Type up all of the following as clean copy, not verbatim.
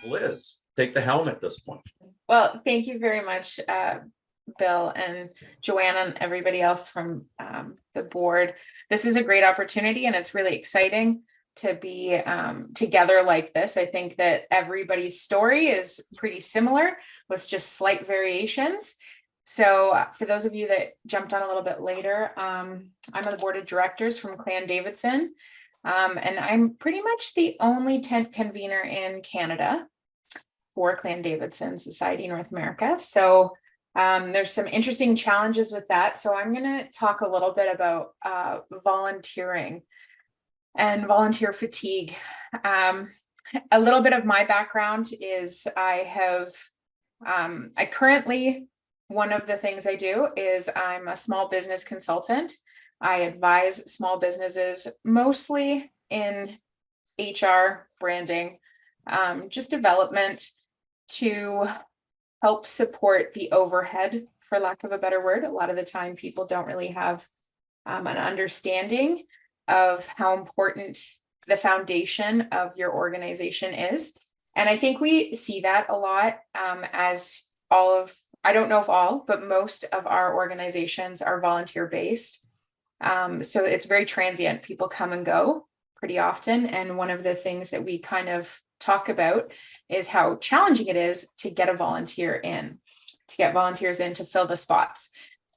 Liz, take the helm at this point. Well, thank you very much, Bill and Joanna and everybody else from the board. This is a great opportunity and it's really exciting to be together like this. I think that everybody's story is pretty similar with just slight variations. So for those of you that jumped on a little bit later, I'm on the board of directors from Clan Davidson. And I'm pretty much the only tent convener in Canada for Clan Davidson Society North America. So there's some interesting challenges with that. So I'm going to talk a little bit about volunteering and volunteer fatigue. A little bit of my background is I currently, one of the things I do is I'm a small business consultant. I advise small businesses mostly in HR, branding, just development to help support the overhead, for lack of a better word. A lot of the time people don't really have an understanding of how important the foundation of your organization is. And I think we see that a lot as I don't know if all, but most of our organizations are volunteer based. So it's very transient. People come and go pretty often. And one of the things that we kind of talk about is how challenging it is to get volunteers in to fill the spots.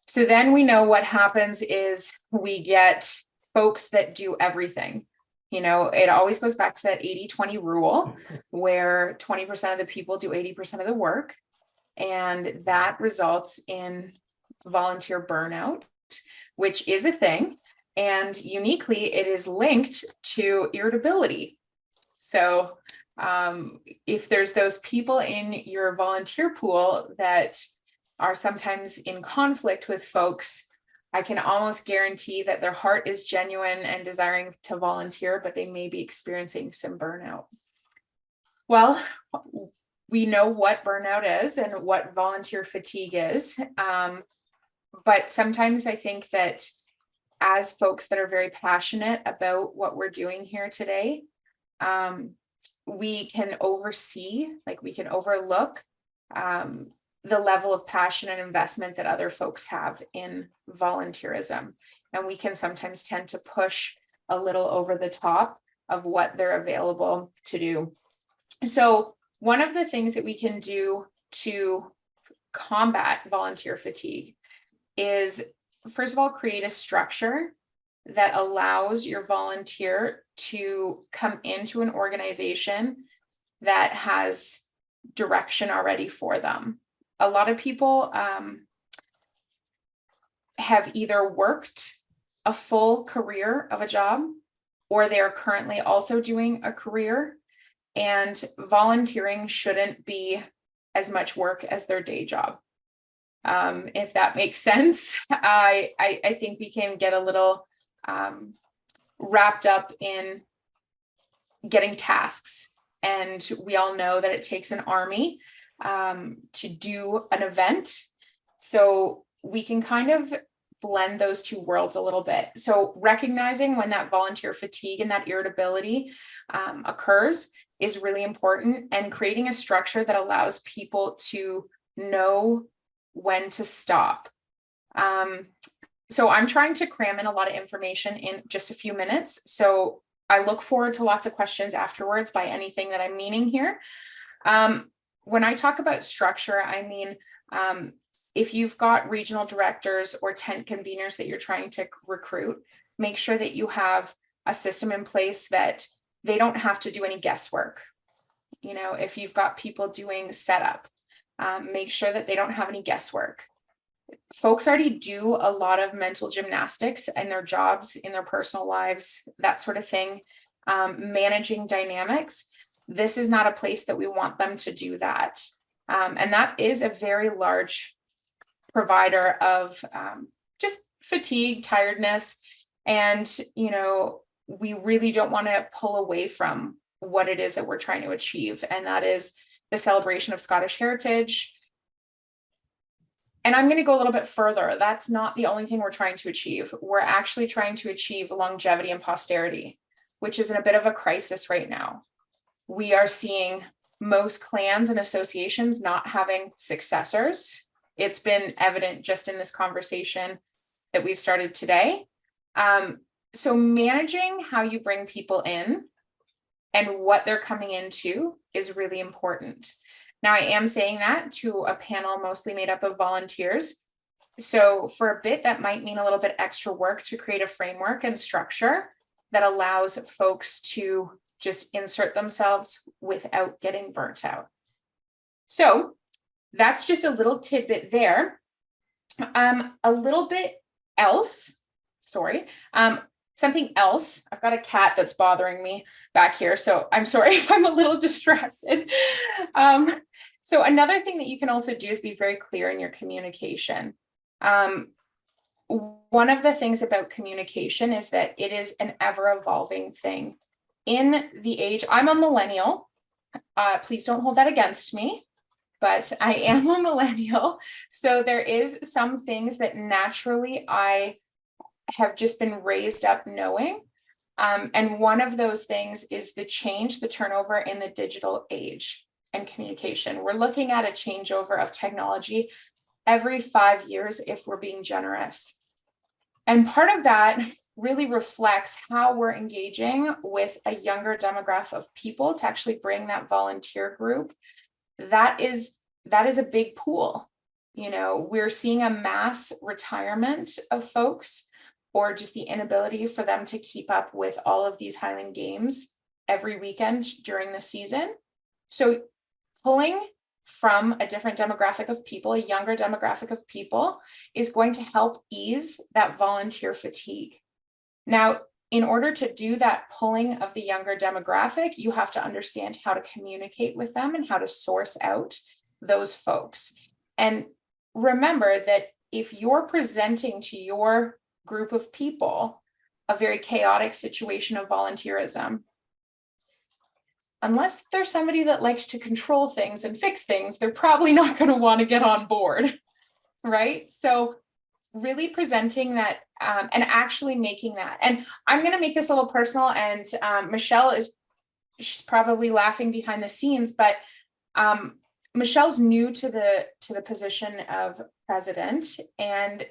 So then we know what happens is we get folks that do everything. You know, it always goes back to that 80-20 rule where 20% of the people do 80% of the work. And that results in volunteer burnout, which is a thing. And uniquely, it is linked to irritability. So if there's those people in your volunteer pool that are sometimes in conflict with folks, I can almost guarantee that their heart is genuine and desiring to volunteer, but they may be experiencing some burnout. Well, we know what burnout is and what volunteer fatigue is. But sometimes I think that as folks that are very passionate about what we're doing here today, we can overlook the level of passion and investment that other folks have in volunteerism. And we can sometimes tend to push a little over the top of what they're available to do. So one of the things that we can do to combat volunteer fatigue is, first of all, create a structure that allows your volunteer to come into an organization that has direction already for them. A lot of people have either worked a full career of a job, or they are currently also doing a career, and volunteering shouldn't be as much work as their day job. If that makes sense. I think we can get a little wrapped up in getting tasks. And we all know that it takes an army to do an event. So we can kind of blend those two worlds a little bit. So recognizing when that volunteer fatigue and that irritability occurs is really important, and creating a structure that allows people to know when to stop. So I'm trying to cram in a lot of information in just a few minutes. So I look forward to lots of questions afterwards by anything that I'm meaning here. When I talk about structure, I mean, if you've got regional directors or tent conveners that you're trying to recruit, make sure that you have a system in place that they don't have to do any guesswork. You know, if you've got people doing setup, make sure that they don't have any guesswork. Folks already do a lot of mental gymnastics in their jobs, in their personal lives, that sort of thing, managing dynamics. This is not a place that we want them to do that. And that is a very large provider of just fatigue, tiredness. And, you know, we really don't want to pull away from what it is that we're trying to achieve. And that is the celebration of Scottish heritage. And I'm going to go a little bit further. That's not the only thing we're trying to achieve. We're actually trying to achieve longevity and posterity, which is in a bit of a crisis right now. We are seeing most clans and associations not having successors. It's been evident just in this conversation that we've started today. So managing how you bring people in and what they're coming into is really important. Now, I am saying that to a panel mostly made up of volunteers. So for a bit, that might mean a little bit extra work to create a framework and structure that allows folks to just insert themselves without getting burnt out. So that's just a little tidbit there. A little bit else, sorry, something else. I've got a cat that's bothering me back here, so I'm sorry if I'm a little distracted. So another thing that you can also do is be very clear in your communication. One of the things about communication is that it is an ever-evolving thing. In the age, I'm a millennial. Please don't hold that against me, but I am a millennial. So there is some things that naturally I have just been raised up knowing. And one of those things is the turnover in the digital age and communication. We're looking at a changeover of technology every 5 years if we're being generous. And part of that really reflects how we're engaging with a younger demographic of people to actually bring that volunteer group. That is a big pool. You know, we're seeing a mass retirement of folks, or just the inability for them to keep up with all of these Highland games every weekend during the season. So pulling from a different demographic of people, a younger demographic of people, is going to help ease that volunteer fatigue. Now, in order to do that pulling of the younger demographic, you have to understand how to communicate with them and how to source out those folks. And remember that if you're presenting to your group of people a very chaotic situation of volunteerism, unless there's somebody that likes to control things and fix things, they're probably not going to want to get on board, right? So really presenting that and actually making that. And I'm going to make this a little personal, and Michelle she's probably laughing behind the scenes, but Michelle's new to the position of president. And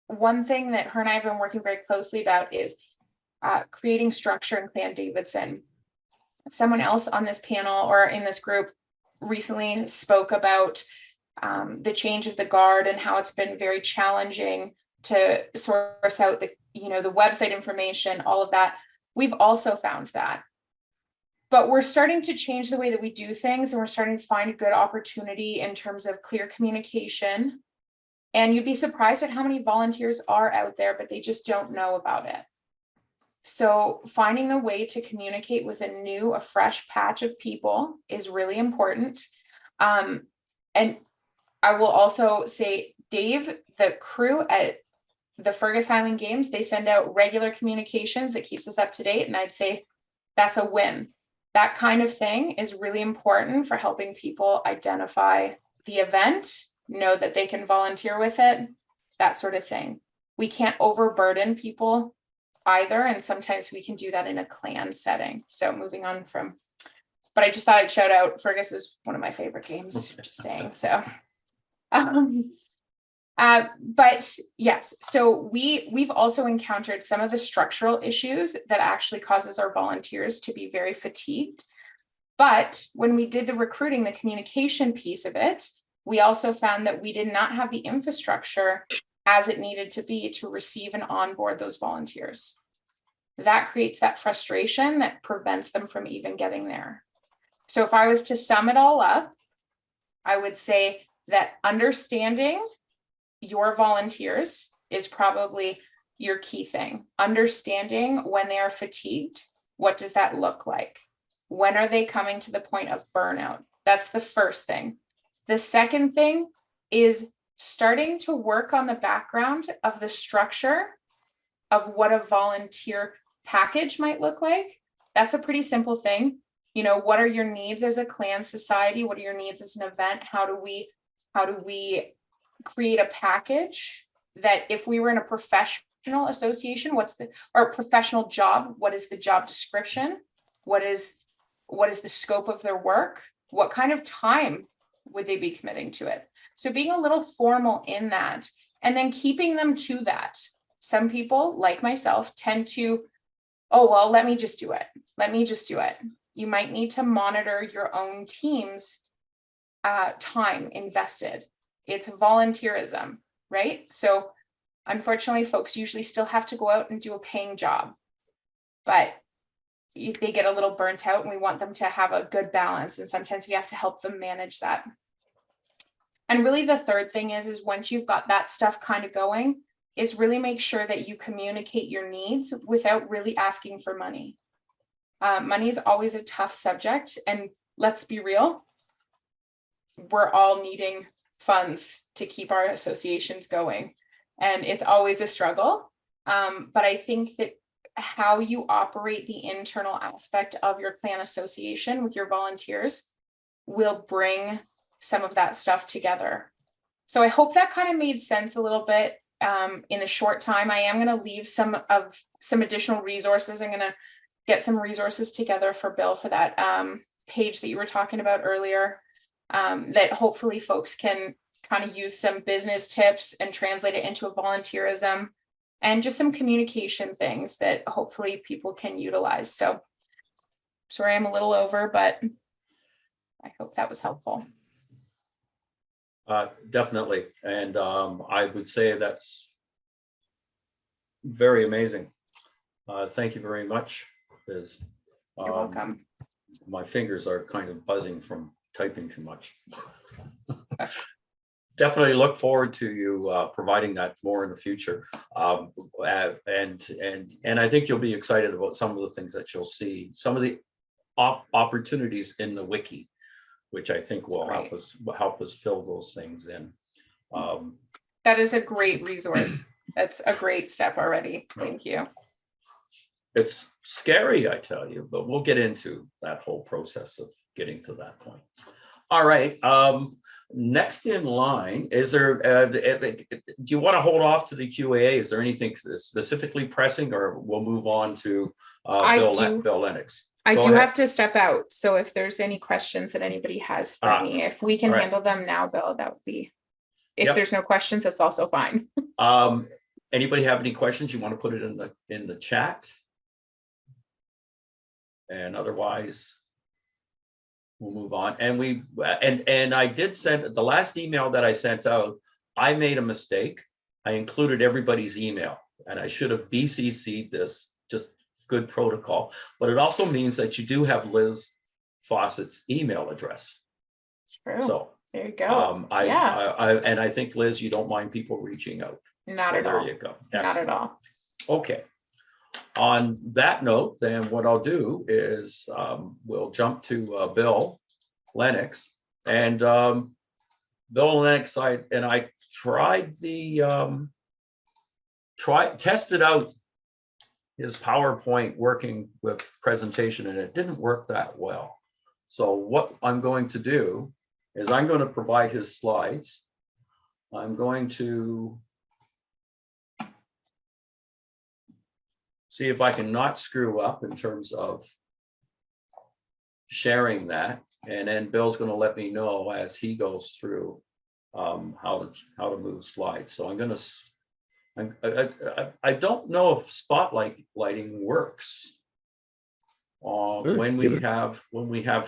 one thing that her and I have been working very closely about is creating structure in Clan Davidson. Someone else on this panel or in this group recently spoke about the change of the guard and how it's been very challenging to source out the website information, all of that. We've also found that. But we're starting to change the way that we do things, and we're starting to find a good opportunity in terms of clear communication. And you'd be surprised at how many volunteers are out there, but they just don't know about it. So finding a way to communicate with a fresh patch of people is really important. And I will also say, Dave, the crew at the Fergus Highland Games, they send out regular communications that keeps us up to date. And I'd say that's a win. That kind of thing is really important for helping people identify the event, know that they can volunteer with it, that sort of thing. We can't overburden people either, and sometimes we can do that in a clan setting. So moving on but I just thought I'd shout out, Fergus is one of my favorite games, just saying. So but yes, so we've also encountered some of the structural issues that actually causes our volunteers to be very fatigued. But when we did the recruiting, the communication piece of it, we also found that we did not have the infrastructure as it needed to be to receive and onboard those volunteers. That creates that frustration that prevents them from even getting there. So if I was to sum it all up, I would say that understanding your volunteers is probably your key thing. Understanding when they are fatigued, what does that look like? When are they coming to the point of burnout? That's the first thing. The second thing is starting to work on the background of the structure of what a volunteer package might look like. That's a pretty simple thing. What are your needs as a clan society? What are your needs as an event? How do we create a package that if we were in a professional association, or a professional job, what is the job description? What is the scope of their work? What kind of time would they be committing to it? So being a little formal in that, and then keeping them to that. Some people, like myself, tend to, oh, well, let me just do it. Let me just do it. You might need to monitor your own team's time invested. It's volunteerism, right? So unfortunately, folks usually still have to go out and do a paying job, but they get a little burnt out, and we want them to have a good balance. And sometimes we have to help them manage that. And really the third thing is once you've got that stuff kind of going, is really make sure that you communicate your needs without really asking for money. Money is always a tough subject, and let's be real, we're all needing funds to keep our associations going, and it's always a struggle. But I think that how you operate the internal aspect of your clan association with your volunteers will bring some of that stuff together. So I hope that kind of made sense a little bit. In the short time, I am going to leave some additional resources. I'm going to get some resources together for Bill for that page that you were talking about earlier, that hopefully folks can kind of use some business tips and translate it into a volunteerism, and just some communication things that hopefully people can utilize. So sorry, I'm a little over, but I hope that was helpful. Definitely. And I would say that's very amazing. Thank you very much, Liz. You're welcome. My fingers are kind of buzzing from typing too much. Definitely look forward to you providing that more in the future. And I think you'll be excited about some of the things that you'll see, some of the opportunities in the wiki, which I think will help us fill those things in. That is a great resource. That's a great step already. Thank you. It's scary, I tell you, but we'll get into that whole process of getting to that point. All right. Next in line, is there, do you want to hold off to the QAA? Is there anything specifically pressing, or we'll move on to Bill Lennox? I do have to step out. So if there's any questions that anybody has for me, if we can handle them now, Bill, that would be, if there's no questions, that's also fine. Anybody have any questions? You want to put it in the chat? And otherwise, we'll move on. And I did send the last email that I sent out. I made a mistake. I included everybody's email, and I should have BCC'd this, just good protocol. But it also means that you do have Liz Fawcett's email address. True. So there you go. And I think, Liz, you don't mind people reaching out. Not at all. There you go. Excellent. Not at all. Okay. On that note, then what I'll do is we'll jump to Bill Lennox. And Bill Lennox, I tried tested out his PowerPoint working with presentation, and it didn't work that well. So what I'm going to do is I'm going to provide his slides. I'm going to see if I can not screw up in terms of sharing that. And then Bill's going to let me know as he goes through how to move slides. So I'm going to, I don't know if spotlighting works when we have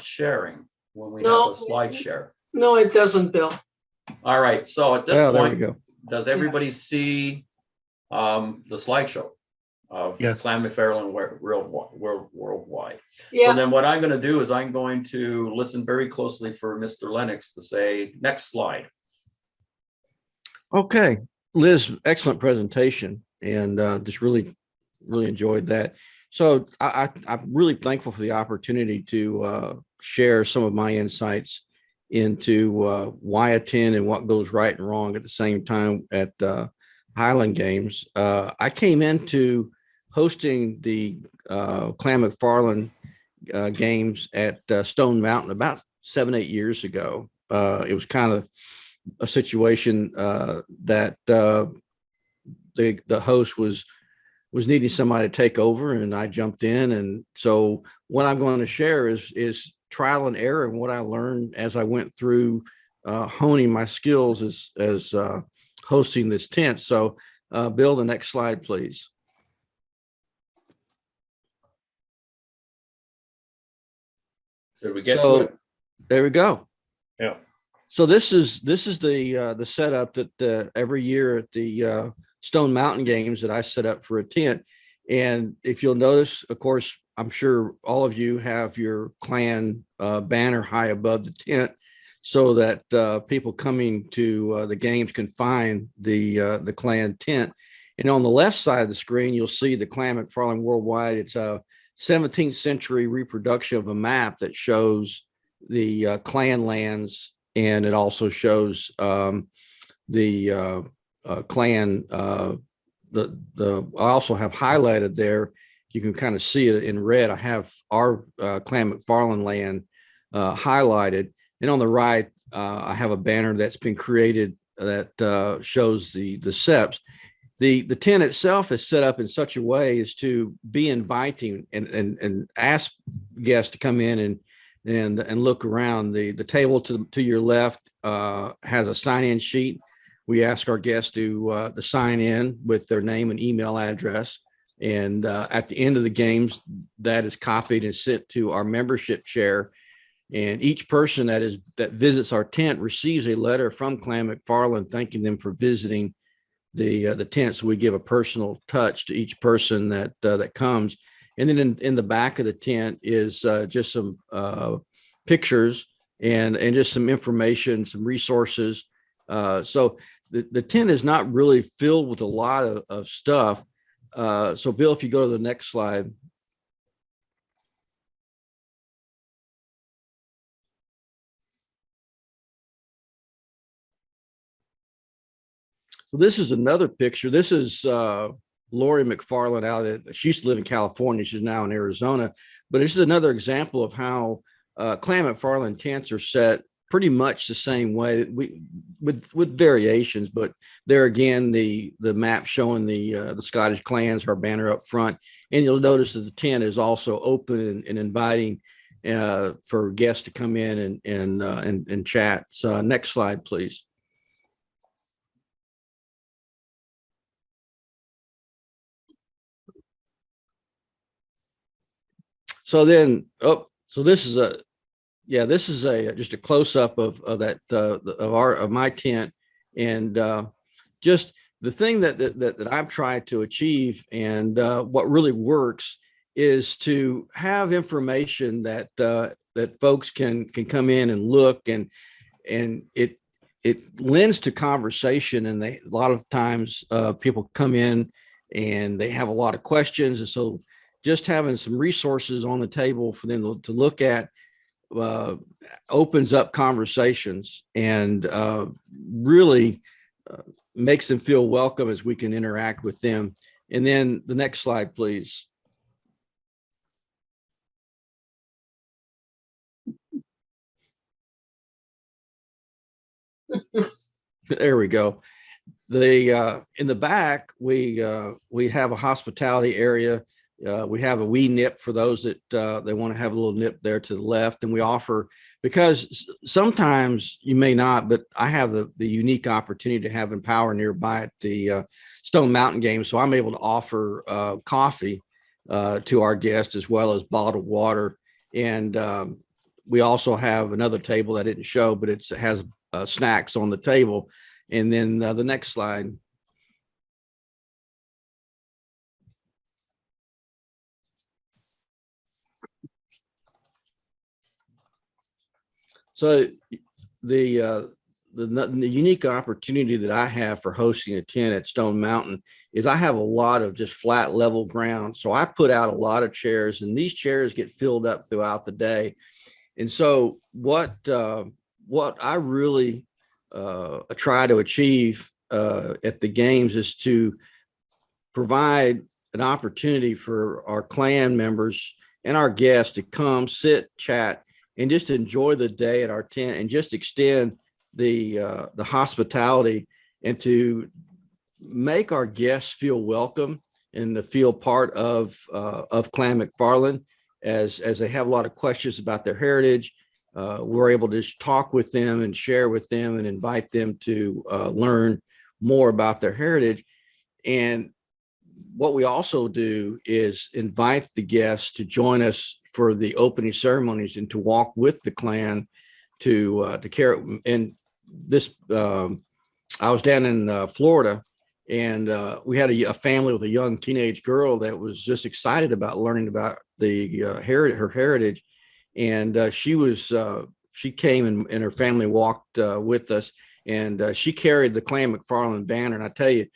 sharing, when we have a slide share. No, it doesn't, Bill. All right. So at this point, does everybody see the slideshow of Clan McFarland worldwide? Yeah. So then what I'm going to do is I'm going to listen very closely for Mr. Lennox to say, next slide. Okay, Liz, excellent presentation, and just really enjoyed that. So I'm really thankful for the opportunity to share some of my insights into why attend and what goes right and wrong at the same time at Highland Games. I came into hosting the Clan McFarland games at Stone Mountain about 7-8 years ago. It was kind of a situation that the host was needing somebody to take over, and I jumped in. And so what I'm going to share is trial and error and what I learned as I went through honing my skills as hosting this tent. So Bill, the next slide, please. Did we get to So it? there we go. Yeah. So this is the setup that every year at the Stone Mountain Games that I set up for a tent. And if you'll notice, of course, I'm sure all of you have your clan banner high above the tent, so that people coming to the games can find the clan tent. And on the left side of the screen, you'll see the Clan McFarland Worldwide. It's a 17th century reproduction of a map that shows the clan lands, and it also shows the clan. I also have highlighted there. You can kind of see it in red. I have our Clan McFarland land highlighted, and on the right, I have a banner that's been created that shows the seps. The tent itself is set up in such a way as to be inviting and ask guests to come in and look around. The table to your left has a sign-in sheet. We ask our guests to sign in with their name and email address. And at the end of the games, that is copied and sent to our membership chair. And each person that visits our tent receives a letter from Clan McFarland thanking them for visiting the tent. So we give a personal touch to each person that comes. And then in the back of the tent is just some pictures and just some information, some resources. So the tent is not really filled with a lot of stuff. So Bill, if you go to the next slide. So this is another picture. This is Lori McFarland she used to live in California. She's now in Arizona, but this is another example of how Clan McFarland tents are set pretty much the same way, with variations. But there again, the map showing the Scottish clans, our banner up front, and you'll notice that the tent is also open and inviting for guests to come in and chat. So next slide, please. So then, so this is just a close up of that of my tent, and just the thing that I'm trying to achieve, and what really works is to have information that folks can come in and look, and it lends to conversation. And a lot of times people come in and they have a lot of questions, and so just having some resources on the table for them to look at opens up conversations and really makes them feel welcome as we can interact with them. And then the next slide, please. There we go. In the back, we have a hospitality area. We have a wee nip for those that they want to have a little nip there to the left. And we offer, because sometimes you may not, but I have the unique opportunity to have Empower nearby at the Stone Mountain Games. So I'm able to offer coffee to our guests as well as bottled water. And we also have another table that I didn't show, but it has snacks on the table. And then the next slide. So the unique opportunity that I have for hosting a tent at Stone Mountain is I have a lot of just flat level ground. So I put out a lot of chairs, and these chairs get filled up throughout the day. And so what I really try to achieve at the games is to provide an opportunity for our clan members and our guests to come, sit, chat, and just enjoy the day at our tent, and just extend the hospitality, and to make our guests feel welcome and to feel part of Clan McFarland, as they have a lot of questions about their heritage. We're able to just talk with them and share with them and invite them to learn more about their heritage. And what we also do is invite the guests to join us for the opening ceremonies and to walk with the clan to carry. And this, I was down in Florida, and we had a family with a young teenage girl that was just excited about learning about the her heritage. And she came and her family walked with us, and she carried the Clan McFarland banner. And I tell you,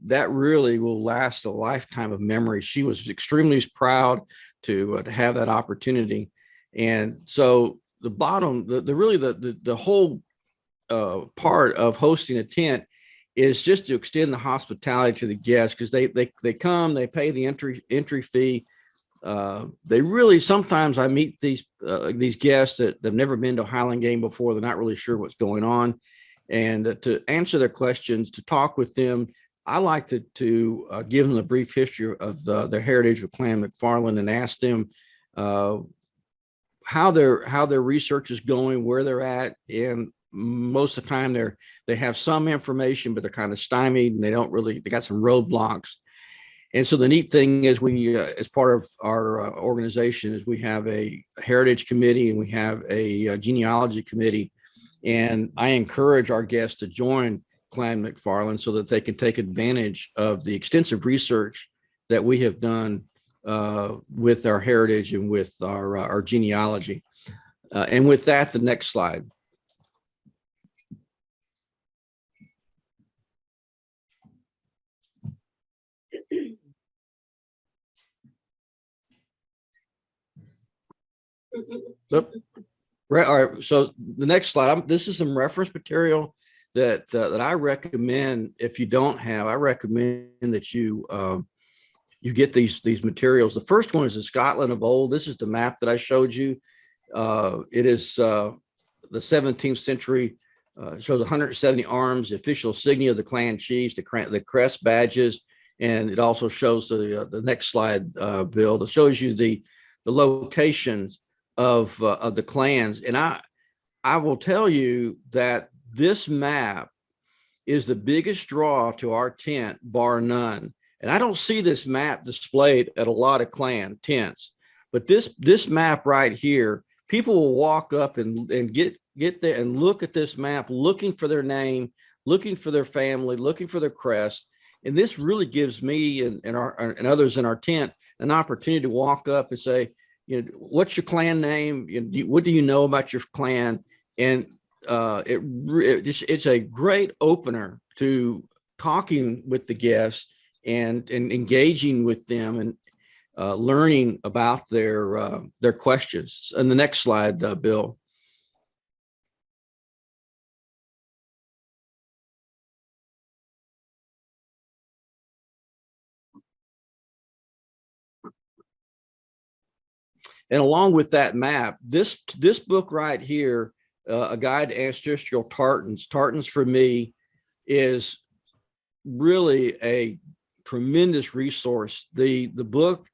that really will last a lifetime of memory. She was extremely proud to have that opportunity. And so the bottom, the whole part of hosting a tent is just to extend the hospitality to the guests, because they come, they pay the entry fee. They really, sometimes I meet these guests that have never been to a Highland game before. They're not really sure what's going on, and to answer their questions, to talk with them, I like to give them a brief history of their heritage of Clan McFarland and ask them how their research is going, where they're at. And most of the time they have some information, but they're kind of stymied and they got some roadblocks. And so the neat thing is we, as part of our organization, is we have a heritage committee and we have a genealogy committee. And I encourage our guests to join Clan McFarland so that they can take advantage of the extensive research that we have done with our heritage and with our genealogy. And with that, the next slide. Right. All right. So the next slide, this is some reference material that I recommend. If you don't have, I recommend that you get these materials. The first one is the Scotland of old. This is the map that I showed you. It is the 17th century. Shows 170 arms, the official insignia of the clan chiefs, the crest badges, and it also shows the next slide, Bill, that shows you the locations of the clans. And I will tell you that this map is the biggest draw to our tent, bar none. And I don't see this map displayed at a lot of clan tents, but this map right here, people will walk up and get there and look at this map, looking for their name, looking for their family, looking for their crest. And this really gives me and others in our tent an opportunity to walk up and say, what's your clan name? What do you know about your clan? And it's a great opener to talking with the guests and engaging with them and learning about their questions. And the next slide, Bill. And along with that map, this book right here, A Guide to Ancestral Tartans. Tartans for me is really a tremendous resource. The book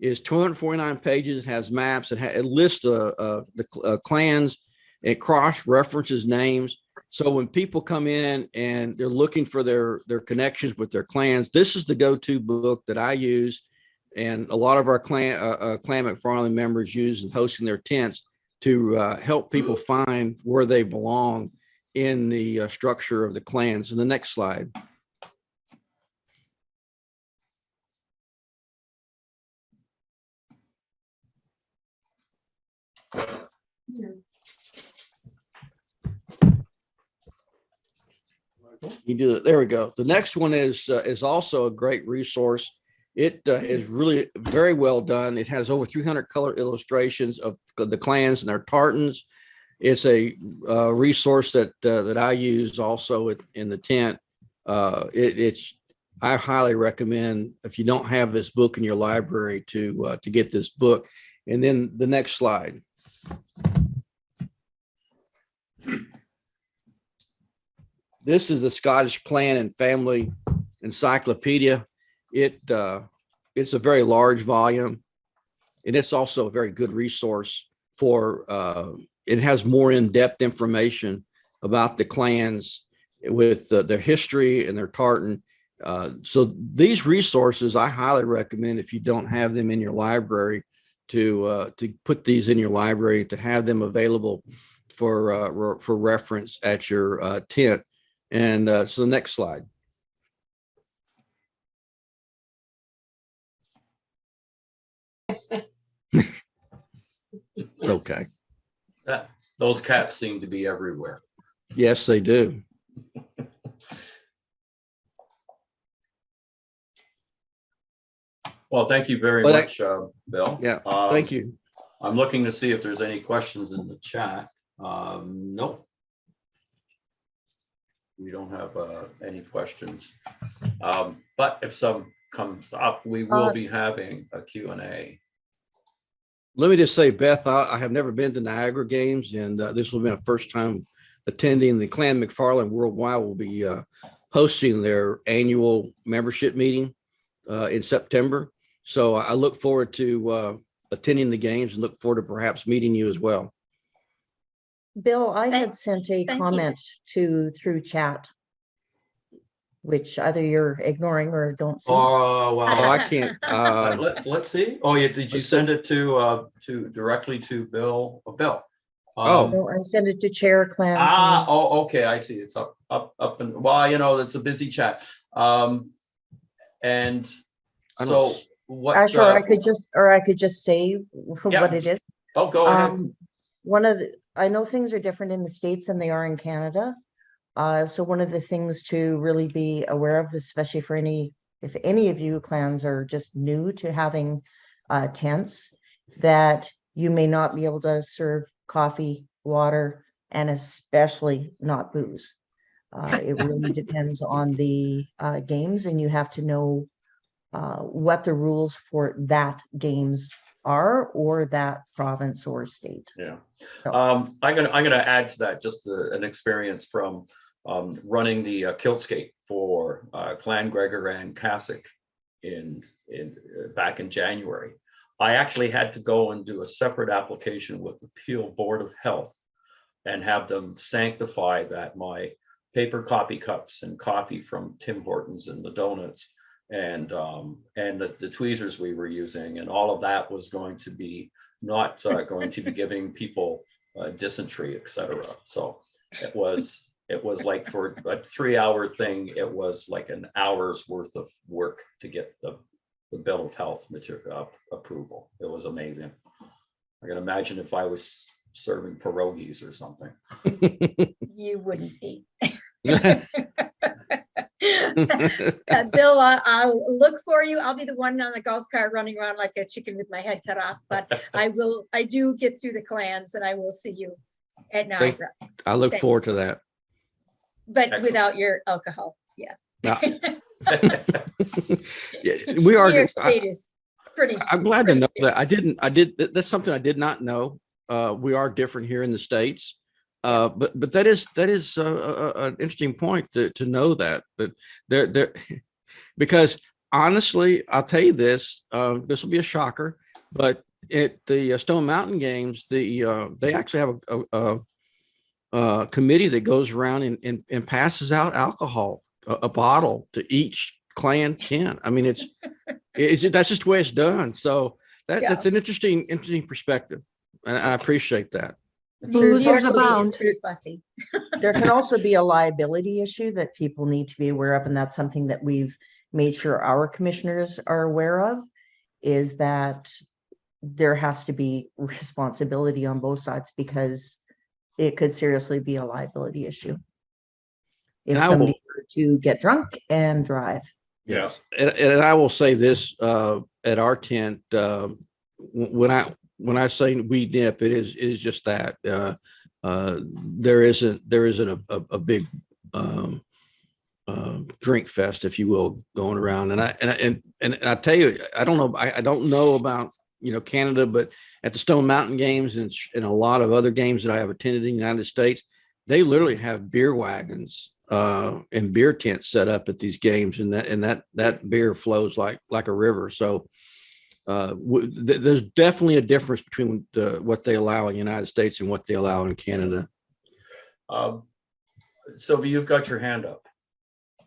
is 249 pages. It has maps. It lists the clans. It cross-references names. So when people come in and they're looking for their connections with their clans, this is the go-to book that I use. And a lot of our Clan McFarland members use in hosting their tents to help people find where they belong in the structure of the clans. And the next slide. You do it. There we go. The next one is also a great resource. It is really very well done. It has over 300 color illustrations of the clans and their tartans. It's a resource that I use also in the tent. I highly recommend, if you don't have this book in your library, to get this book. And then the next slide. This is the Scottish Clan and Family Encyclopedia. It's a very large volume. and it's also a very good resource for, it has more in-depth information about the clans with their history and their tartan. So these resources, I highly recommend if you don't have them in your library to put these in your library, to have them available for reference at your tent. And so the next slide. It's okay. Those cats seem to be everywhere. Yes, they do. Well, thank you very Well, much, Bill. Yeah, thank you. I'm looking to see if there's any questions in the chat. Nope. We don't have any questions. But if some comes up, we will be having a Q&A. Let me just say, Beth, I have never been to Niagara Games, and this will be my first time attending. The Clan McFarland Worldwide will be hosting their annual membership meeting in September. So I look forward to attending the games and look forward to perhaps meeting you as well. Bill, I had sent a comment through chat, which either you're ignoring or don't see. Oh, well. Oh, I can't. Let's see. Oh, yeah. Did you send it to directly to Bill? Bill. No, I sent it to Chair Clans. Oh, okay. I see. It's up, and well, you know, it's a busy chat. And so what? Actually, I could just say what it is. Oh, go ahead. I know things are different in the States than they are in Canada. So one of the things to really be aware of, especially for if any of you clans are just new to having tents, that you may not be able to serve coffee, water, and especially not booze. It really depends on the games, and you have to know what the rules for that games are, or that province or state. Yeah. So. I'm gonna add to that just an experience from running the kilt skate for Clan Gregor and Cassock in back in January. I actually had to go and do a separate application with the Peel Board of Health and have them sanctify that my paper coffee cups and coffee from Tim Hortons and the donuts and the tweezers we were using, and all of that was going to be not going to be giving people dysentery, etc. So it was like for a 3-hour thing, it was like an hour's worth of work to get the bill of health material approval. It was amazing. I can imagine if I was serving pierogies or something. You wouldn't be. Bill, I'll look for you. I'll be the one on the golf cart running around like a chicken with my head cut off, but I do get through the clans and I will see you at Niagara. I look forward to that. But Excellent. Without your alcohol. Yeah. Yeah, we are. New York State is pretty. I'm glad to know that. That's something I did not know. We are different here in the States. But that is an interesting point to know that there because honestly, I'll tell you this, this will be a shocker, but at the Stone Mountain Games, they actually have a committee that goes around and passes out alcohol, a bottle to each clan tent. I mean, that's just the way it's done. So that's an interesting perspective, and I appreciate that. Boozers abound. Pretty fussy. There can also be a liability issue that people need to be aware of, and that's something that we've made sure our commissioners are aware of, is that there has to be responsibility on both sides, because it could seriously be a liability issue if somebody were to get drunk and drive. Yes, and I will say this, at our tent, when I say we nip, it is just that there isn't a big drink fest, if you will, going around. And I tell you, I don't know about Canada, but at the Stone Mountain Games and a lot of other games that I have attended in the United States, they literally have beer wagons and beer tents set up at these games, and that beer flows like a river. So there's definitely a difference between what they allow in the United States and what they allow in Canada. Sylvia, you've got your hand up.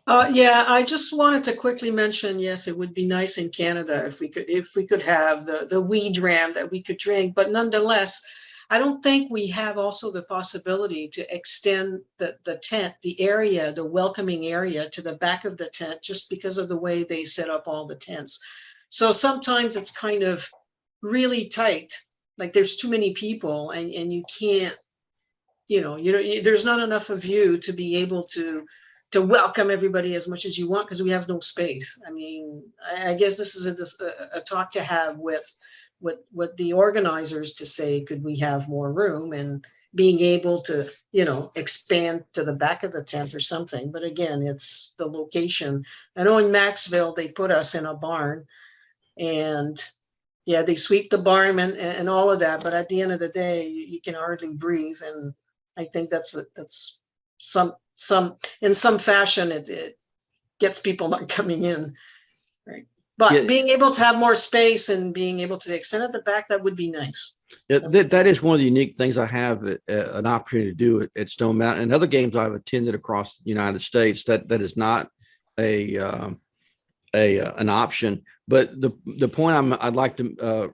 Yeah, I just wanted to quickly mention, yes, it would be nice in Canada if we could have the weed ram that we could drink, but nonetheless, I don't think we have also the possibility to extend the tent, the area, the welcoming area to the back of the tent, just because of the way they set up all the tents. So sometimes it's kind of really tight, like there's too many people and you can't, there's not enough of you to be able to welcome everybody as much as you want because we have no space. I mean, I guess this is a talk to have with what the organizers to say, could we have more room and being able to, expand to the back of the tent or something. But again, it's the location. I know in Maxville, they put us in a barn and yeah, they sweep the barn and all of that. But at the end of the day, you can hardly breathe. And I think that's in some fashion, it gets people not coming in, right? But Yeah. being able to have more space and being able to extend at the back, that would be nice. That is one of the unique things I have an opportunity to do at Stone Mountain and other games I've attended across the United States. That is not an option. But the point I'd like to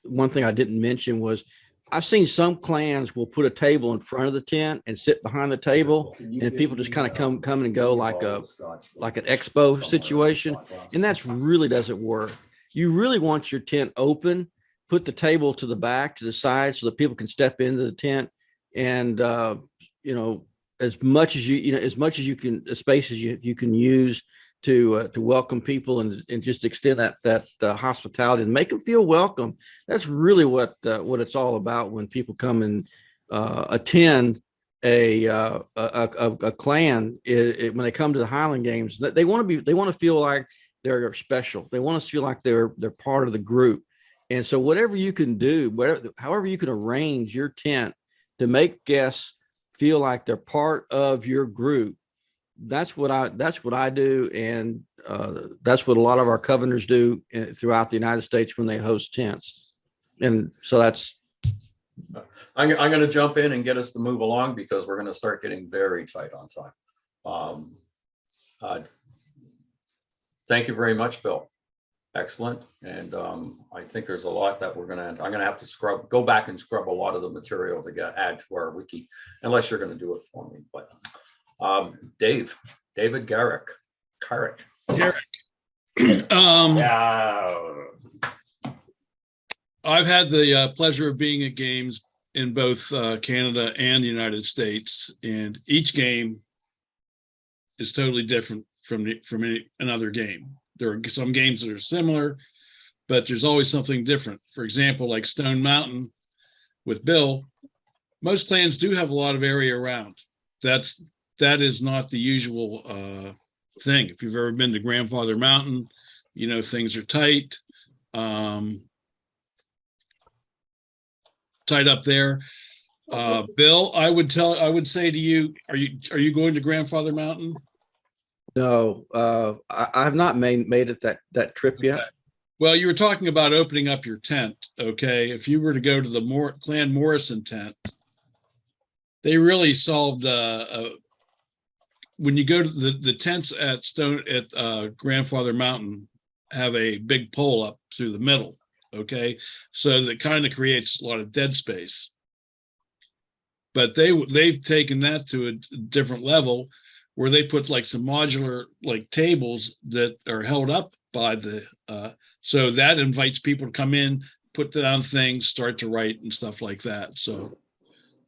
one thing I didn't mention was I've seen some clans will put a table in front of the tent and sit behind the table, and people just kind of come and go like an expo situation, and that's really doesn't work. You really want your tent open, put the table to the back, to the side, so that people can step into the tent, and as much as you can, as space as you can use to welcome people and just extend that hospitality and make them feel welcome. That's really what it's all about when people come and attend a clan. When they come to the Highland Games, they want to feel like they're special. They want to feel like they're part of the group. And so whatever you can do, however you can arrange your tent to make guests feel like they're part of your group, that's what I do, and that's what a lot of our governors do throughout the United States when they host tents. And so that's. I'm going to jump in and get us to move along because we're going to start getting very tight on time. Thank you very much, Bill. Excellent, and I think there's a lot that I'm going to have to go back and scrub a lot of the material to add to our wiki, unless you're going to do it for me, but. David Garrick. Yeah. I've had the pleasure of being at games in both Canada and the United States, and each game is totally different from another game. There are some games that are similar, but there's always something different. For example, like Stone Mountain with Bill, most clans do have a lot of area around. That is not the usual thing. If you've ever been to Grandfather Mountain, things are tight up there. Bill, I would say to you, are you going to Grandfather Mountain? No, I have not made it that trip yet. Well, you were talking about opening up your tent. Okay, if you were to go to the Clan Morrison tent, they really solved when you go to the tents at Grandfather Mountain have a big pole up through the middle, okay? So that kind of creates a lot of dead space. But they've taken that to a different level where they put like some modular like tables that are held up by so that invites people to come in, put down things, start to write and stuff like that. So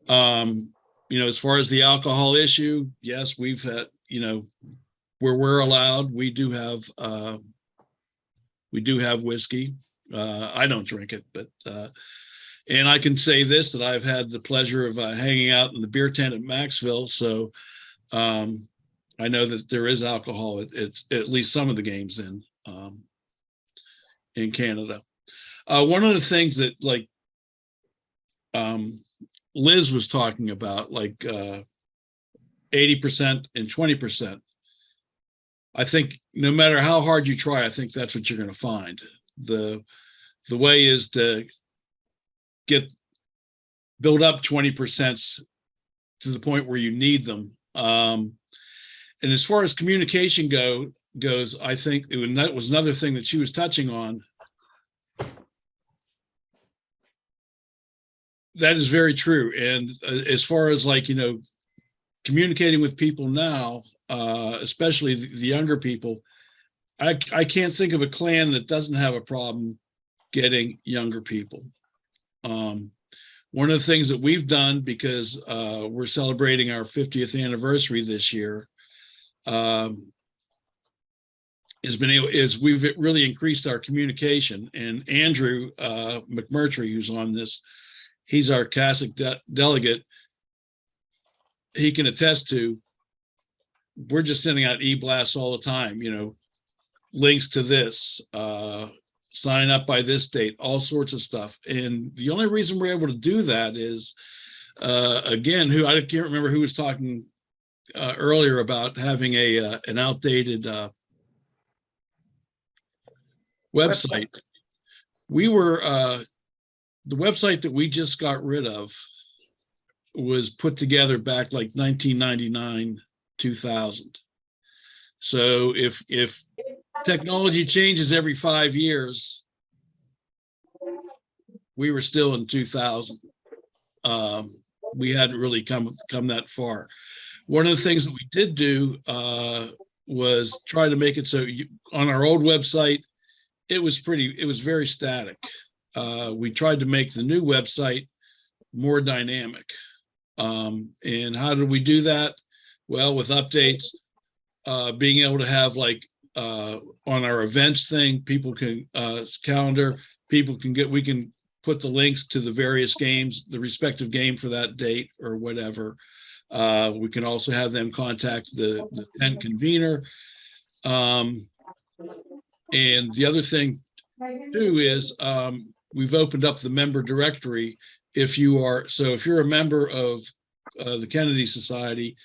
as far as the alcohol issue, yes, we've had, where we're allowed, we do have whiskey. I don't drink it, but and I can say this, that I've had the pleasure of hanging out in the beer tent at Maxville. So I know that there is alcohol at least some of the games in Canada. One of the things that Liz was talking about, like 80% and 20%. I think no matter how hard you try, I think that's what you're going to find. the way is to build up 20% to the point where you need them. And as far as communication goes, I think that was another thing that she was touching on. That is very true. And as far as like, communicating with people now, especially the younger people, I can't think of a clan that doesn't have a problem getting younger people. One of the things that we've done, because we're celebrating our 50th anniversary this year, is we've really increased our communication. And Andrew McMurtry, who's on this, he's our CASIC delegate. He can attest to, we're just sending out e-blasts all the time, links to this, sign up by this date, all sorts of stuff. And the only reason we're able to do that is, again, I can't remember who was talking earlier about having an outdated website. We were, the website that we just got rid of was put together back like 1999, 2000. So if technology changes every 5 years, we were still in 2000. We hadn't really come that far. One of the things that we did do was try to make it so on our old website, it was very static. We tried to make the new website more dynamic. And how did we do that? Well, with updates, being able to have like on our events thing, people can calendar, we can put the links to the various games, the respective game for that date or whatever. We can also have them contact the tent convener. And the other thing too is we've opened up the member directory. If you're a member of the Kennedy Society,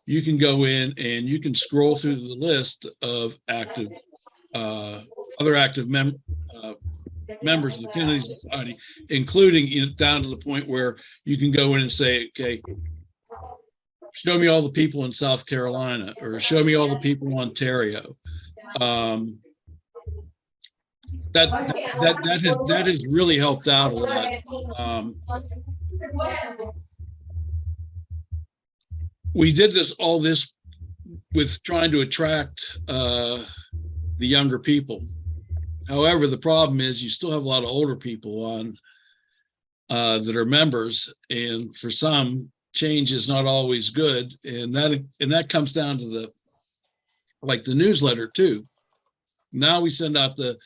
you can go in and you can scroll through the list of other active members of the Kennedy Society, including down to the point where you can go in and say, okay, show me all the people in South Carolina, or show me all the people in Ontario. That has really helped out a lot. We did all this with trying to attract the younger people. However, the problem is you still have a lot of older people on that are members, and for some, change is not always good, and that comes down to the newsletter too. Now we send out the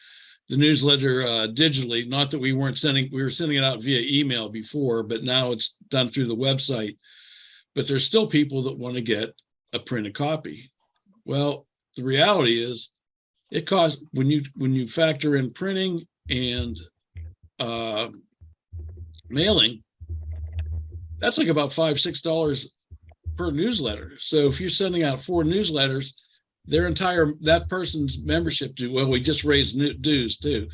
newsletter digitally. Not that we were sending it out via email before, but now it's done through the website. But there's still people that want to get a printed copy. Well, the reality is, it costs, when you factor in printing and mailing, that's like about $5-6 per newsletter. So if you're sending out 4 newsletters, that person's membership due, well, we just raised dues too,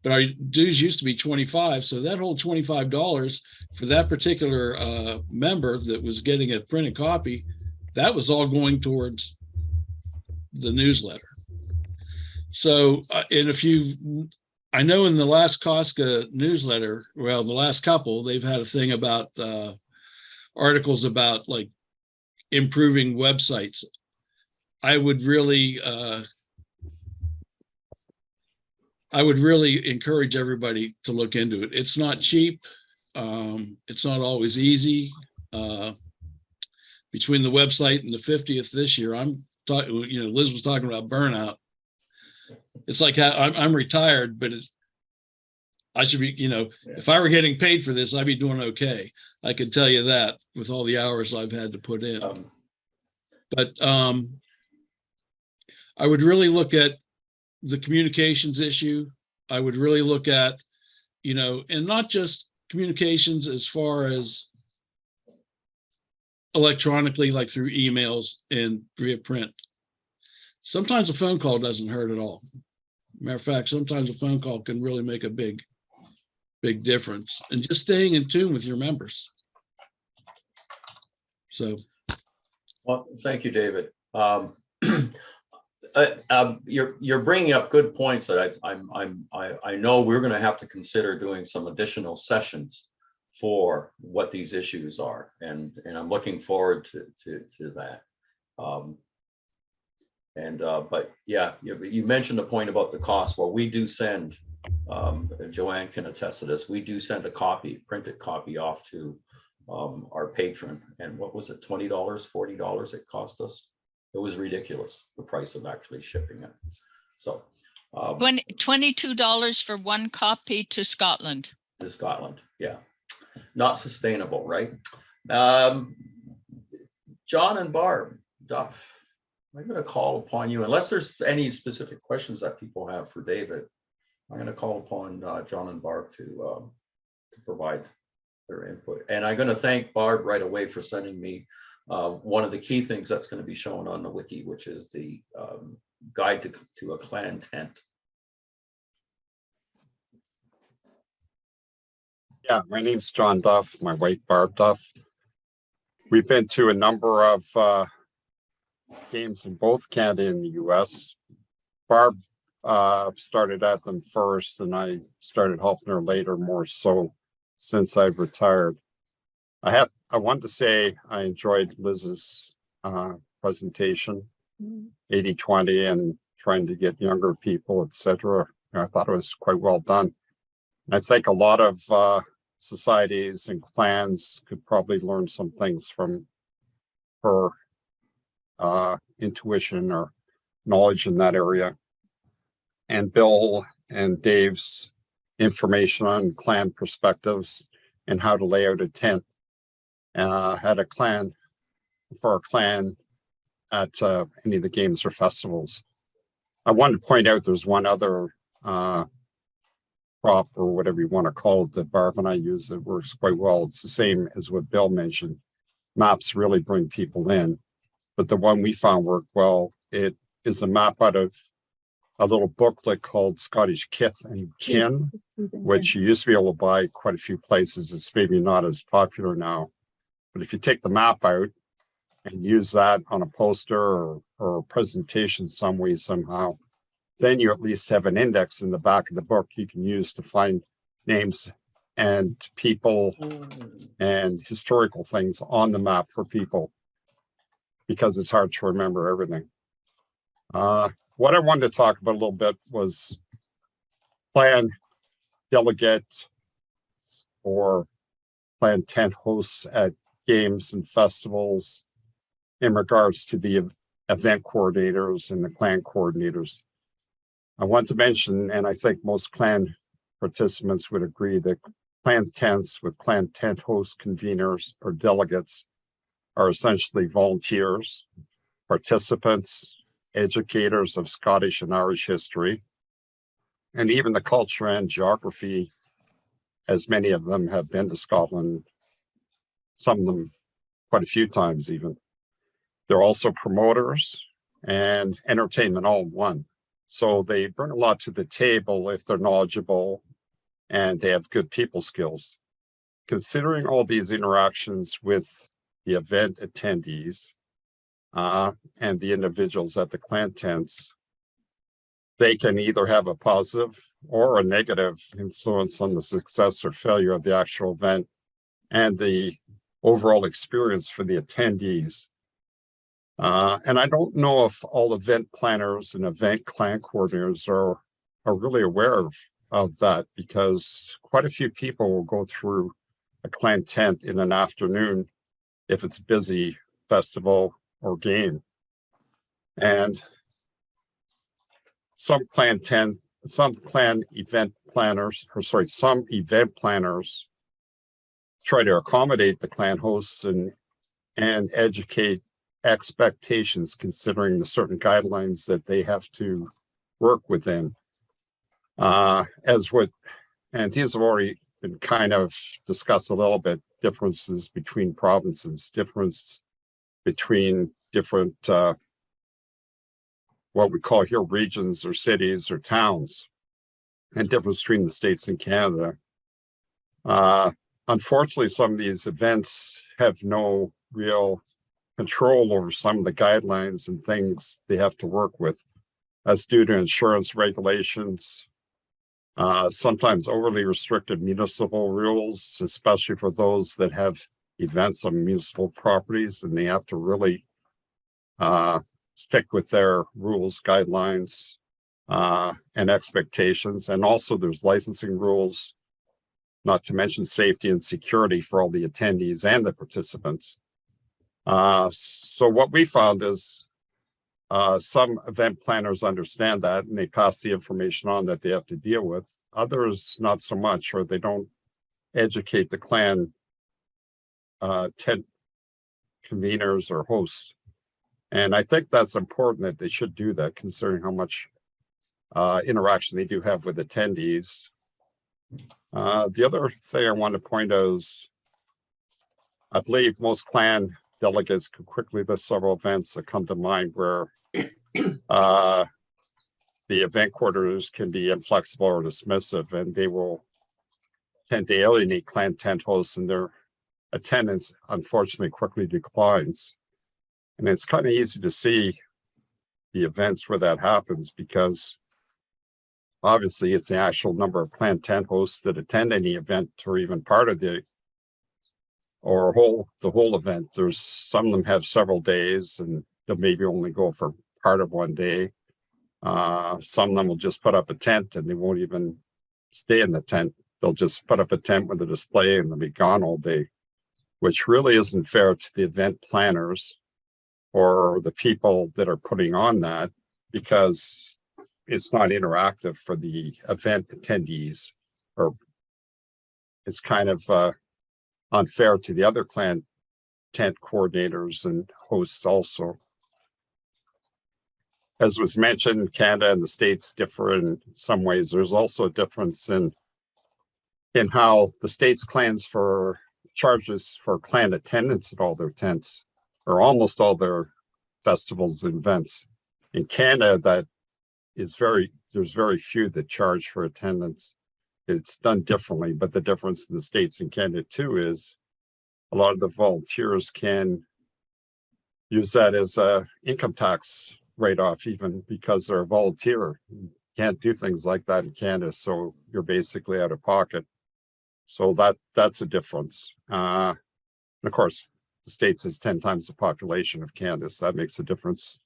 but our dues used to be $25. So that whole $25 for that particular member that was getting a printed copy, that was all going towards the newsletter. So, and I know in the last Costco newsletter, well, the last couple, they've had a thing about articles about like improving websites. I would really encourage everybody to look into it. It's not cheap. It's not always easy. Between the website and the 50th this year, Liz was talking about burnout. It's like I'm retired, but I should be, if I were getting paid for this, I'd be doing okay. I can tell you that with all the hours I've had to put in. But I would really look at the communications issue. I would really look at, and not just communications as far as electronically, like through emails and via print. Sometimes a phone call doesn't hurt at all. Matter of fact, sometimes a phone call can really make a big big difference, and just staying in tune with your members. So, Well, thank you, David. You're bringing up good points that I know we're going to have to consider doing some additional sessions for what these issues are, and I'm looking forward to that. But yeah, you mentioned the point about the cost. Well, we do send, Joanne can attest to this, we do send a copy, printed copy off to our patron. And what was it, $20, $40 it cost us? It was ridiculous, the price of actually shipping it. So $22 for one copy to Scotland. to Scotland, yeah. Not sustainable, right? John and Barb Duff, I'm going to call upon you, unless there's any specific questions that people have for David. I'm going to call upon John and Barb to provide their input. And I'm going to thank Barb right away for sending me one of the key things that's going to be shown on the wiki, which is the guide to a clan tent. Yeah, my name's John Duff, my wife Barb Duff. We've been to a number of games in both Canada and the US. Barb started at them first, and I started helping her later, more so since I've retired. I wanted to say I enjoyed Liz's presentation, 80-20 and trying to get younger people, etc. I thought it was quite well done. I think a lot of societies and clans could probably learn some things from her intuition or knowledge in that area. And Bill and Dave's information on clan perspectives and how to lay out a tent at a clan, for a clan at any of the games or festivals. I wanted to point out there's one other prop or whatever you want to call it that Barb and I use that works quite well. It's the same as what Bill mentioned. Maps really bring people in, but the one we found worked well. It is a map out of a little booklet called Scottish Kith and Kin, which you used to be able to buy quite a few places. It's maybe not as popular now, but if you take the map out and use that on a poster or a presentation some way, somehow, then you at least have an index in the back of the book you can use to find names and people and historical things on the map for people, because it's hard to remember everything. What I wanted to talk about a little bit was clan delegate or clan tent hosts at games and festivals in regards to the event coordinators and the clan coordinators. I want to mention, and I think most clan participants would agree, that clan tents with clan tent host conveners or delegates are essentially volunteers, participants, educators of Scottish and Irish history, and even the culture and geography, as many of them have been to Scotland, some of them quite a few times even. They're also promoters and entertainment all in one. So they bring a lot to the table if they're knowledgeable and they have good people skills. Considering all these interactions with the event attendees and the individuals at the clan tents, they can either have a positive or a negative influence on the success or failure of the actual event and the overall experience for the attendees. And I don't know if all event planners and event clan coordinators are really aware of that, because quite a few people will go through a clan tent in an afternoon if it's a busy festival or game. And some event planners try to accommodate the clan hosts and educate expectations, considering the certain guidelines that they have to work within. And these have already been kind of discussed a little bit, differences between provinces, difference between different, what we call here regions or cities or towns, and difference between the States and Canada. Unfortunately, some of these events have no real control over some of the guidelines and things they have to work with. That's due to insurance regulations, sometimes overly restricted municipal rules, especially for those that have events on municipal properties, and they have to really stick with their rules, guidelines, and expectations. And also there's licensing rules, not to mention safety and security for all the attendees and the participants. So what we found is some event planners understand that and they pass the information on that they have to deal with. Others, not so much, or they don't educate the clan tent conveners or hosts. And I think that's important that they should do that, considering how much interaction they do have with attendees. The other thing I want to point out is I believe most clan delegates could quickly list several events that come to mind where the event coordinators can be inflexible or dismissive, and they will tend to alienate clan tent hosts, and their attendance unfortunately quickly declines. And it's kind of easy to see the events where that happens, because obviously it's the actual number of clan tent hosts that attend any event or even part of the whole event. There's some of them have several days and they'll maybe only go for part of one day. Some of them will just put up a tent and they won't even stay in the tent. They'll just put up a tent with a display and they'll be gone all day, which really isn't fair to the event planners or the people that are putting on that, because it's not interactive for the event attendees, or it's kind of unfair to the other clan tent coordinators and hosts also. As was mentioned, Canada and the States differ in some ways. There's also a difference in how the States clans for charges for clan attendance at all their tents, or almost all their festivals and events. In Canada, that is there's very few that charge for attendance. It's done differently, but the difference in the States and Canada too is a lot of the volunteers can use that as a income tax write-off, even because they're a volunteer. You can't do things like that in Canada, so you're basically out of pocket. So that's a difference. And of course, the States is 10 times the population of Canada, so that makes a difference.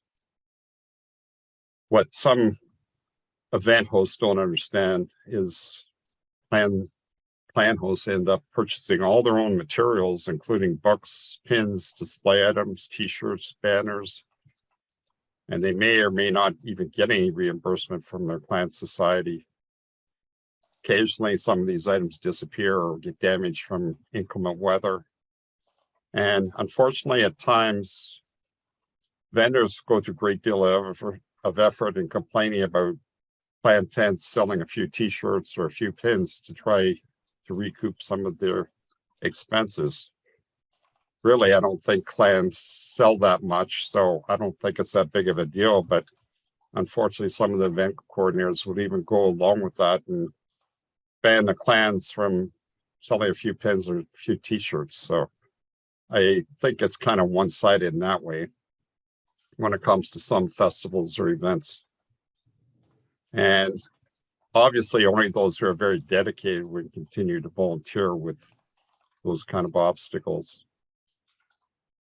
What some event hosts don't understand is plan hosts end up purchasing all their own materials, including books, pins, display items, t-shirts, banners, and they may or may not even get any reimbursement from their clan society. Occasionally, some of these items disappear or get damaged from inclement weather. And unfortunately, at times, vendors go to a great deal of effort in complaining about clan tents selling a few t-shirts or a few pins to try to recoup some of their expenses. Really, I don't think clans sell that much, so I don't think it's that big of a deal. But unfortunately, some of the event coordinators would even go along with that and ban the clans from selling a few pins or a few t-shirts. So I think it's kind of one-sided in that way when it comes to some festivals or events. And obviously, only those who are very dedicated would continue to volunteer with those kind of obstacles.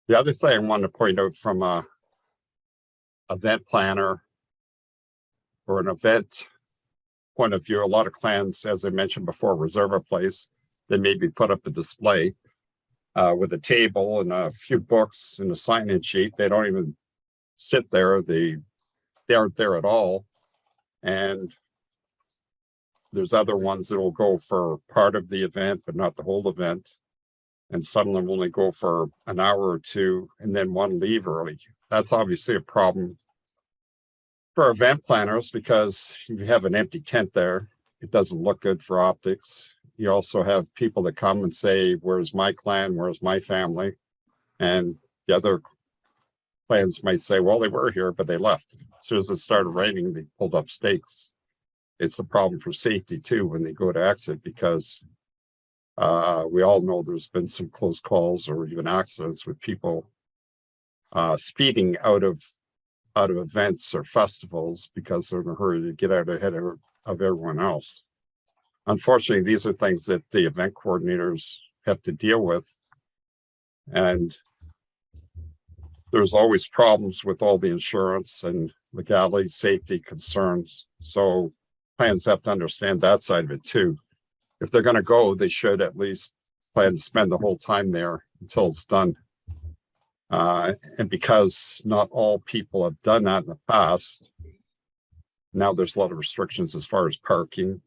The other thing I want to point out from a event planner or an event point of view, a lot of clans, as I mentioned before, reserve a place. They maybe put up a display with a table and a few books and a sign-in sheet. They don't even sit there. They aren't there at all. And there's other ones that will go for part of the event, but not the whole event. And some of them only go for an hour or two and then one leave early. That's obviously a problem for event planners, because if you have an empty tent there, it doesn't look good for optics. You also have people that come and say, where's my clan? Where's my family? And the other clans might say, well, they were here, but they left. As soon as it started raining, they pulled up stakes. It's a problem for safety too when they go to exit, because We all know there's been some close calls or even accidents with people speeding out of events or festivals because they're in a hurry to get out ahead of everyone else. Unfortunately, these are things that the event coordinators have to deal with. And there's always problems with all the insurance and legality, safety concerns. So plans have to understand that side of it too. If they're going to go, they should at least plan to spend the whole time there until it's done. And because not all people have done that in the past, now there's a lot of restrictions as far as parking.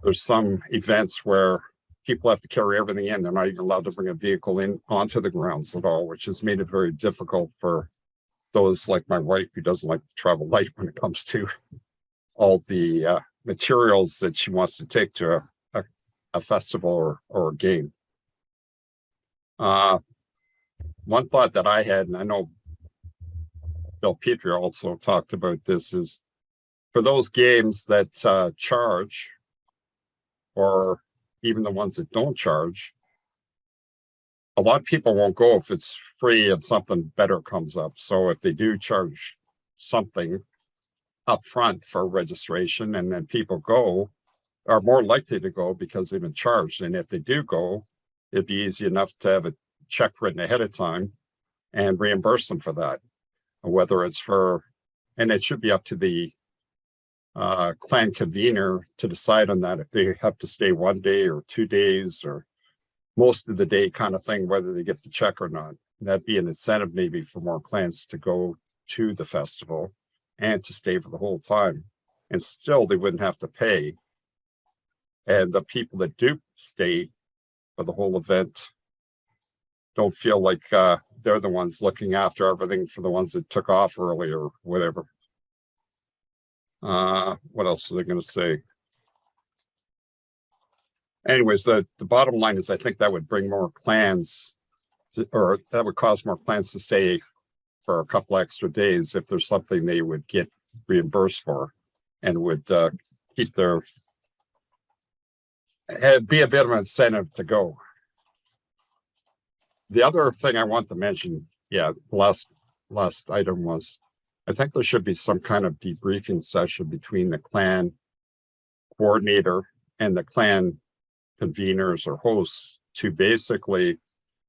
There's some events where people have to carry everything in. They're not even allowed to bring a vehicle in onto the grounds at all, which has made it very difficult for those like my wife who doesn't like to travel light when it comes to all the materials that she wants to take to a festival or a game. One thought that I had, and I know Bill Petrie also talked about this, is for those games that charge, or even the ones that don't charge, a lot of people won't go if it's free and something better comes up. So if they do charge something up front for registration, and then people are more likely to go because they've been charged. And if they do go, it'd be easy enough to have a check written ahead of time and reimburse them for that. Whether it's and it should be up to the clan convener to decide on that, if they have to stay 1 day or 2 days or most of the day kind of thing, whether they get the check or not. That'd be an incentive maybe for more clans to go to the festival and to stay for the whole time. And still they wouldn't have to pay. And the people that do stay for the whole event don't feel like they're the ones looking after everything for the ones that took off early or whatever. What else are they going to say? Anyways, the bottom line is I think that would bring more clans or that would cause more clans to stay for a couple extra days if there's something they would get reimbursed for, and would keep their be a bit of an incentive to go. The other thing I want to mention, the last item was, I think there should be some kind of debriefing session between the clan coordinator and the clan conveners or hosts to basically,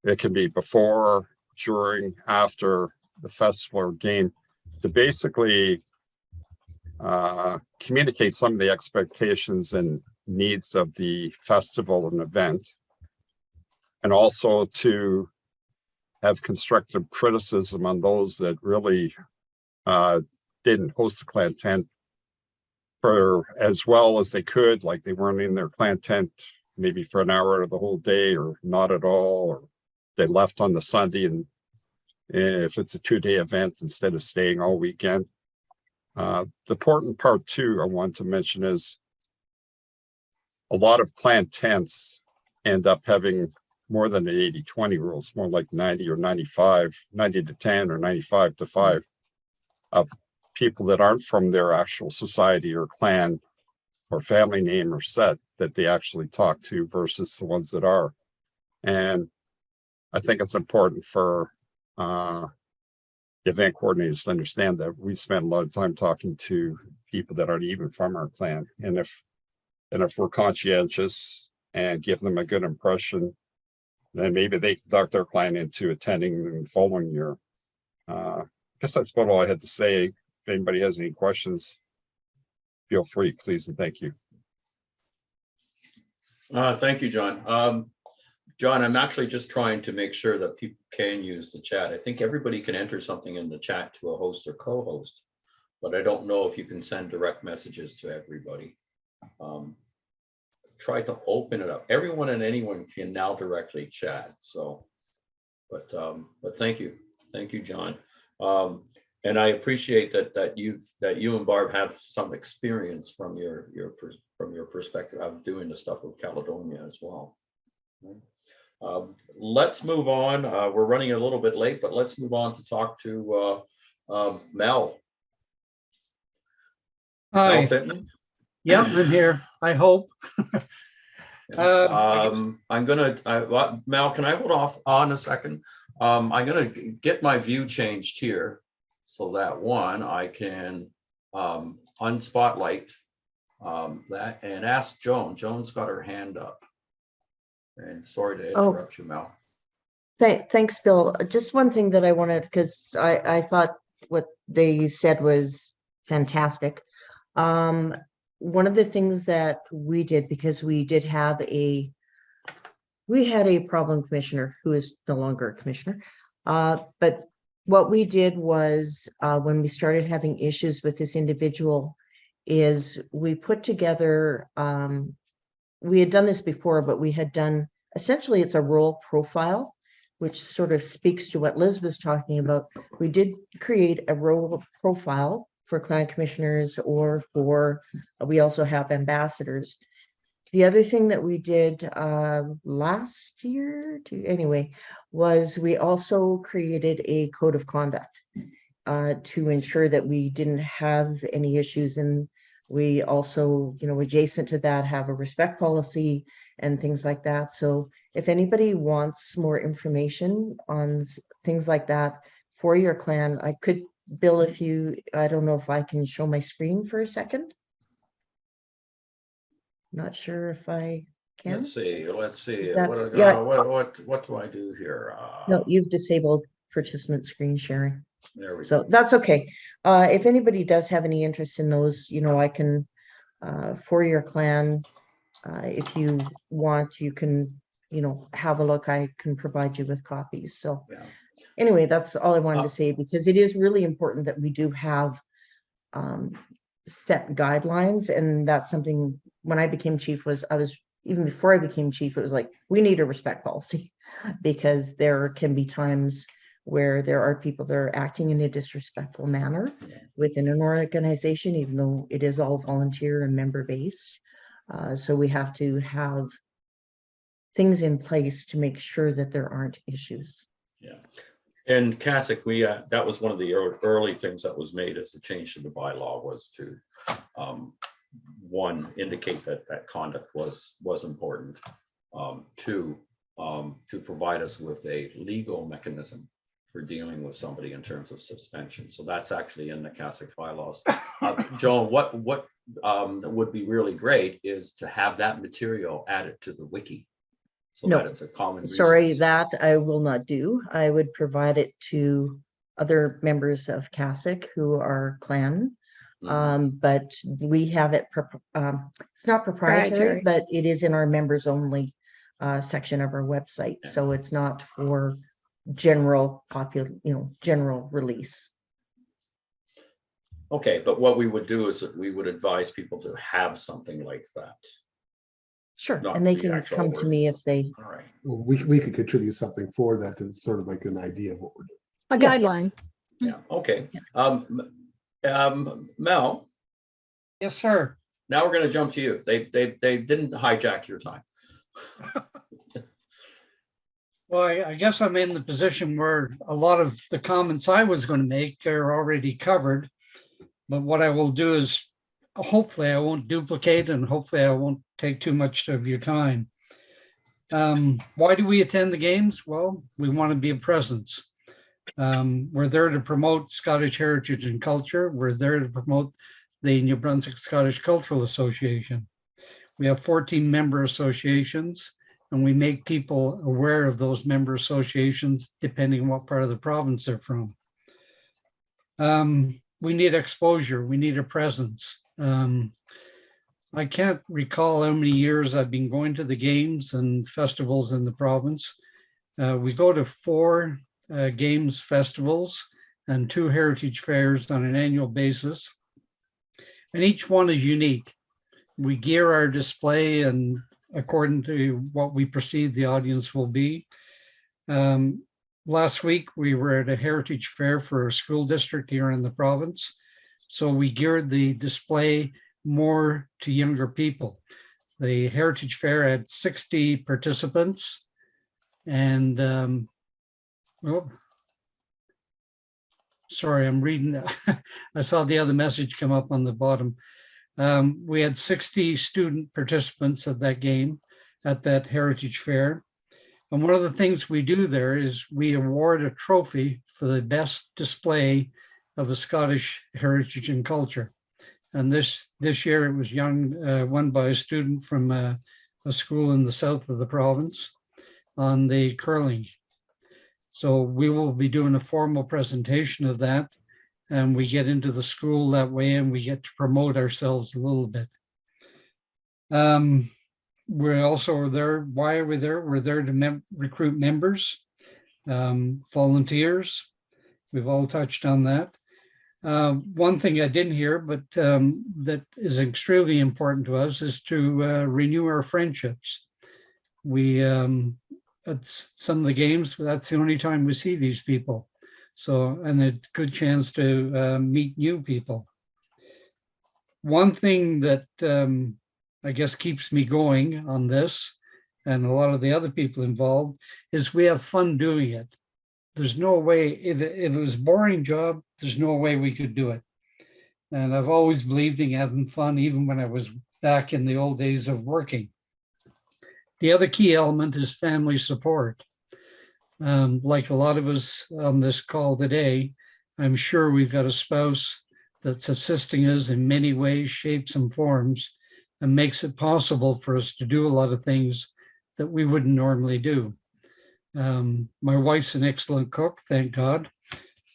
it can be before, during, after the festival or game, to basically communicate some of the expectations and needs of the festival and event, and also to have constructive criticism on those that really didn't host the clan tent for as well as they could, like they weren't in their clan tent maybe for an hour of the whole day or not at all, or they left on the Sunday, and if it's a 2-day event instead of staying all weekend. The important part too I want to mention is a lot of clan tents end up having more than an 80-20 rule. It's more like 90 or 95, 90 to 10 or 95 to 5 of people that aren't from their actual society or clan or family name or set that they actually talk to versus the ones that are. And I think it's important for event coordinators to understand that we spend a lot of time talking to people that aren't even from our clan. And if we're conscientious and give them a good impression, then maybe they can talk their client into attending the following year. I guess that's about all I had to say. If anybody has any questions, feel free, please, and thank you. Thank you, John. John, I'm actually just trying to make sure that people can use the chat. I think everybody can enter something in the chat to a host or co-host, but I don't know if you can send direct messages to everybody. Try to open it up. Everyone and anyone can now directly chat. So, but thank you, John. And I appreciate that you and Barb have some experience from your perspective of doing the stuff with Caledonia as well. Let's move on. We're running a little bit late, but let's move on to talk to Mel. Hi. Mel Fitman. Yeah, I'm here. I hope. I'm gonna, Mel, can I hold off on a second? I'm gonna get my view changed here so that one, I can unspotlight that and ask Joan. Joan's got her hand up. And sorry to interrupt you, Mel. Thanks, Bill. Just one thing that I wanted, because I thought what they said was fantastic. One of the things that we did, because we had a problem commissioner who is no longer a commissioner. But what we did was, when we started having issues with this individual, is we put together, we had done this before, but we had done, essentially it's a role profile, which sort of speaks to what Liz was talking about. We did create a role profile for client commissioners, or for, we also have ambassadors. The other thing that we did last year, anyway, was we also created a code of conduct to ensure that we didn't have any issues. And we also, adjacent to that, have a respect policy and things like that. So if anybody wants more information on things like that for your clan, I could, Bill, I don't know if I can show my screen for a second. Not sure if I can. Let's see. That, What do I do here? No, you've disabled participant screen sharing. There we So go. that's okay. If anybody does have any interest in those, I can, for your clan, if you want, you can, have a look. I can provide you with copies. So Yeah. anyway, that's all I wanted to say, because it is really important that we do have set guidelines. And that's something, when I became chief, even before I became chief, it was like, we need a respect policy, because there can be times where there are people that are acting in a disrespectful manner within an organization, even though it is all volunteer and member based. So we have to have things in place to make sure that there aren't issues. Yeah. And Cassock, that was one of the early things that was made as the change to the bylaw, was to one, indicate that conduct was important. Two, to provide us with a legal mechanism for dealing with somebody in terms of suspension. So that's actually in the Cassock bylaws. Joan, what would be really great is to have that material added to the wiki, so No, that it's a common sorry, resource. that I will not do. I would provide it to other members of Cassock who are clan. But we have it, it's not proprietary, but it is in our members only section of our website. Yeah. So it's not for general general release. Okay, but what we would do is that we would advise people to have something like that. Sure, Not and they the can actual come to word. me if they. All right. Well, we could contribute something for that, to sort of like an idea of what we're doing. A Yeah. guideline. Yeah. Okay. Mel, Yes, sir. now we're going to jump to you. They didn't hijack your time. Well, I guess I'm in the position where a lot of the comments I was going to make are already covered. But what I will do is, hopefully I won't duplicate, and hopefully I won't take too much of your time. Why do we attend the games? Well, we want to be a presence. We're there to promote Scottish heritage and culture. We're there to promote the New Brunswick Scottish Cultural Association. We have 14 member associations, and we make people aware of those member associations depending on what part of the province they're from. We need exposure. We need a presence. I can't recall how many years I've been going to the games and festivals in the province. We go to 4 games festivals and 2 heritage fairs on an annual basis. And each one is unique. We gear our display and according to what we perceive the audience will be. Last week, we were at a heritage fair for a school district here in the province. So we geared the display more to younger people. The heritage fair had 60 participants, and sorry, I'm reading. I saw the other message come up on the bottom. We had 60 student participants at that game. at that Heritage Fair. And one of the things we do there is we award a trophy for the best display of a Scottish heritage and culture. And this year it was won by a student from a school in the south of the province on the curling. So we will be doing a formal presentation of that, and we get into the school that way, and we get to promote ourselves a little bit. We also are there. Why are we there? We're there to recruit members, volunteers. We've all touched on that. One thing I didn't hear, but that is extremely important to us, is to renew our friendships. We at some of the games, that's the only time we see these people. So, and a good chance to meet new people. One thing that I guess keeps me going on this, and a lot of the other people involved, is we have fun doing it. There's no way, if it was a boring job, there's no way we could do it. And I've always believed in having fun, even when I was back in the old days of working. The other key element is family support. Like a lot of us on this call today, I'm sure we've got a spouse that's assisting us in many ways, shapes, and forms, and makes it possible for us to do a lot of things that we wouldn't normally do. My wife's an excellent cook, thank God.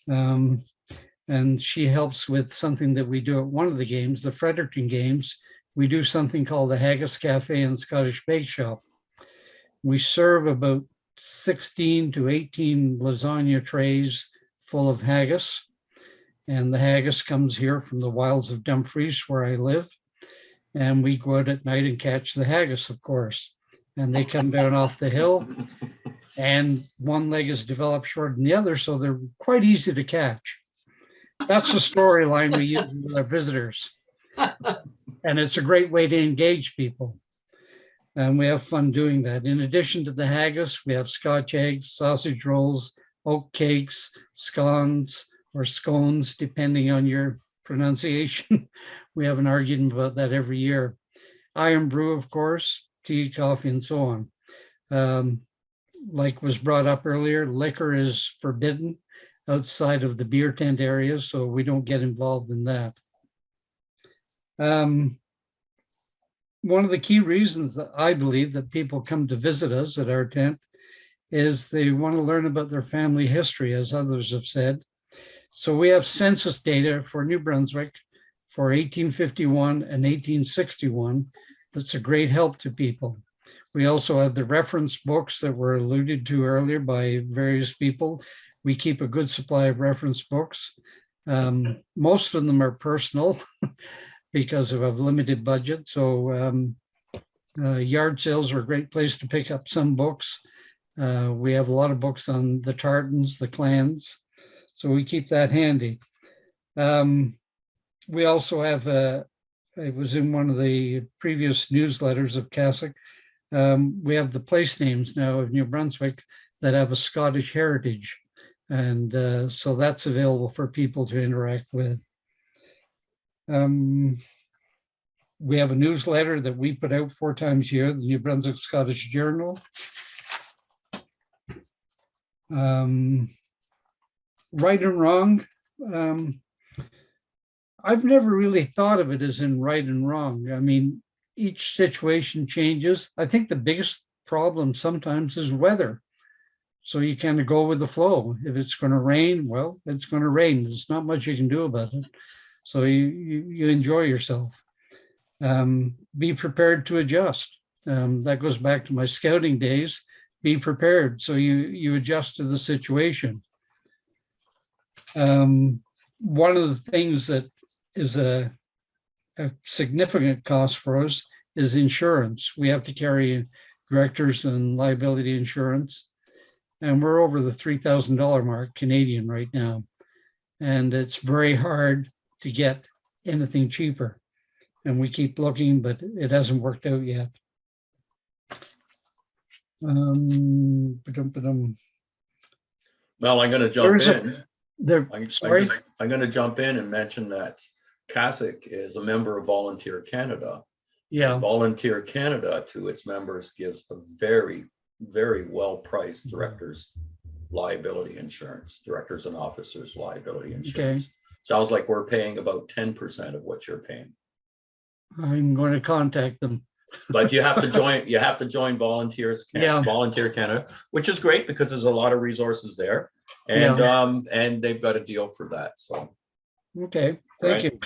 And she helps with something that we do at one of the games, the Fredericton Games. We do something called the Haggis Cafe and Scottish Bake Shop. We serve about 16 to 18 lasagna trays full of haggis. And the haggis comes here from the wilds of Dumfries, where I live. And we go out at night and catch the haggis, of course. And they come down off the hill, and one leg is developed shorter than the other, so they're quite easy to catch. That's the storyline we use with our visitors. And it's a great way to engage people. And we have fun doing that. In addition to the haggis, we have Scotch eggs, sausage rolls, oat cakes, scones or scones, depending on your pronunciation. We have an argument about that every year. Iron brew, of course, tea, coffee, and so on. Like was brought up earlier, liquor is forbidden outside of the beer tent area, so we don't get involved in that. One of the key reasons that I believe that people come to visit us at our tent is they want to learn about their family history, as others have said. So we have census data for New Brunswick for 1851 and 1861. That's a great help to people. We also have the reference books that were alluded to earlier by various people. We keep a good supply of reference books. Most of them are personal because of a limited budget. So yard sales are a great place to pick up some books. We have a lot of books on the Tartans, the clans. So we keep that handy. We also have, it was in one of the previous newsletters of CASIC, we have the place names now of New Brunswick that have a Scottish heritage. And so that's available for people to interact with. We have a newsletter that we put out 4 times a year, the New Brunswick Scottish Journal. Right and wrong. I've never really thought of it as in right and wrong. I mean, each situation changes. I think the biggest problem sometimes is weather. So you kind of go with the flow. If it's going to rain, well, it's going to rain. There's not much you can do about it. So you enjoy yourself. Be prepared to adjust. That goes back to my scouting days. Be prepared. So you adjust to the situation. One of the things that is a significant cost for us is insurance. We have to carry directors and liability insurance. And we're over the $3,000 mark Canadian right now. And it's very hard to get anything cheaper. And we keep looking, but it hasn't worked out yet. Well, I'm going to jump in. I'm going to jump in and mention that CASIC is a member of Volunteer Canada. Yeah, Volunteer Canada to its members gives a very, very well-priced director's liability insurance, directors and officers liability insurance. Sounds like we're paying about 10% of what you're paying. I'm going to contact them. But you have to join Volunteer Canada, which is great because there's a lot of resources there. And and they've got a deal for that. So Okay, thank you.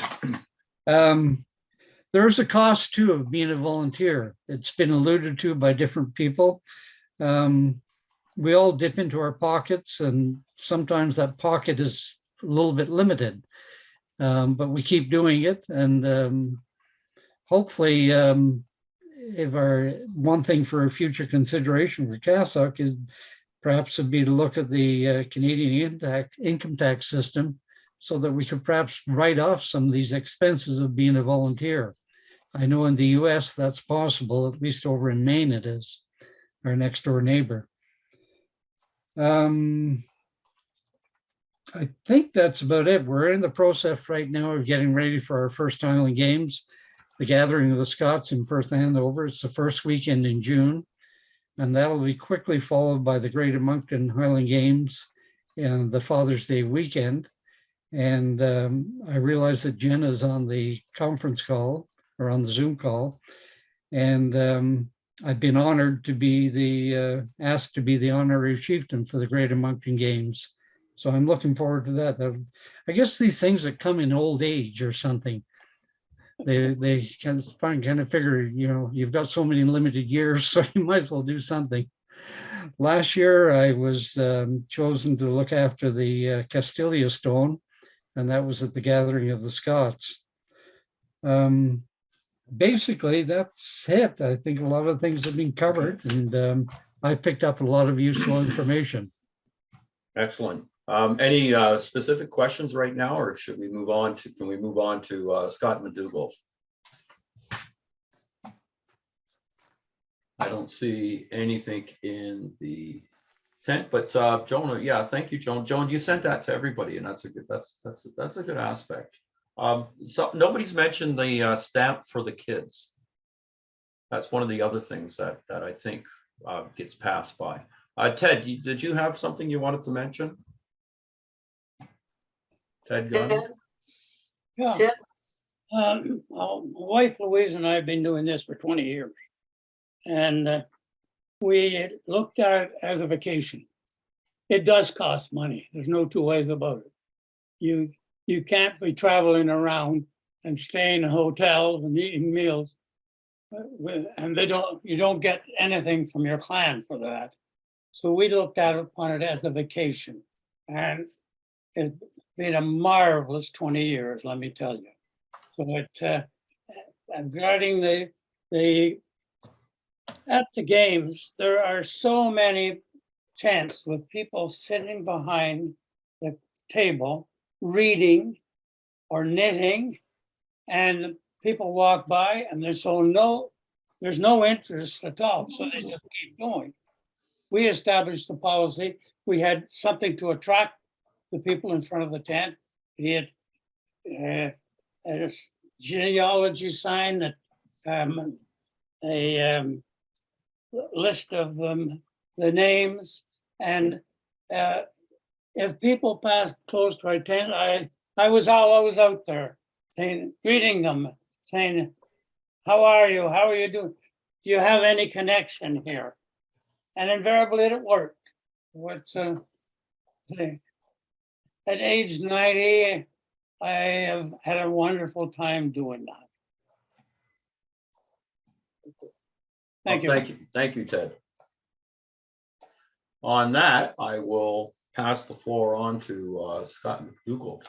There's a cost too of being a volunteer. It's been alluded to by different people. We all dip into our pockets, and sometimes that pocket is a little bit limited. But we keep doing it, and hopefully, if our one thing for a future consideration for CASOC is perhaps it'd be to look at the Canadian income tax system, so that we could perhaps write off some of these expenses of being a volunteer. I know in the US that's possible, at least over in Maine it is, our next door neighbor. I think that's about it. We're in the process right now of getting ready for our first Highland Games, the Gathering of the Scots in Perth, Andover. It's the first weekend in June, and that'll be quickly followed by the Greater Moncton Highland Games and the Father's Day weekend. And I realize that Jen is on the conference call or on the Zoom call, and I've been honored to be asked to be the honorary chieftain for the Greater Moncton Games. So I'm looking forward to that. I guess these things that come in old age or something, they kind of figure, you've got so many limited years, so you might as well do something. Last year, I was chosen to look after the Castilia stone, and that was at the Gathering of the Scots. Basically, that's it. I think a lot of things have been covered, and I picked up a lot of useful information. Excellent. Any specific questions right now, or should we move on to, can we move on to Scott McDougall? I don't see anything in the tent, but Joan, yeah, thank you, Joan. Joan, you sent that to everybody, and that's a good, that's a good aspect. So nobody's mentioned the stamp for the kids. That's one of the other things that I think gets passed by. Ted, did you have something you wanted to mention? Ted, go ahead. Yeah. Ted? My wife Louise and I have been doing this for 20 years. And we looked at it as a vacation. It does cost money. There's no two ways about it. You can't be traveling around and staying in hotels and eating meals and you don't get anything from your clan for that. So we looked at it upon it as a vacation, and it's been a marvelous 20 years, let me tell you. So it regarding at the games, there are so many tents with people sitting behind the table reading or knitting, and people walk by and there's no interest at all, so they just keep going. We established the policy. We had something to attract the people in front of the tent. We had a genealogy sign, that a list of the names, and if people passed close to our tent, I was always out there saying, greeting them, saying, how are you? How are you doing? Do you have any connection here? And invariably it worked. At age 90, I have had a wonderful time doing that. Thank you. Thank you, Ted. On that, I will pass the floor on to Scott McDougall.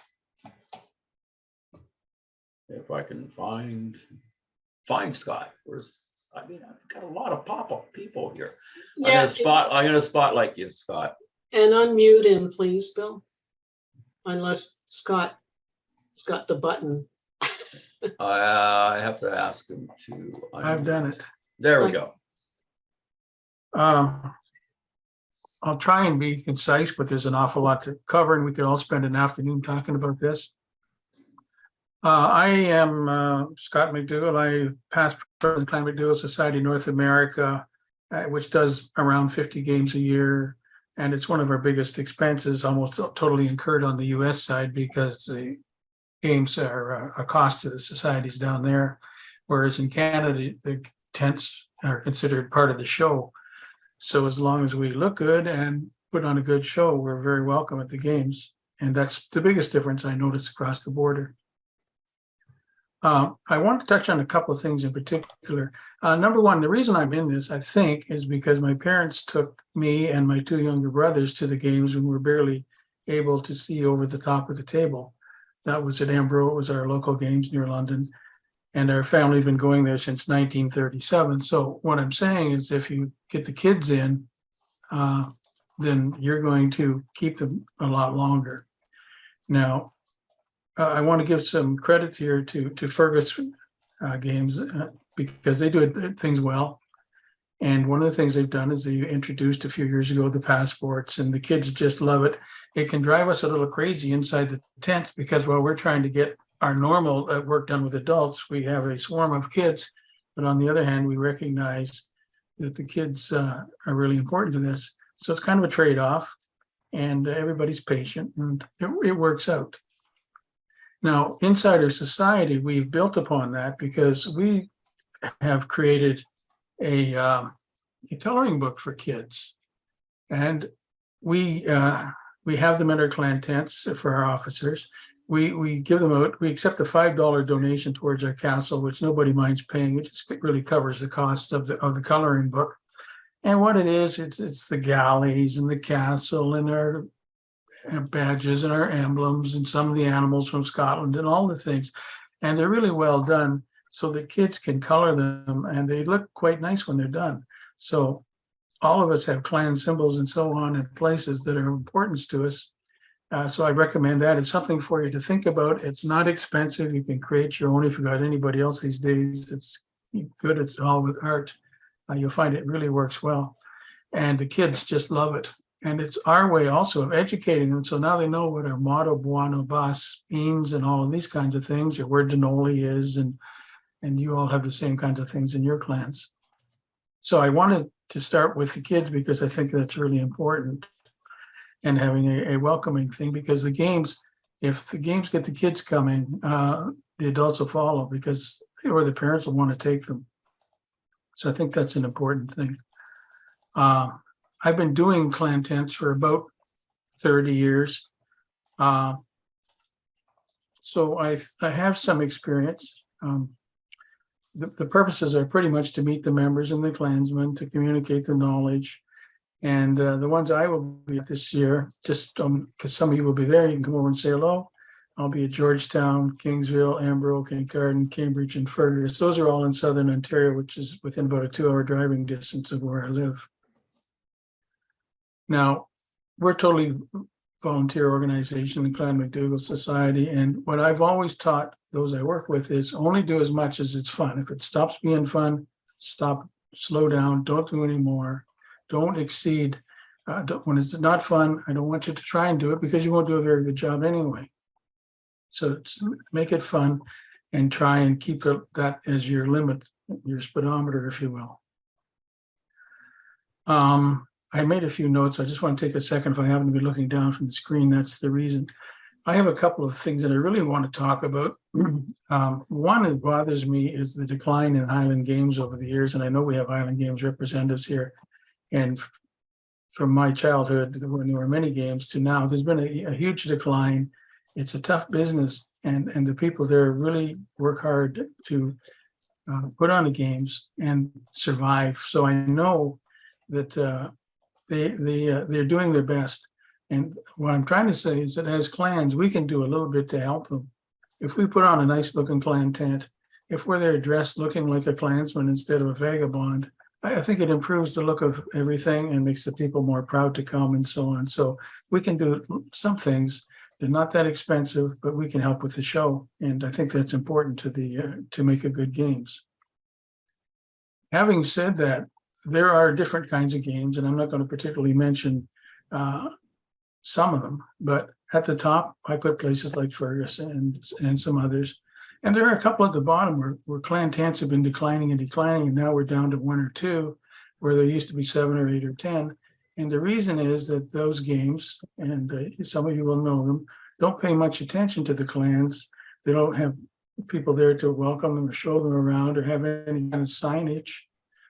If I can find Scott. I mean, I've got a lot of pop-up people here. Yeah, I'm gonna spotlight you, Scott. and unmute him, please, Bill. Unless Scott's got the button. I have to ask him to. I've done it. There we go. I'll try and be concise, but there's an awful lot to cover, and we could all spend an afternoon talking about this. I am Scott McDougall. I past president of the Clan McDougall Society North America, which does around 50 games a year. And it's one of our biggest expenses, almost totally incurred on the US side, because the games are a cost to the societies down there. Whereas in Canada, the tents are considered part of the show. So as long as we look good and put on a good show, we're very welcome at the games. And that's the biggest difference I notice across the border. I want to touch on a couple of things in particular. Number one, the reason I'm in this, I think, is because my parents took me and my two younger brothers to the games when we were barely able to see over the top of the table. That was at Ambro. It was our local games near London. And our family had been going there since 1937. So what I'm saying is, if you get the kids in, then you're going to keep them a lot longer. Now, I want to give some credit here to Fergus Games because they do things well. And one of the things they've done is they introduced a few years ago the passports, and the kids just love it. It can drive us a little crazy inside the tents because while we're trying to get our normal work done with adults, we have a swarm of kids. But on the other hand, we recognize that the kids are really important to this. So it's kind of a trade-off, and everybody's patient, and it works out. Now, inside our society, we've built upon that because we have created a coloring book for kids, and we have them in our clan tents for our officers. We give them out. We accept a $5 donation towards our castle, which nobody minds paying. It just really covers the cost of the coloring book. And what it is, it's the galleys and the castle and our badges and our emblems and some of the animals from Scotland and all the things. And they're really well done so that kids can color them, and they look quite nice when they're done. So all of us have clan symbols and so on in places that are important to us. So I recommend that. It's something for you to think about. It's not expensive. You can create your own if you've got anybody else these days. It's good. It's all with art. You'll find it really works well. And the kids just love it. And it's our way also of educating them. So now they know what our motto, Buono Bas, means and all of these kinds of things, or where Denoli is, and you all have the same kinds of things in your clans. So I wanted to start with the kids because I think that's really important, and having a welcoming thing, because the games, if the games get the kids coming, the adults will follow because, or the parents will want to take them. So I think that's an important thing. I've been doing clan tents for about 30 years. So I have some experience. The purposes are pretty much to meet the members and the clansmen, to communicate the knowledge. And the ones I will be at this year, just because some of you will be there, you can come over and say hello. I'll be at Georgetown, Kingsville, Ambro, Kincardine, Cambridge, and Fergus. Those are all in Southern Ontario, which is within about a 2-hour driving distance of where I live. Now, we're totally volunteer organization, the Clan McDougall Society. And what I've always taught those I work with is only do as much as it's fun. If it stops being fun, stop, slow down, don't do any more. Don't exceed. When it's not fun, I don't want you to try and do it because you won't do a very good job anyway. So make it fun and try and keep that as your limit, your speedometer, if you will. I made a few notes. I just want to take a second. If I happen to be looking down from the screen, that's the reason. I have a couple of things that I really want to talk about. One that bothers me is the decline in Highland Games over the years. And I know we have Highland Games representatives here. And from my childhood, when there were many games, to now, there's been a huge decline. It's a tough business. And the people there really work hard to put on the games and survive. So I know that they're doing their best. And what I'm trying to say is that as clans, we can do a little bit to help them. If we put on a nice looking clan tent, if we're there dressed looking like a clansman instead of a vagabond, I think it improves the look of everything and makes the people more proud to come and so on. So we can do some things. They're not that expensive, but we can help with the show. And I think that's important to make a good games. Having said that, there are different kinds of games, and I'm not going to particularly mention some of them, but at the top, I put places like Fergus and some others. And there are a couple at the bottom where clan tents have been declining and declining, and now we're down to 1 or 2, where there used to be 7 or 8 or 10. And the reason is that those games, and some of you will know them, don't pay much attention to the clans. They don't have people there to welcome them or show them around or have any kind of signage.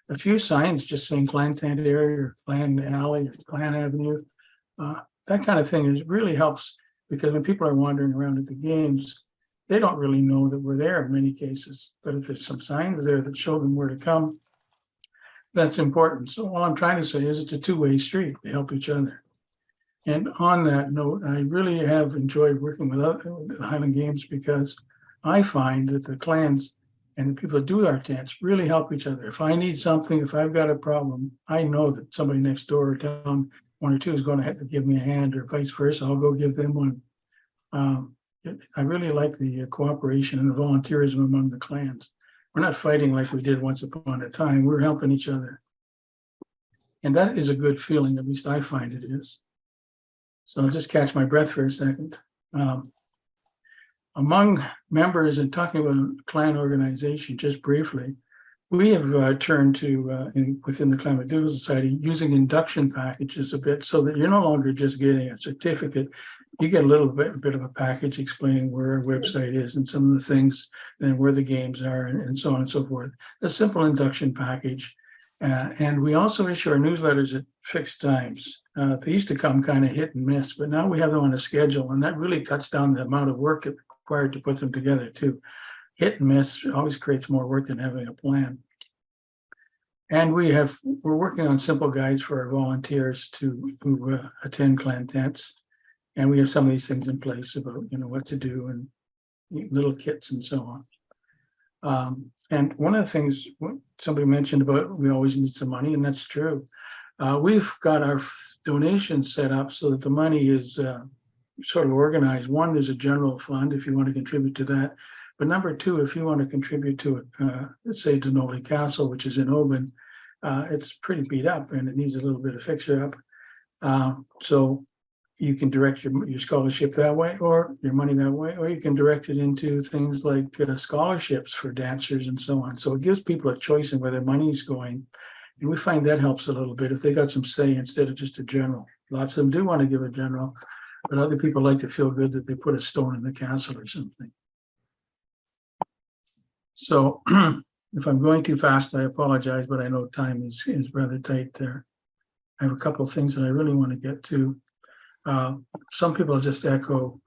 A few signs just saying clan tent area or clan alley or clan avenue. That kind of thing really helps, because when people are wandering around at the games, they don't really know that we're there in many cases. But if there's some signs there that show them where to come, that's important. So all I'm trying to say is it's a two-way street. They help each other. And on that note, I really have enjoyed working with the Highland Games, because I find that the clans and the people that do our tents really help each other. If I need something, if I've got a problem, I know that somebody next door or down 1 or 2 is going to have to give me a hand, or vice versa. I'll go give them one. I really like the cooperation and the volunteerism among the clans. We're not fighting like we did once upon a time. We're helping each other. And that is a good feeling, at least I find it is. So I'll just catch my breath for a second. Among members, and talking about clan organization just briefly, we have turned to, within the Clan MacDougall Society, using induction packages a bit, so that you're no longer just getting a certificate. You get a little bit of a package explaining where our website is and some of the things, and where the games are, and so on and so forth. A simple induction package. And we also issue our newsletters at fixed times. They used to come kind of hit and miss, but now we have them on a schedule, and that really cuts down the amount of work required to put them together too. Hit and miss always creates more work than having a plan. And we're working on simple guides for our volunteers who attend clan tents. And we have some of these things in place about, what to do, and little kits and so on. And one of the things somebody mentioned about, we always need some money, and that's true. We've got our donations set up so that the money is sort of organized. One, there's a general fund if you want to contribute to that. But number 2, if you want to contribute to it, let's say Denali Castle, which is in Oban, it's pretty beat up and it needs a little bit of fixture up. So you can direct your scholarship that way, or your money that way, or you can direct it into things like scholarships for dancers and so on. So it gives people a choice in where their money is going. And we find that helps a little bit if they got some say instead of just a general. Lots of them do want to give a general, but other people like to feel good that they put a stone in the castle or something. So if I'm going too fast, I apologize, but I know time is rather tight there. I have a couple of things that I really want to get to. Some people just echo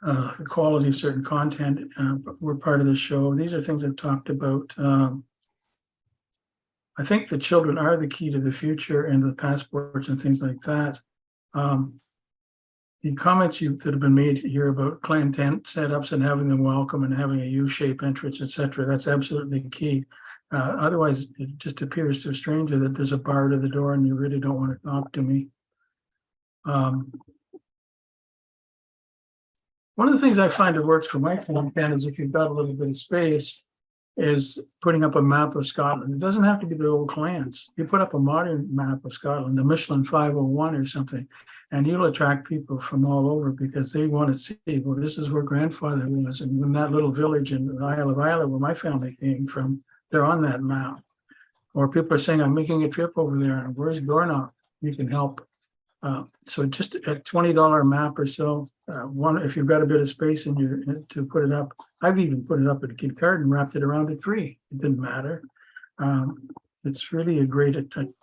the quality of certain content, but we're part of the show. These are things I've talked about. I think the children are the key to the future, and the passports and things like that. The comments that have been made here about clan tent setups and having them welcome and having a U-shaped entrance, etc., that's absolutely key. Otherwise, it just appears to a stranger that there's a bar to the door and you really don't want to talk to me. One of the things I find that works for my clan tent is, if you've got a little bit of space, is putting up a map of Scotland. It doesn't have to be the old clans. You put up a modern map of Scotland, the Michelin 501 or something, and you'll attract people from all over, because they want to see, well, this is where grandfather was. And in that little village in the Isle of Islay, where my family came from, they're on that map. Or people are saying, I'm making a trip over there, and where's Gornock? You can help. So just a $20 map or so, if you've got a bit of space in to put it up. I've even put it up at a kid card and wrapped it around a tree. It didn't matter. It's really a great attention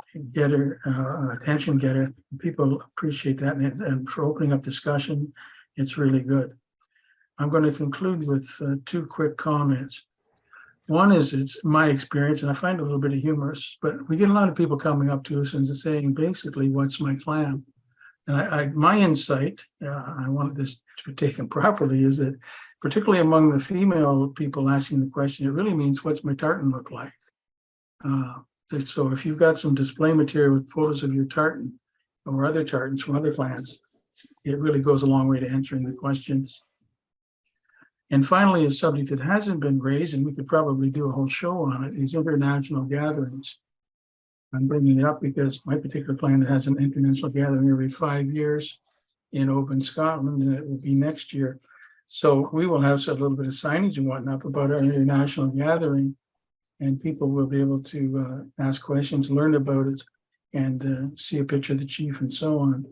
getter. People appreciate that, and for opening up discussion, it's really good. I'm going to conclude with 2 quick comments. One is, it's my experience, and I find it a little bit of humorous, but we get a lot of people coming up to us and saying, basically, what's my clan? And my insight, I wanted this to be taken properly, is that particularly among the female people asking the question, it really means, what's my tartan look like? So if you've got some display material with photos of your tartan or other tartans from other clans, it really goes a long way to answering the questions. And finally, a subject that hasn't been raised, and we could probably do a whole show on it, is international gatherings. I'm bringing it up because my particular clan has an international gathering every 5 years in Oban, Scotland, and it will be next year. So we will have a little bit of signage and whatnot about our international gathering. And people will be able to ask questions, learn about it, and see a picture of the chief and so on.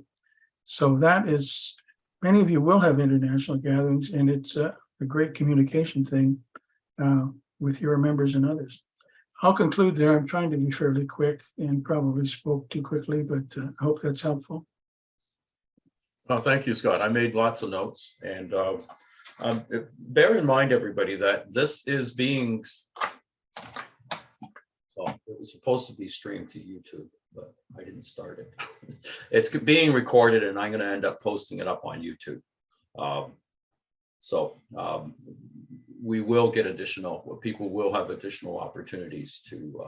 So that is, many of you will have international gatherings, and it's a great communication thing with your members and others. I'll conclude there. I'm trying to be fairly quick and probably spoke too quickly, but I hope that's helpful. Well, thank you, Scott. I made lots of notes, and bear in mind, everybody, that this is being, well, it was supposed to be streamed to YouTube, but I didn't start it. It's being recorded, and I'm going to end up posting it up on YouTube. We will get additional, people will have additional opportunities to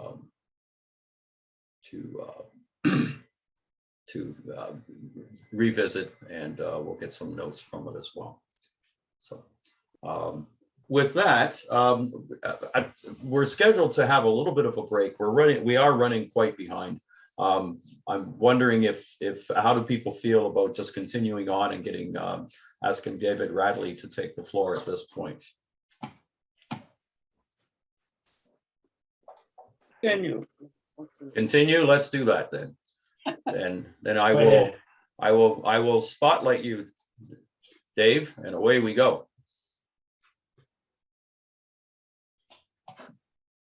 revisit, and we'll get some notes from it as well. So with that, we're scheduled to have a little bit of a break. We are running quite behind. I'm wondering how do people feel about just continuing on and getting asking David Radley to take the floor at this point. Continue. Let's do that then. Then I will spotlight you, Dave, and away we go.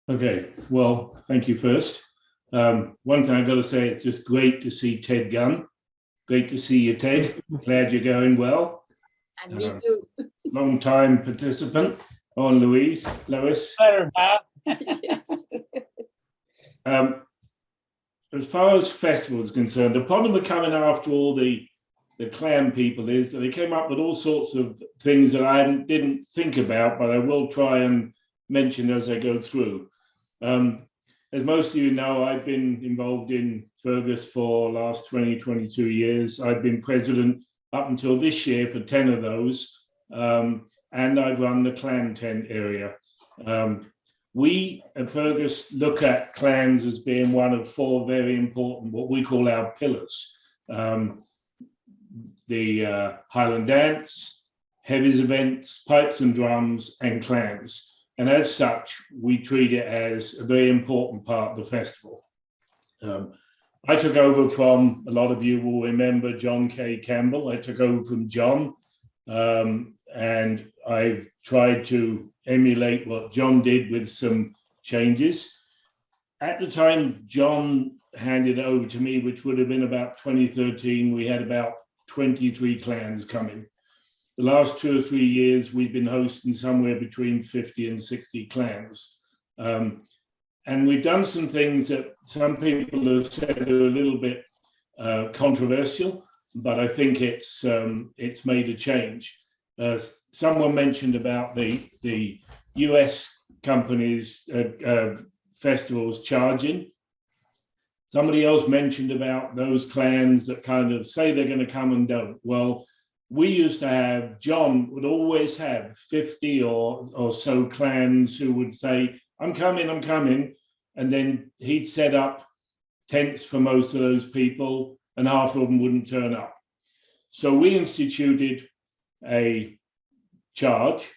Okay, well, thank you first. One thing I've got to say, it's just great to see Ted Gunn. Great to see you, Ted. Glad you're going well. And me too. Long time participant. On Lois. Better half. Yes. As far as festival is concerned, the problem with coming after all the clan people is that they came up with all sorts of things that I didn't think about, but I will try and mention as I go through. As most of you know, I've been involved in Fergus for the last 22 years. I've been president up until this year for 10 of those, and I've run the clan tent area. We at Fergus look at clans as being one of 4 very important, what we call our pillars. The Highland dance, heavies events, pipes and drums, and clans. And as such, we treat it as a very important part of the festival. I took over from, a lot of you will remember, John K. Campbell. I took over from John, and I've tried to emulate what John did with some changes. At the time John handed it over to me, which would have been about 2013, we had about 23 clans coming. The last 2 or 3 years, we've been hosting somewhere between 50 and 60 clans. And we've done some things that some people have said are a little bit controversial, but I think it's made a change. Someone mentioned about the US companies festivals charging. Somebody else mentioned about those clans that kind of say they're going to come and don't. Well, we used to have, John would always have 50 or so clans who would say, I'm coming. And then he'd set up tents for most of those people, and half of them wouldn't turn up. So we instituted a charge,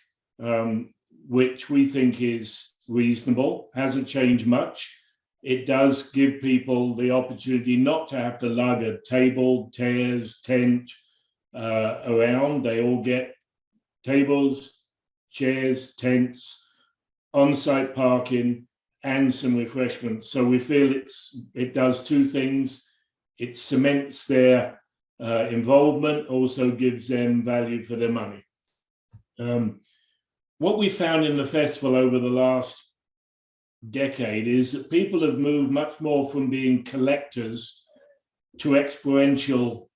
which we think is reasonable, hasn't changed much. It does give people the opportunity not to have to lug a table, chairs, tent around. They all get tables, chairs, tents, on-site parking, and some refreshments. So we feel it does 2 things. It cements their involvement, also gives them value for their money. What we found in the festival over the last decade is that people have moved much more from being collectors to experiential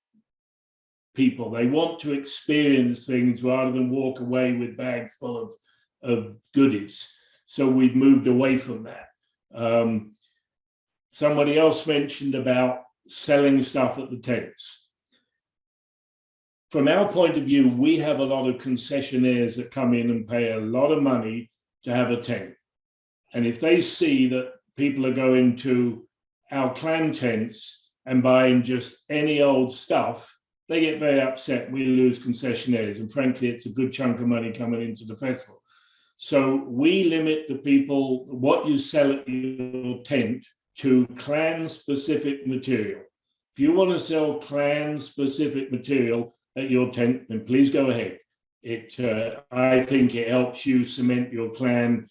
people. They want to experience things rather than walk away with bags full of goodies. So we've moved away from that. Somebody else mentioned about selling stuff at the tents. From our point of view, we have a lot of concessionaires that come in and pay a lot of money to have a tent. And if they see that people are going to our clan tents and buying just any old stuff, they get very upset. We lose concessionaires, and frankly, it's a good chunk of money coming into the festival. So we limit the people, what you sell at your tent, to clan-specific material. If you want to sell clan-specific material at your tent, then please go ahead. I think it helps you cement your clan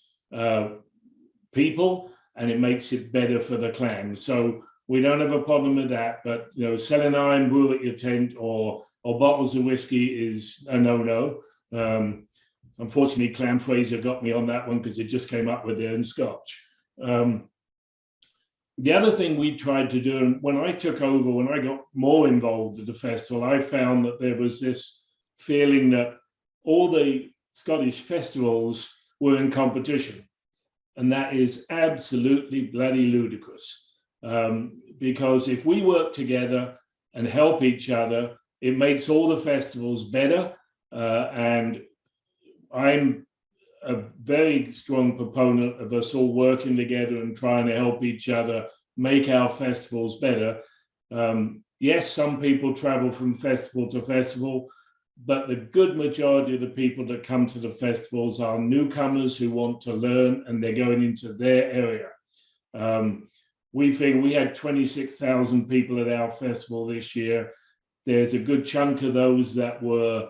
people, and it makes it better for the clan. So we don't have a problem with that. But selling iron brew at your tent or bottles of whiskey is a no-no. Unfortunately, Clan Fraser got me on that one because it just came up with their own scotch. The other thing we tried to do, and when I took over, when I got more involved at the festival, I found that there was this feeling that all the Scottish festivals were in competition. And that is absolutely bloody ludicrous. Because if we work together and help each other, it makes all the festivals better. And I'm a very strong proponent of us all working together and trying to help each other make our festivals better. Yes, some people travel from festival to festival, but the good majority of the people that come to the festivals are newcomers who want to learn, and they're going into their area. We figure we had 26,000 people at our festival this year. There's a good chunk of those that were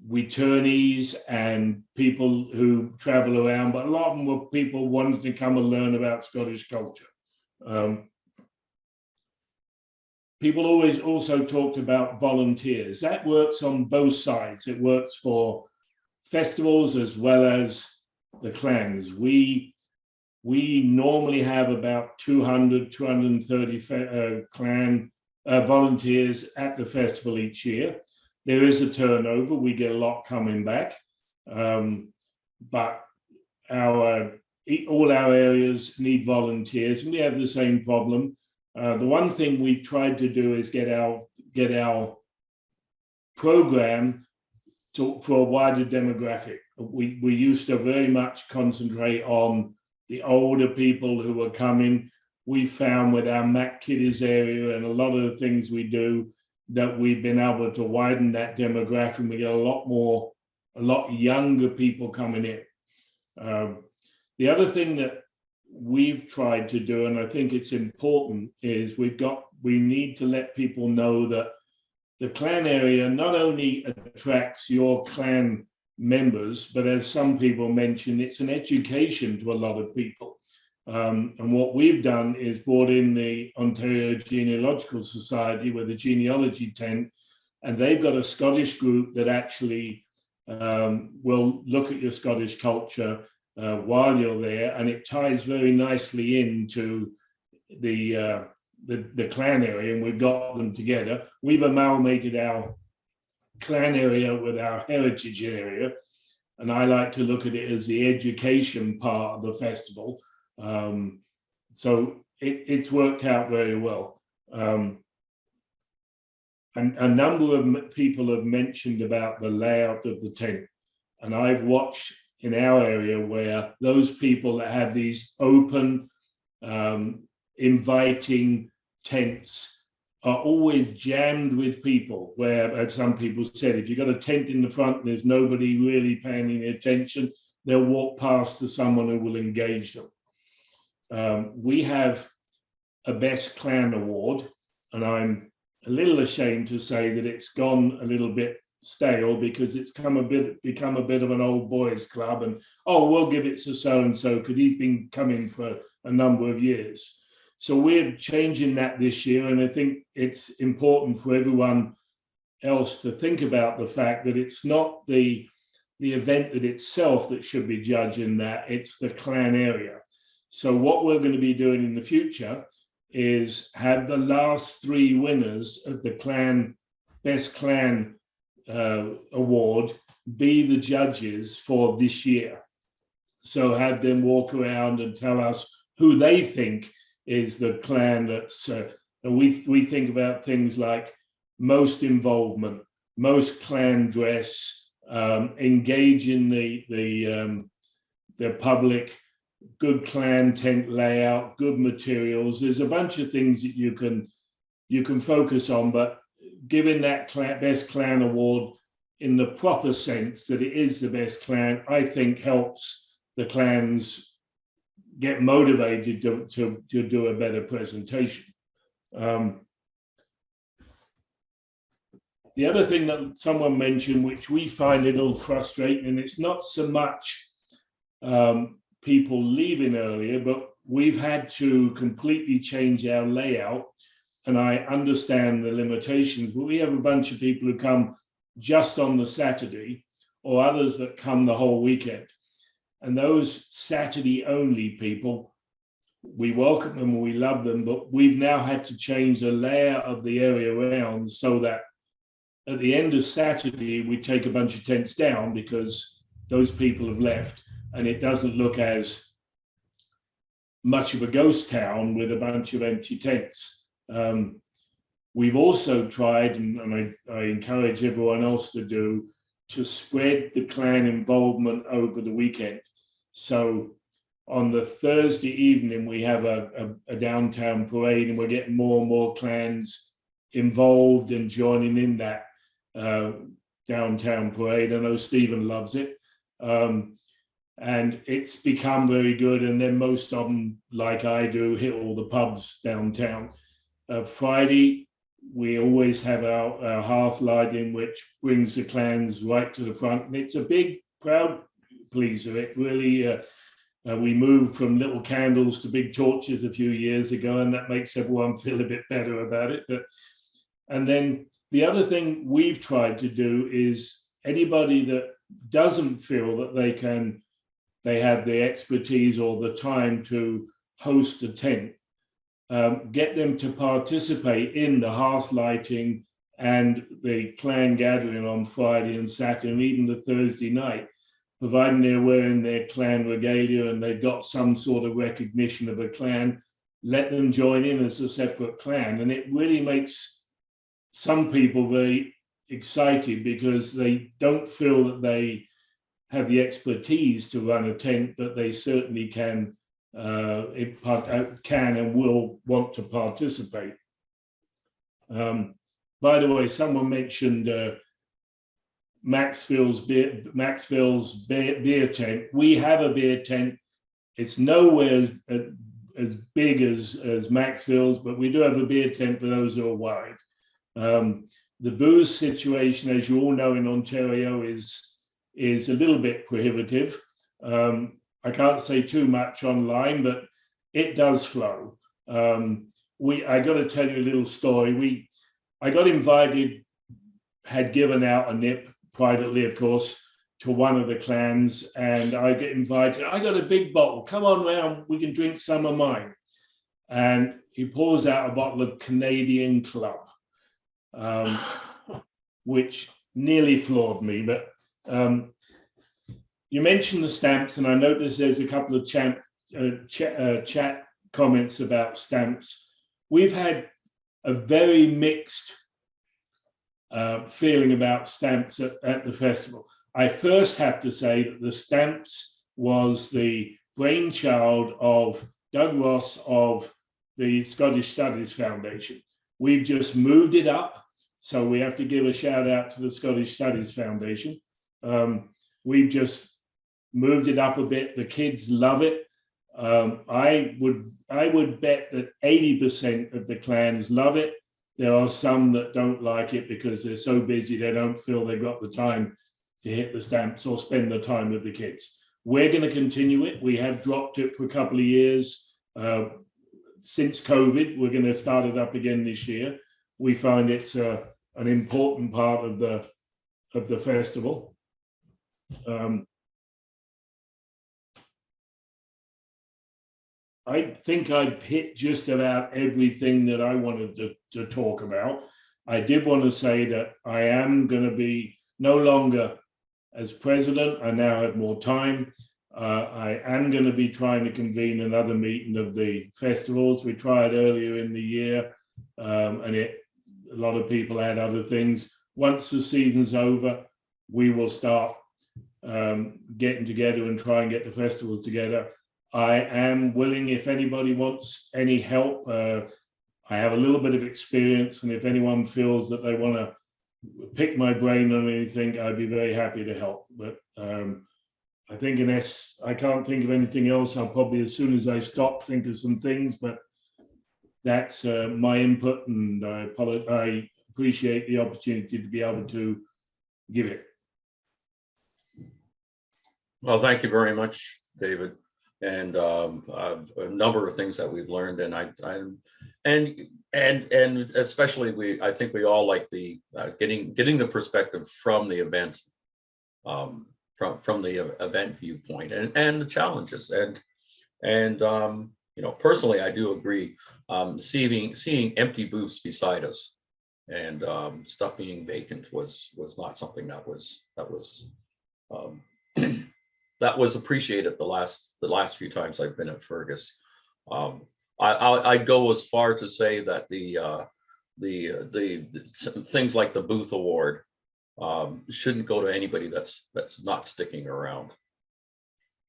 returnees and people who travel around, but a lot of them were people wanting to come and learn about Scottish culture. People always also talked about volunteers. That works on both sides. It works for festivals as well as the clans. We normally have about 200, 230 clan volunteers at the festival each year. There is a turnover. We get a lot coming back, but all our areas need volunteers, and we have the same problem. The one thing we've tried to do is get our program for a wider demographic. We used to very much concentrate on the older people who were coming. We found with our Mac Kiddies area and a lot of the things we do that we've been able to widen that demographic, and we get a lot younger people coming in. The other thing that we've tried to do, and I think it's important, is we need to let people know that the clan area not only attracts your clan members, but as some people mentioned, it's an education to a lot of people. And what we've done is brought in the Ontario Genealogical Society with a genealogy tent, and they've got a Scottish group that actually will look at your Scottish culture while you're there, and it ties very nicely into the clan area, and we've got them together. We've amalgamated our clan area with our heritage area, and I like to look at it as the education part of the festival. So it's worked out very well. And a number of people have mentioned about the layout of the tent, and I've watched in our area where those people that have these open, inviting tents are always jammed with people, where, as some people said, if you've got a tent in the front and there's nobody really paying any attention, they'll walk past to someone who will engage them. We have a Best Clan Award, and I'm a little ashamed to say that it's gone a little bit stale because it's become a bit of an old boys club, and we'll give it to so-and-so because he's been coming for a number of years. So we're changing that this year, and I think it's important for everyone else to think about the fact that it's not the event that itself that should be judging that, it's the clan area. So what we're going to be doing in the future is have the last 3 winners of the Best Clan Award be the judges for this year. So have them walk around and tell us who they think is the clan that's, we think about things like most involvement, most clan dress, engage in the public, good clan tent layout, good materials. There's a bunch of things that you can focus on, but giving that best clan award in the proper sense that it is the best clan, I think helps the clans get motivated to do a better presentation. The other thing that someone mentioned, which we find a little frustrating, and it's not so much people leaving earlier, but we've had to completely change our layout. And I understand the limitations, but we have a bunch of people who come just on the Saturday, or others that come the whole weekend. And those Saturday only people, we welcome them and we love them, but we've now had to change the layout of the area around so that at the end of Saturday, we take a bunch of tents down because those people have left, and it doesn't look as much of a ghost town with a bunch of empty tents. We've also tried, and I encourage everyone else to do, to spread the clan involvement over the weekend. So on the Thursday evening, we have a downtown parade, and we're getting more and more clans involved and joining in that downtown parade. I know Stephen loves it. And it's become very good. And then most of them, like I do, hit all the pubs downtown. Friday, we always have our hearth lighting, which brings the clans right to the front. And it's a big crowd pleaser. It really, we moved from little candles to big torches a few years ago, and that makes everyone feel a bit better about it. And then the other thing we've tried to do is anybody that doesn't feel that they have the expertise or the time to host a tent, get them to participate in the hearth lighting and the clan gathering on Friday and Saturday, and even the Thursday night, providing they're wearing their clan regalia and they've got some sort of recognition of a clan, let them join in as a separate clan. And it really makes some people very excited because they don't feel that they have the expertise to run a tent, but they certainly can and will want to participate. By the way, someone mentioned Maxfield's beer tent. We have a beer tent. It's nowhere as big as Maxfield's, but we do have a beer tent for those who are worried. The booze situation, as you all know, in Ontario is a little bit prohibitive. I can't say too much online, but it does flow. I got to tell you a little story. I got invited, had given out a nip privately, of course, to one of the clans, and I get invited. I got a big bottle. Come on round, we can drink some of mine. And he pours out a bottle of Canadian Club, which nearly floored me. But you mentioned the stamps, and I noticed there's a couple of chat comments about stamps. We've had a very mixed feeling about stamps at the festival. I first have to say that the stamps was the brainchild of Doug Ross of the Scottish Studies Foundation. We've just moved it up, so we have to give a shout out to the Scottish Studies Foundation. We've just moved it up a bit. The kids love it. I would bet that 80% of the clans love it. There are some that don't like it because they're so busy they don't feel they've got the time to hit the stamps or spend the time with the kids. We're going to continue it. We have dropped it for a couple of years. Since COVID, we're going to start it up again this year. We find it's an important part of the festival. I think I've hit just about everything that I wanted to talk about. I did want to say that I am going to be no longer as president. I now have more time. I am going to be trying to convene another meeting of the festivals. We tried earlier in the year, and a lot of people had other things. Once the season's over, we will start getting together and try and get the festivals together. I am willing, if anybody wants any help, I have a little bit of experience, and if anyone feels that they want to pick my brain on anything, I'd be very happy to help. But I think unless I can't think of anything else, I'll probably, as soon as I stop, think of some things. But that's my input, and I appreciate the opportunity to be able to give it. Well, thank you very much, David. And a number of things that we've learned, and especially I think we all like the getting the perspective from the event, from the event viewpoint, and the challenges, and you know, personally, I do agree. Seeing empty booths beside us and stuff being vacant was not something that was that was appreciated the last few times I've been at Fergus. I'd go as far to say that the things like the booth award shouldn't go to anybody that's not sticking around,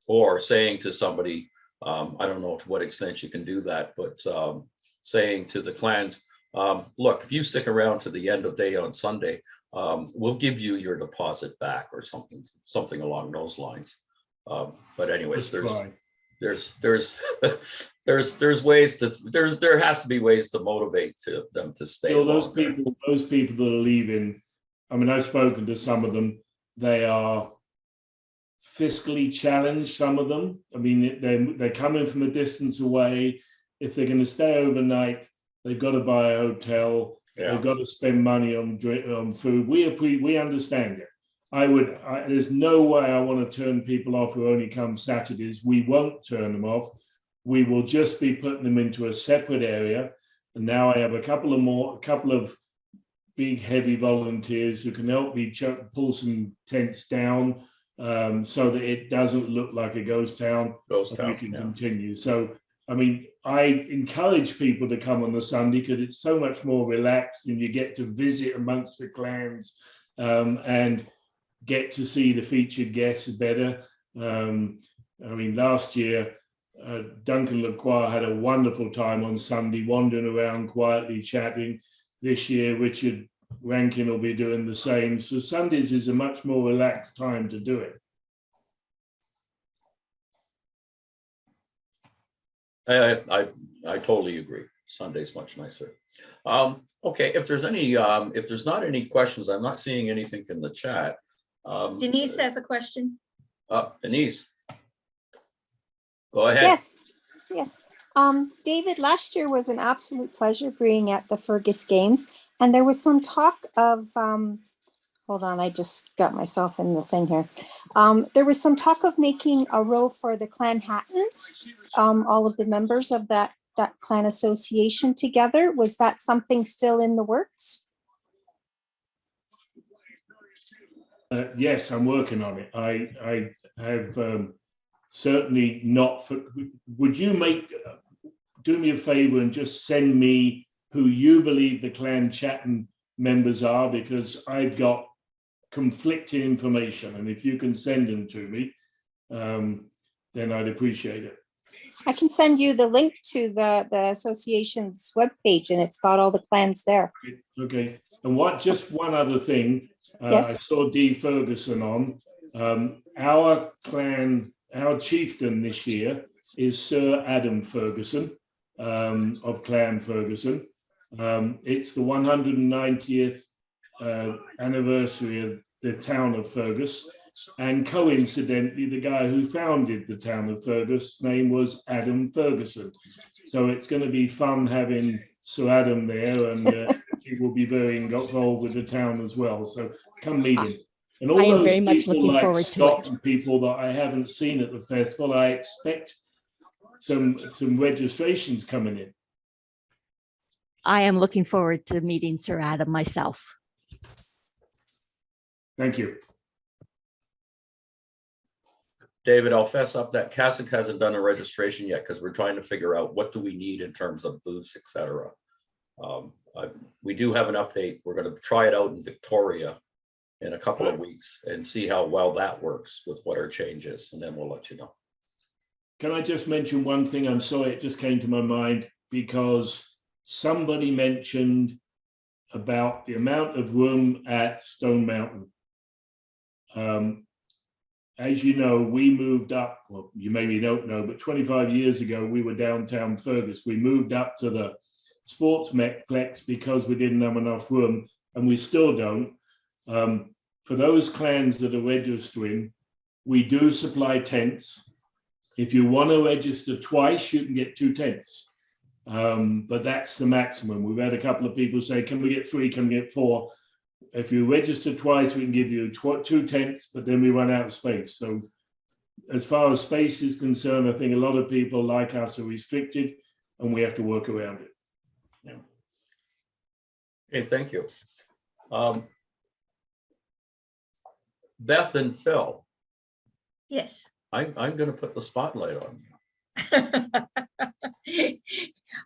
or saying to somebody, I don't know to what extent you can do that, but saying to the clans, look, if you stick around to the end of day on Sunday, we'll give you your deposit back, or something along those lines. But anyways, there's ways to there has to be ways to motivate them to stay. Still, those people that are leaving, I mean, I've spoken to some of them. They are fiscally challenged, some of them. I mean, they're coming from a distance away. If they're going to stay overnight, they've got to buy a hotel. Yeah. They've got to spend money on food. We understand it. There's no way I want to turn people off who only come Saturdays. We won't turn them off. We will just be putting them into a separate area. And now I have a couple of big, heavy volunteers who can help me pull some tents down, so that it doesn't look like a ghost town. We can continue. So, I mean, I encourage people to come on the Sunday because it's so much more relaxed, and you get to visit amongst the clans, and get to see the featured guests better. I mean, last year, Duncan Lacroix had a wonderful time on Sunday, wandering around quietly chatting. This year, Richard Rankin will be doing the same. So Sundays is a much more relaxed time to do it. I totally agree. Sunday's much nicer. Okay, if there's not any questions, I'm not seeing anything in the chat. Denise has a question. Denise, go ahead. Yes. David, last year was an absolute pleasure being at the Fergus Games, and there was some talk of, hold on, I just got myself in the thing here. There was some talk of making a row for the Clan Hattons, all of the members of that clan association together. Was that something still in the works? Yes, I'm working on it. I have certainly not. Would you do me a favor and just send me who you believe the Clan Chatton members are, because I've got conflicting information, and if you can send them to me, then I'd appreciate it. I can send you the link to the association's webpage, and it's got all the clans there. Okay. And just one other thing. Yes. I saw Dee Ferguson on. Our chieftain this year is Sir Adam Ferguson, of Clan Ferguson. It's the 190th anniversary of the town of Fergus, and coincidentally, the guy who founded the town of Fergus' name was Adam Ferguson. So it's going to be fun having Sir Adam there, and he will be very involved with the town as well. So come meet him. And all those people like Scott and people that I haven't seen at the festival, I expect some registrations coming in. I am looking forward to meeting Sir Adam myself. Thank you. David, I'll fess up that Cassock hasn't done a registration yet because we're trying to figure out what do we need in terms of booths, etc. We do have an update. We're going to try it out in Victoria in a couple of weeks and see how well that works with what our change is, and then we'll let you know. Can I just mention one thing? I'm sorry, it just came to my mind, because somebody mentioned about the amount of room at Stone Mountain. As you know, we moved up, well, you maybe don't know, but 25 years ago, we were downtown Fergus. We moved up to the sports complex because we didn't have enough room, and we still don't. For those clans that are registering, we do supply tents. If you want to register twice, you can get 2 tents. But that's the maximum. We've had a couple of people say, can we get 3, can we get 4? If you register twice, we can give you 2 tents, but then we run out of space. So as far as space is concerned, I think a lot of people like us are restricted and we have to work around it. Yeah. Okay, thank you. Beth and Phil, Yes. I'm going to put the spotlight on you.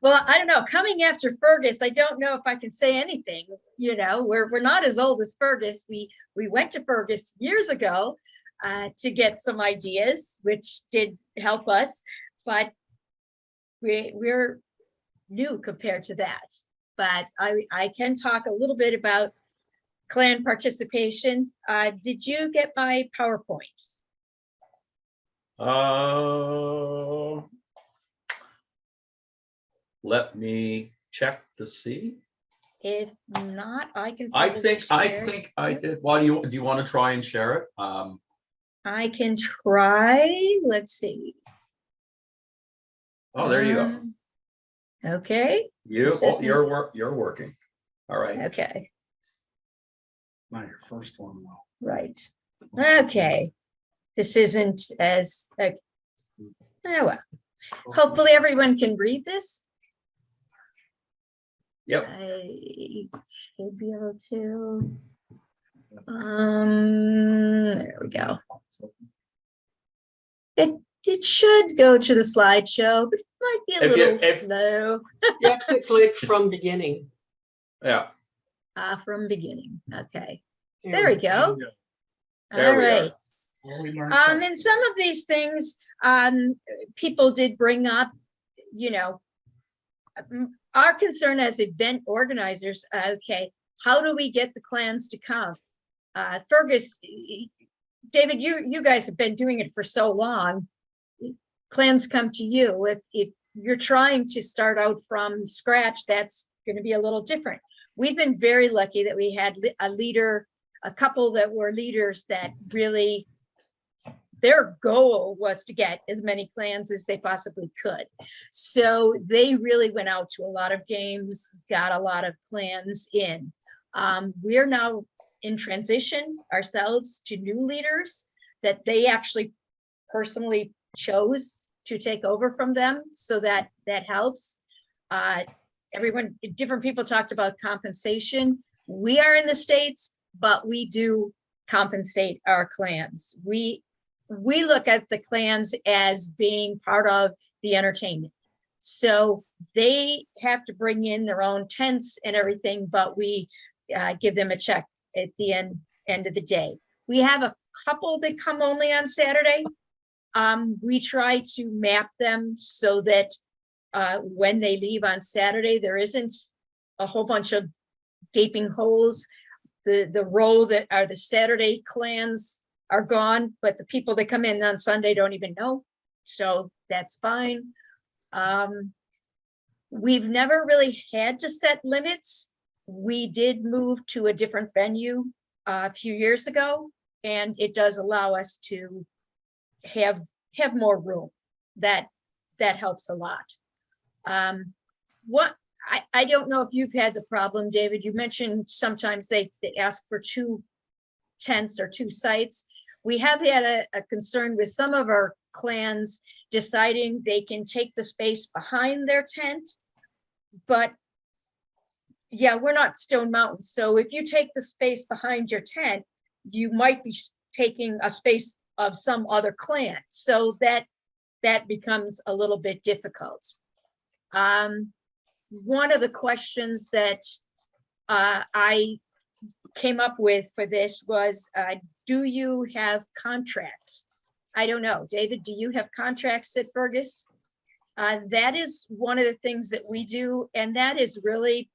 Well, I don't know. Coming after Fergus, I don't know if I can say anything. You know, we're not as old as Fergus. We went to Fergus years ago to get some ideas, which did help us, but we're new compared to that. But I can talk a little bit about clan participation. Did you get my PowerPoint? Let me check to see. If not, I can. I probably think share. I did. Why do you want to try and share it? I can try. Let's see. Oh, there you go. Okay. You're working. All right. Okay. Not your first one, though. Right. Okay. This isn't as, oh well. Hopefully everyone can read this. Yep. I should be able to. There we go. It should go to the slideshow, but it might be a little slow. You have to click from beginning. Yeah. From beginning. Okay. There we go. There All we right. are. And some of these things people did bring up, you know, our concern as event organizers. Okay, how do we get the clans to come? Fergus, David, you guys have been doing it for so long. Clans come to you. If you're trying to start out from scratch, that's going to be a little different. We've been very lucky that we had a couple that were leaders that really, their goal was to get as many clans as they possibly could. So they really went out to a lot of games, got a lot of clans in. We're now in transition ourselves to new leaders that they actually personally chose to take over from them. So that helps. Different people talked about compensation. We are in the States, but we do compensate our clans. We look at the clans as being part of the entertainment. So they have to bring in their own tents and everything, but we give them a check at the end of the day. We have a couple that come only on Saturday. We try to map them so that when they leave on Saturday, there isn't a whole bunch of gaping holes. The row that are the Saturday clans are gone, but the people that come in on Sunday don't even know. So that's fine. We've never really had to set limits. We did move to a different venue a few years ago, and it does allow us to have more room. That helps a lot. I don't know if you've had the problem, David. You mentioned sometimes they ask for 2 tents or 2 sites. We have had a concern with some of our clans deciding they can take the space behind their tent, but yeah, we're not Stone Mountain. So if you take the space behind your tent, you might be taking a space of some other clan. So that becomes a little bit difficult. One of the questions that I came up with for this was, do you have contracts? I don't know. David, do you have contracts at Fergus? That is one of the things that we do, and that is really,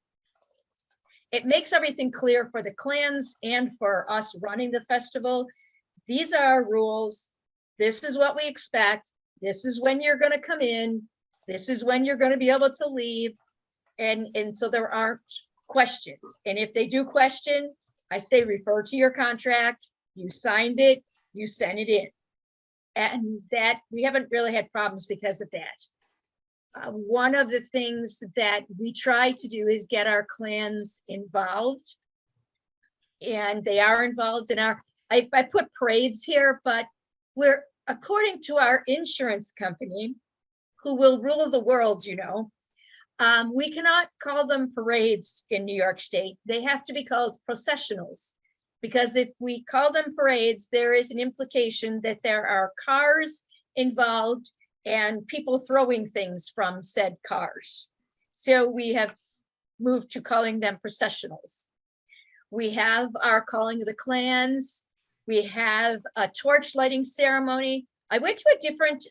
it makes everything clear for the clans and for us running the festival. These are our rules. This is what we expect. This is when you're going to come in. This is when you're going to be able to leave. And so there aren't questions. And if they do question, I say refer to your contract. You signed it, you sent it in. And that we haven't really had problems because of that. One of the things that we try to do is get our clans involved. And they are involved in our, I put parades here, but we're, according to our insurance company, who will rule the world, you know, we cannot call them parades in New York State. They have to be called processionals, because if we call them parades, there is an implication that there are cars involved and people throwing things from said cars. So we have moved to calling them processionals. We have our calling of the clans. We have a torch lighting ceremony. I went to a different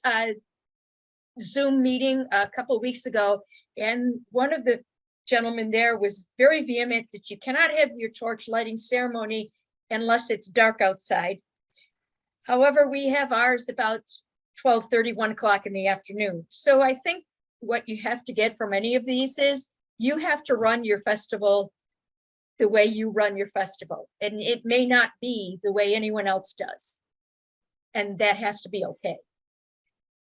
Zoom meeting a couple of weeks ago, and one of the gentlemen there was very vehement that you cannot have your torch lighting ceremony unless it's dark outside. However, we have ours about 12:30, 1 o'clock in the afternoon. So I think what you have to get from any of these is you have to run your festival the way you run your festival. And it may not be the way anyone else does. And that has to be okay.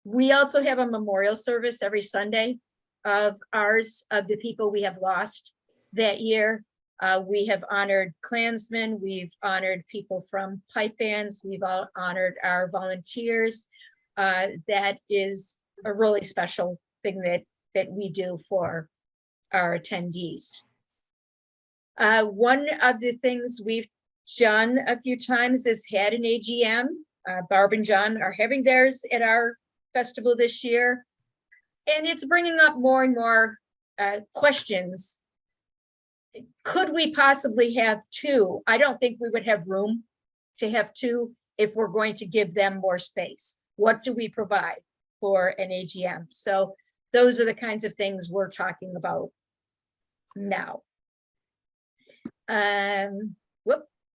We also have a memorial service every Sunday of ours, of the people we have lost that year. We have honored Klansmen, we've honored people from pipe bands, we've all honored our volunteers. That is a really special thing that we do for our attendees. One of the things we've done a few times is had an AGM. Barb and John are having theirs at our festival this year. And it's bringing up more and more questions. Could we possibly have two? I don't think we would have room to have two if we're going to give them more space. What do we provide for an AGM? So those are the kinds of things we're talking about now.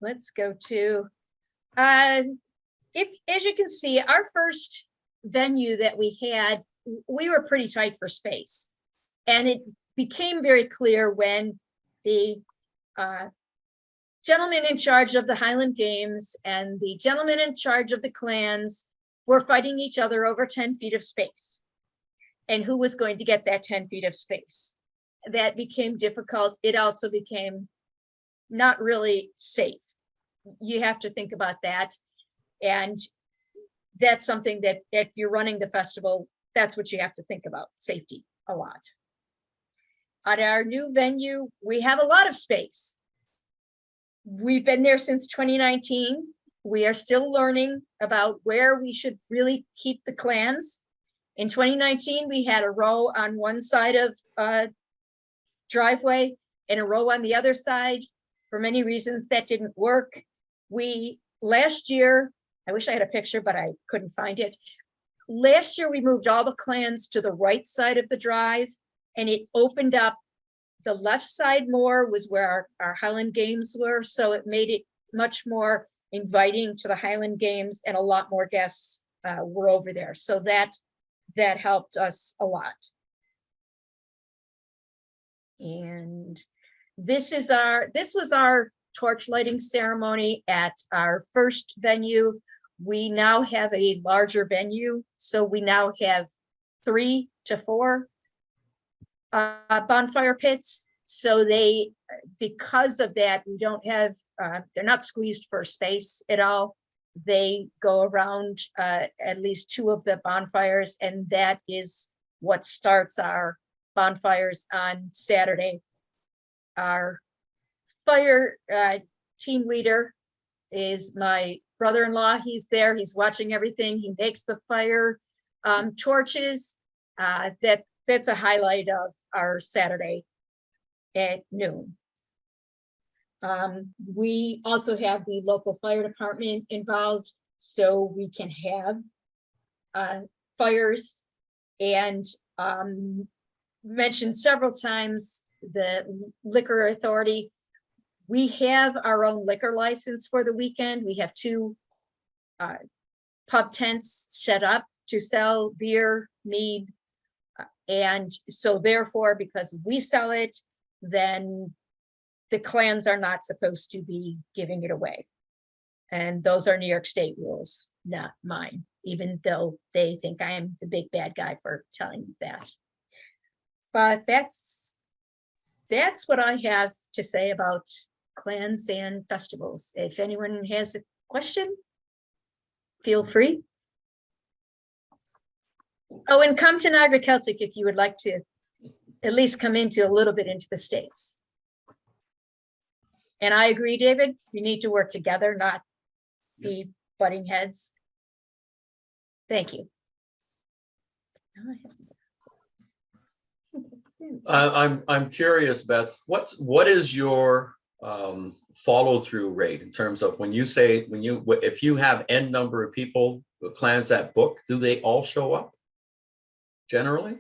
Let's go to, if, as you can see, our first venue that we had, we were pretty tight for space. And it became very clear when the gentleman in charge of the Highland Games and the gentleman in charge of the clans were fighting each other over 10 feet of space. And who was going to get that 10 feet of space? That became difficult. It also became not really safe. You have to think about that. And that's something that if you're running the festival, that's what you have to think about, safety a lot. At our new venue, we have a lot of space. We've been there since 2019. We are still learning about where we should really keep the clans. In 2019, we had a row on one side of driveway and a row on the other side. For many reasons, that didn't work. Last year, I wish I had a picture, but I couldn't find it. Last year, we moved all the clans to the right side of the drive, and it opened up the left side more was where our Highland Games were. So it made it much more inviting to the Highland Games, and a lot more guests were over there. So that helped us a lot. And this was our torch lighting ceremony at our first venue. We now have a larger venue, so we now have 3 to 4 bonfire pits. So because of that, we don't have, they're not squeezed for space at all. They go around at least 2 of the bonfires, and that is what starts our bonfires on Saturday. Our fire team leader is my brother-in-law. He's there, he's watching everything. He makes the fire torches. That's a highlight of our Saturday at noon. We also have the local fire department involved, so we can have fires. And mentioned several times the liquor authority. We have our own liquor license for the weekend. We have 2 pub tents set up to sell beer, mead. And so therefore, because we sell it, then the clans are not supposed to be giving it away. And those are New York State rules, not mine, even though they think I am the big bad guy for telling that. But that's what I have to say about clans and festivals. If anyone has a question, feel free. Oh, and come to Niagara Celtic if you would like to at least come into a little bit into the States. And I agree, David, we need to work together, not be butting heads. Thank you. I'm curious, Beth, what is your follow through rate in terms of when you say, if you have N number of people, the clans that book, do they all show up generally?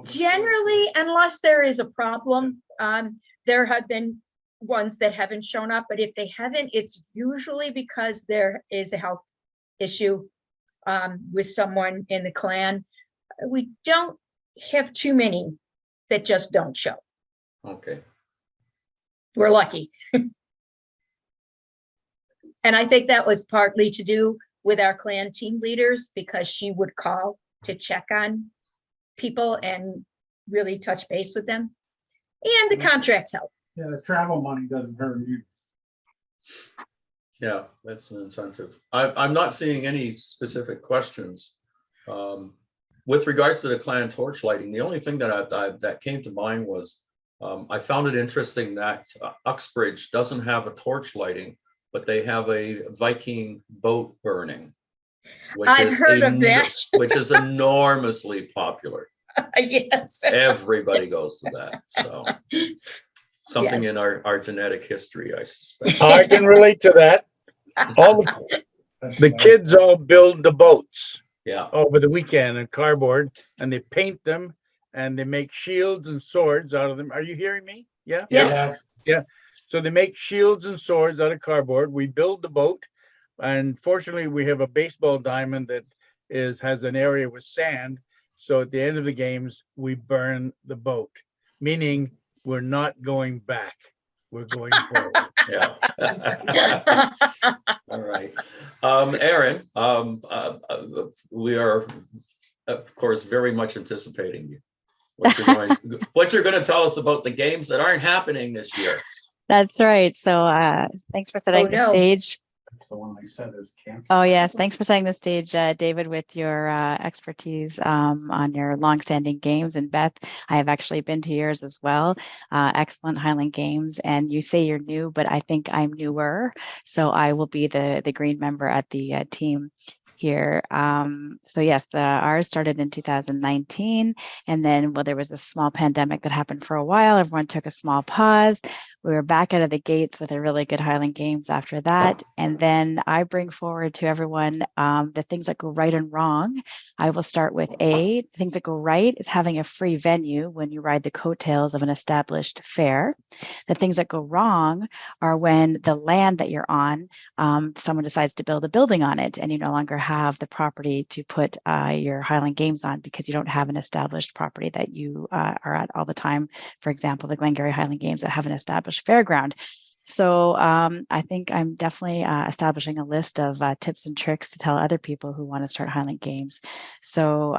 Generally, unless there is a problem, there have been ones that haven't shown up, but if they haven't, it's usually because there is a health issue with someone in the clan. We don't have too many that just don't show. Okay. We're lucky. And I think that was partly to do with our clan team leaders, because she would call to check on people and really touch base with them. And the contract help. Yeah, the travel money doesn't hurt you. Yeah, that's an incentive. I'm not seeing any specific questions. With regards to the clan torch lighting, the only thing that came to mind was I found it interesting that Uxbridge doesn't have a torch lighting, but they have a Viking boat burning. I've heard of that. Which is enormously popular. Yes. Everybody goes to that. So something Yes. in our genetic history, I suspect. I can relate to that. All the kids all build the boats. Yeah. Over the weekend in cardboard, and they paint them, and they make shields and swords out of them. Are you hearing me? Yeah. Yes. Yeah. So they make shields and swords out of cardboard. We build the boat, and fortunately, we have a baseball diamond that has an area with sand. So at the end of the games, we burn the boat, meaning we're not going back. We're going forward. Yeah. All right. Aaron, we are, of course, very much anticipating what you're going to tell us about the games that aren't happening this year. That's right. So thanks for setting the stage. That's the one they said is canceled. Oh, yes. Thanks for setting the stage, David, with your expertise on your longstanding games. And Beth, I have actually been to yours as well. Excellent Highland Games. And you say you're new, but I think I'm newer. So I will be the green member at the team here. So yes, ours started in 2019. And then, well, there was a small pandemic that happened for a while. Everyone took a small pause. We were back out of the gates with a really good Highland Games after that. And then I bring forward to everyone the things that go right and wrong. I will start with things that go right is having a free venue when you ride the coattails of an established fair. The things that go wrong are when the land that you're on, someone decides to build a building on it and you no longer have the property to put your Highland Games on because you don't have an established property that you are at all the time. For example, the Glengarry Highland Games that have an established fairground. So I think I'm definitely establishing a list of tips and tricks to tell other people who want to start Highland Games. So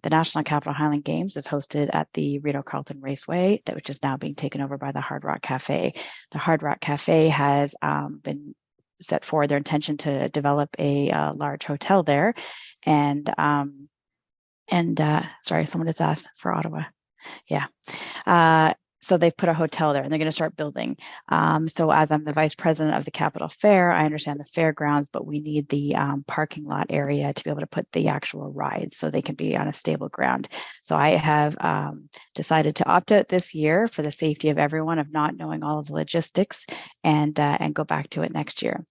the National Capital Highland Games is hosted at the Reno Carlton Raceway, which is now being taken over by the Hard Rock Cafe. The Hard Rock Cafe has been set forward their intention to develop a large hotel there. And sorry, someone just asked for Ottawa. Yeah. So they've put a hotel there and they're going to start building. So as I'm the vice president of the Capitol Fair, I understand the fairgrounds, but we need the parking lot area to be able to put the actual rides so they can be on a stable ground. So I have decided to opt out this year for the safety of everyone of not knowing all of the logistics and go back to it next year.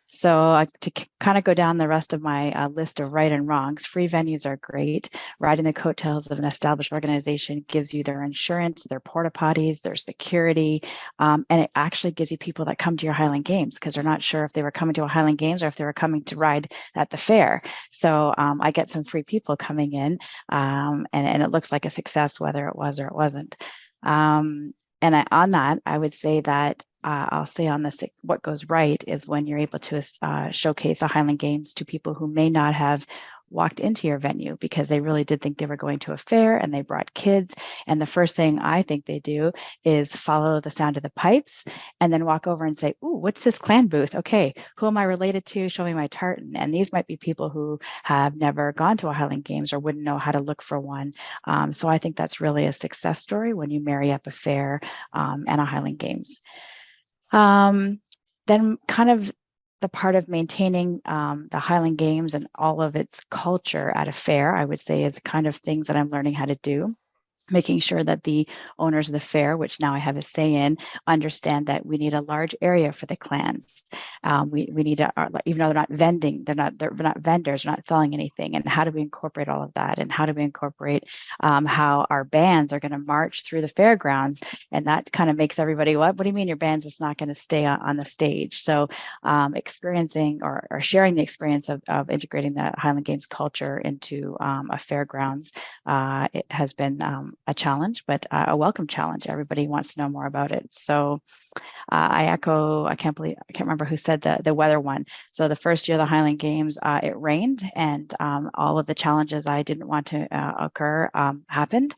So to kind of go down the rest of my list of right and wrongs, free venues are great. Riding the coattails of an established organization gives you their insurance, their porta potties, their security, and it actually gives you people that come to your Highland Games because they're not sure if they were coming to a Highland Games or if they were coming to ride at the fair. So I get some free people coming in, and it looks like a success whether it was or it wasn't. On that, I would say that I'll say on this, what goes right is when you're able to showcase a Highland Games to people who may not have walked into your venue because they really did think they were going to a fair and they brought kids. And the first thing I think they do is follow the sound of the pipes and then walk over and say, "Ooh, what's this clan booth? Okay, who am I related to? Show me my tartan." And these might be people who have never gone to a Highland Games or wouldn't know how to look for one. So I think that's really a success story when you marry up a fair and a Highland Games. Then kind of the part of maintaining the Highland Games and all of its culture at a fair, I would say is the kind of things that I'm learning how to do. Making sure that the owners of the fair, which now I have a say in, understand that we need a large area for the clans. We need to, even though they're not vending, they're not vendors, they're not selling anything. And how do we incorporate all of that? And how do we incorporate how our bands are going to march through the fairgrounds? And that kind of makes everybody, what do you mean your band's just not going to stay on the stage? So experiencing or sharing the experience of integrating the Highland Games culture into a fairgrounds, it has been a challenge, but a welcome challenge. Everybody wants to know more about it. So I echo, I can't remember who said the weather one. So the first year of the Highland Games, it rained and all of the challenges I didn't want to occur happened.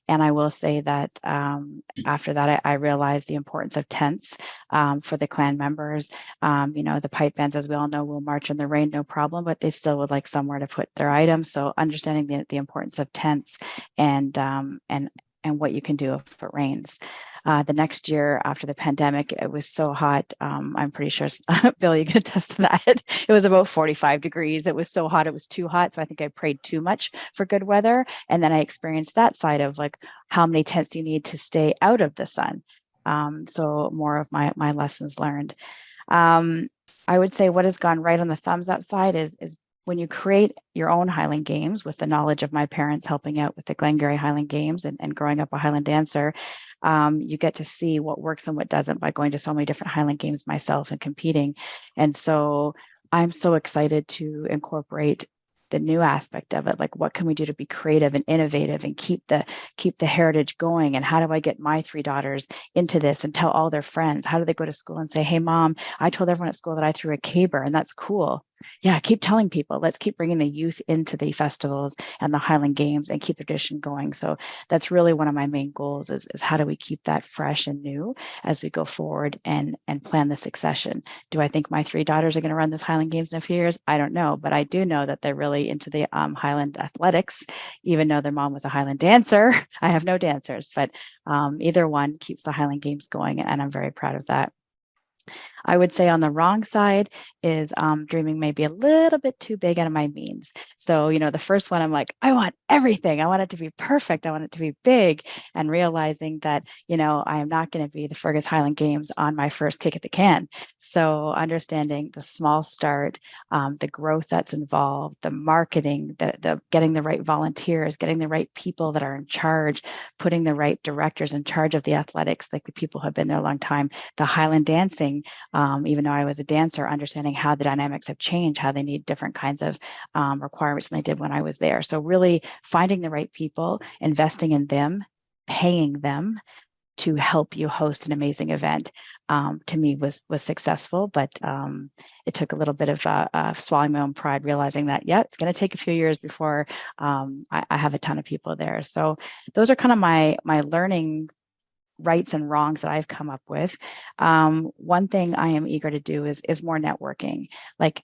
And I will say that after that, I realized the importance of tents for the clan members. The pipe bands, as we all know, will march in the rain, no problem, but they still would like somewhere to put their items. So understanding the importance of tents and what you can do if it rains. The next year after the pandemic, it was so hot. I'm pretty sure, Bill, you can attest to that. It was about 45 degrees. It was so hot. It was too hot. So I think I prayed too much for good weather. And then I experienced that side of like, how many tents do you need to stay out of the sun? So more of my lessons learned. I would say what has gone right on the thumbs up side is when you create your own Highland Games with the knowledge of my parents helping out with the Glengarry Highland Games and growing up a Highland dancer, you get to see what works and what doesn't by going to so many different Highland Games myself and competing. And so I'm so excited to incorporate the new aspect of it. Like, what can we do to be creative and innovative and keep the heritage going? And how do I get my 3 daughters into this and tell all their friends? How do they go to school and say, "Hey, Mom, I told everyone at school that I threw a caber," and that's cool. Yeah, keep telling people. Let's keep bringing the youth into the festivals and the Highland Games and keep the tradition going. So that's really one of my main goals is how do we keep that fresh and new as we go forward and plan the succession. Do I think my 3 daughters are going to run this Highland Games in a few years? I don't know, but I do know that they're really into the Highland athletics, even though their mom was a Highland dancer. I have no dancers, but either one keeps the Highland Games going, and I'm very proud of that. I would say on the wrong side is dreaming maybe a little bit too big out of my means. So, the first one, I'm like, I want everything. I want it to be perfect. I want it to be big. And realizing that, I am not going to be the Fergus Highland Games on my first kick at the can. So understanding the small start, the growth that's involved, the marketing, the getting the right volunteers, getting the right people that are in charge, putting the right directors in charge of the athletics, like the people who have been there a long time, the Highland dancing, even though I was a dancer, understanding how the dynamics have changed, how they need different kinds of requirements than they did when I was there. So really finding the right people, investing in them, paying them to help you host an amazing event, to me was successful, but it took a little bit of swallowing my own pride, realizing that, it's going to take a few years before I have a ton of people there. So those are kind of my learning rights and wrongs that I've come up with. One thing I am eager to do is more networking. Like,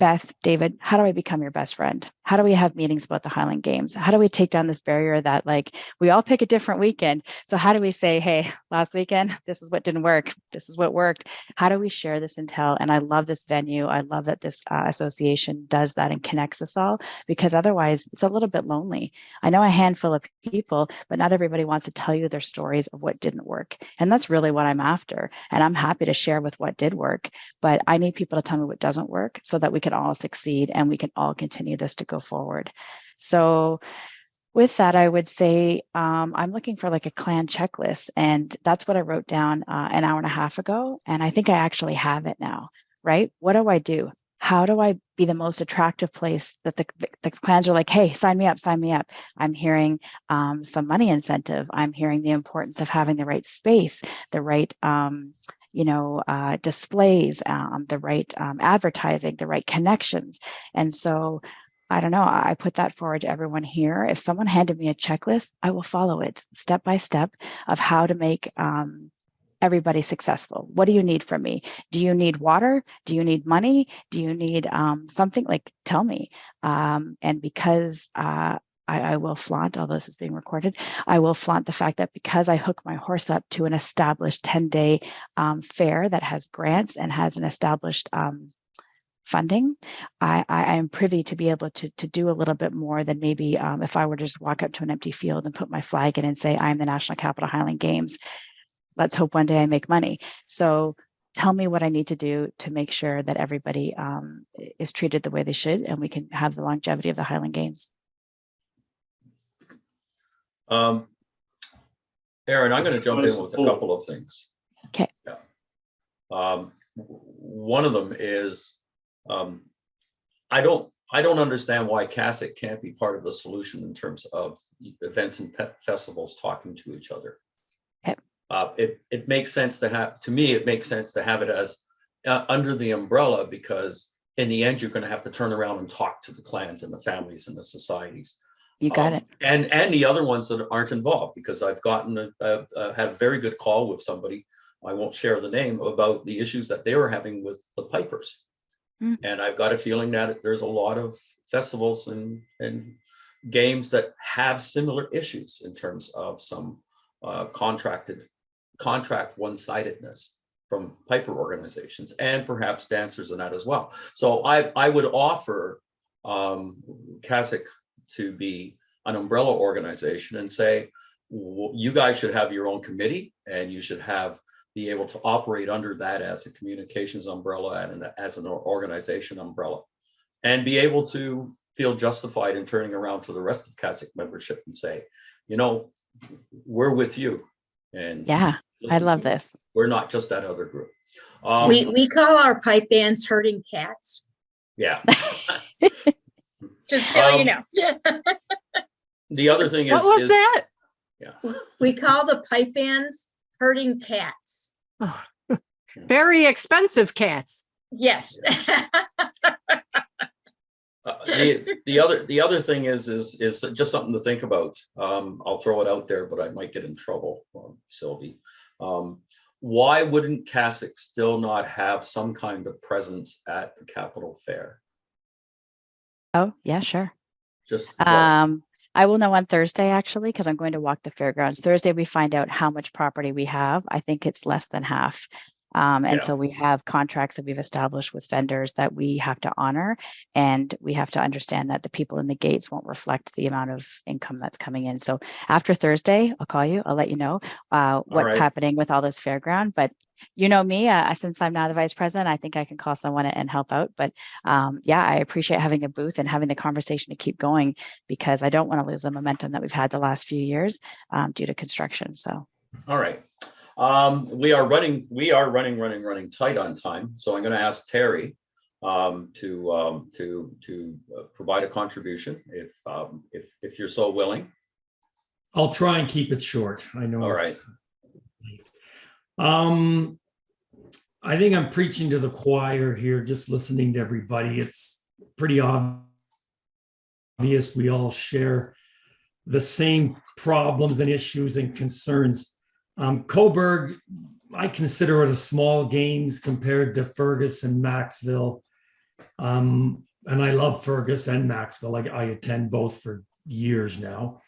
Beth, David, how do I become your best friend? How do we have meetings about the Highland Games? How do we take down this barrier that like we all pick a different weekend? So how do we say, hey, last weekend, this is what didn't work. This is what worked. How do we share this intel? And I love this venue. I love that this association does that and connects us all, because otherwise it's a little bit lonely. I know a handful of people, but not everybody wants to tell you their stories of what didn't work. And that's really what I'm after. And I'm happy to share with what did work, but I need people to tell me what doesn't work so that we can all succeed and we can all continue this to go forward. So with that, I would say I'm looking for like a clan checklist, and that's what I wrote down an hour and a half ago. And I think I actually have it now, right? What do I do? How do I be the most attractive place that the clans are like, hey, sign me up, sign me up. I'm hearing some money incentive. I'm hearing the importance of having the right space, the right displays, the right advertising, the right connections. And so I don't know, I put that forward to everyone here. If someone handed me a checklist, I will follow it step by step of how to make everybody successful. What do you need from me? Do you need water? Do you need money? Do you need something? Like, tell me. And because I will flaunt, although this is being recorded, I will flaunt the fact that because I hook my horse up to an established 10-day fair that has grants and has an established funding, I am privy to be able to do a little bit more than maybe if I were to just walk up to an empty field and put my flag in and say, I'm the National Capital Highland Games. Let's hope one day I make money. So tell me what I need to do to make sure that everybody is treated the way they should and we can have the longevity of the Highland Games. Aaron, I'm going to jump in with a couple of things. Okay. Yeah. One of them is I don't understand why CASIC can't be part of the solution in terms of events and festivals talking to each other. Okay. It makes sense to have, to me, it makes sense to have it as under the umbrella, because in the end, you're going to have to turn around and talk to the clans and the families and the societies. You got it. And the other ones that aren't involved, because I've gotten had a very good call with somebody, I won't share the name, about the issues that they were having with the pipers. And I've got a feeling that there's a lot of festivals and games that have similar issues in terms of some contract one-sidedness from piper organizations and perhaps dancers and that as well. So I would offer CASIC to be an umbrella organization and say, you guys should have your own committee and you should be able to operate under that as a communications umbrella and as an organization umbrella, and be able to feel justified in turning around to the rest of CASIC membership and say, you know, we're with you. And yeah, I love this. We're not just that other group. We call our pipe bands herding cats. Yeah. Just so you know. The other thing is, what was that? Yeah. We call the pipe bands herding cats. Oh, very expensive cats. Yes. The other thing is just something to think about. I'll throw it out there, but I might get in trouble, Sylvie. Why wouldn't CASIC still not have some kind of presence at the Capitol Fair? Oh, yeah, sure. Just I will know on Thursday, actually, because I'm going to walk the fairgrounds. Thursday, we find out how much property we have. I think it's less than half. And so we have contracts that we've established with vendors that we have to honor, and we have to understand that the people in the gates won't reflect the amount of income that's coming in. So after Thursday, I'll call you. I'll let you know what's happening with all this fairground. But you know me, since I'm now the vice president, I think I can call someone and help out. But yeah, I appreciate having a booth and having the conversation to keep going, because I don't want to lose the momentum that we've had the last few years due to construction. So. All right. We are running tight on time. So I'm going to ask Terry to provide a contribution if you're so willing. I'll try and keep it short. I know. All right. I think I'm preaching to the choir here, just listening to everybody. It's pretty obvious we all share the same problems and issues and concerns. Coburg, I consider it a small games compared to Fergus and Maxville. And I love Fergus and Maxville. I attend both for years now.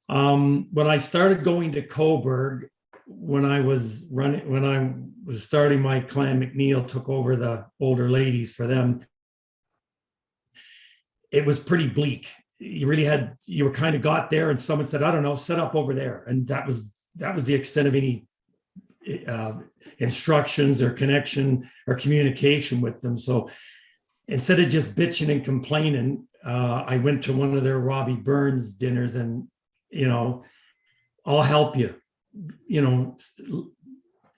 When I started going to Coburg, when I was starting my clan, McNeil took over the older ladies for them. It was pretty bleak. You were kind of got there and someone said, I don't know, set up over there. And that was the extent of any instructions or connection or communication with them. So instead of just bitching and complaining, I went to one of their Robbie Burns dinners and, I'll help you,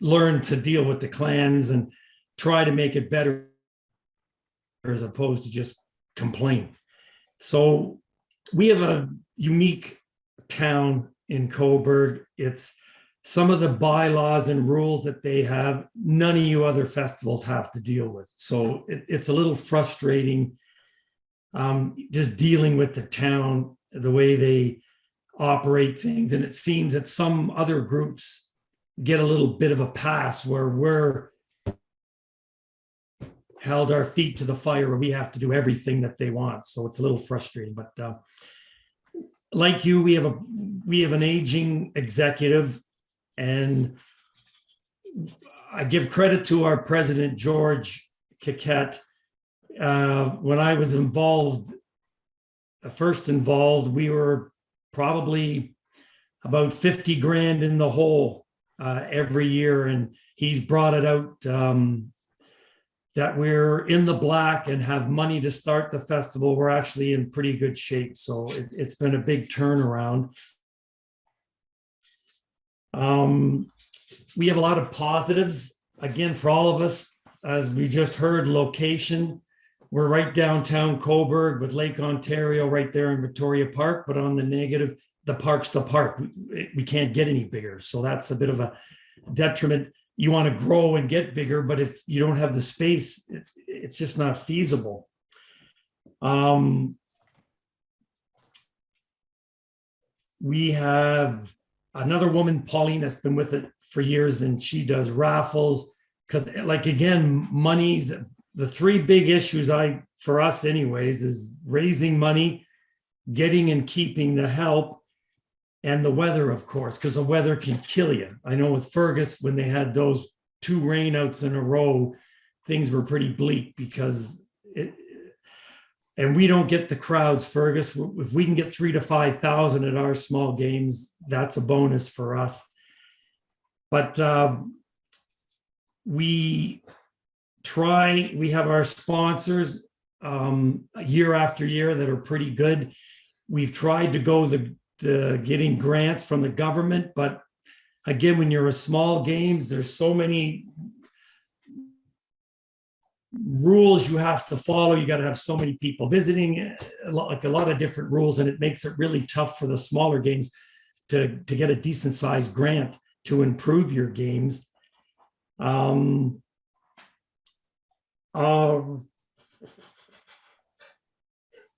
learn to deal with the clans and try to make it better as opposed to just complain. So we have a unique town in Coburg. It's some of the bylaws and rules that they have, none of you other festivals have to deal with. So it's a little frustrating just dealing with the town, the way they operate things. And it seems that some other groups get a little bit of a pass where we're held our feet to the fire where we have to do everything that they want. So it's a little frustrating, but like you, we have an aging executive, and I give credit to our president, George Kiket. When I was first involved, we were probably about 50 grand in the hole every year. And he's brought it out that we're in the black and have money to start the festival. We're actually in pretty good shape. So it's been a big turnaround. We have a lot of positives, again, for all of us. As we just heard, location. We're right downtown Coburg with Lake Ontario right there in Victoria Park, but on the negative, the park's the park. We can't get any bigger. So that's a bit of a detriment. You want to grow and get bigger, but if you don't have the space, it's just not feasible. We have another woman, Pauline, that's been with it for years, and she does raffles. Because, like, again, money's the three big issues for us anyways, is raising money, getting and keeping the help, and the weather, of course, because the weather can kill you. I know with Fergus, when they had those 2 rainouts in a row, things were pretty bleak because and we don't get the crowds, Fergus. If we can get 3,000 to 5,000 at our small games, that's a bonus for us. But we have our sponsors year after year that are pretty good. We've tried to go the getting grants from the government, but again, when you're a small games, there's so many rules you have to follow. You got to have so many people visiting, like a lot of different rules, and it makes it really tough for the smaller games to get a decent sized grant to improve your games.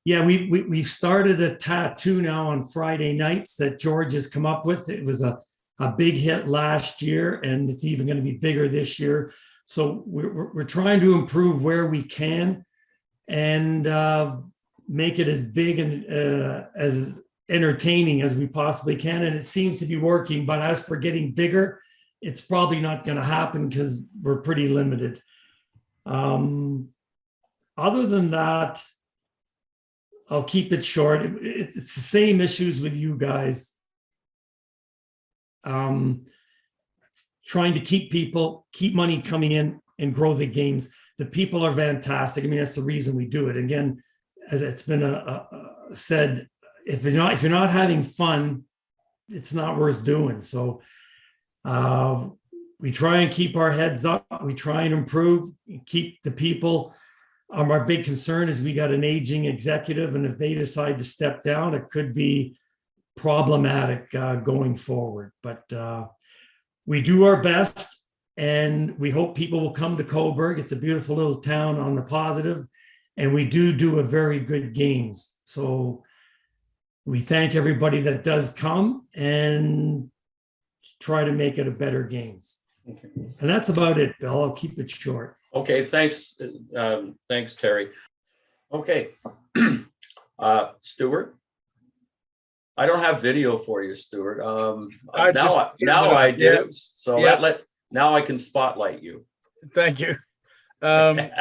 Yeah, we started a tattoo now on Friday nights that George has come up with. It was a big hit last year, and it's even going to be bigger this year. So we're trying to improve where we can and make it as big and as entertaining as we possibly can. And it seems to be working. But as for getting bigger, it's probably not going to happen because we're pretty limited. Other than that, I'll keep it short. It's the same issues with you guys. Trying to keep money coming in and grow the games. The people are fantastic. I mean, that's the reason we do it. Again, as it's been said, if you're not having fun, it's not worth doing. So we try and keep our heads up. We try and improve, keep the people. Our big concern is we got an aging executive, and if they decide to step down, it could be problematic going forward. But we do our best, and we hope people will come to Coburg. It's a beautiful little town on the positive, and we do a very good games. So we thank everybody that does come and try to make it a better games. And that's about it, Bill. I'll keep it short. Okay, thanks, thanks, Terry. Okay, Stuart. I don't have video for you, Stuart. I Now just turned now it I on. Yeah. do. So Yeah. now I can spotlight you. Thank you. I love And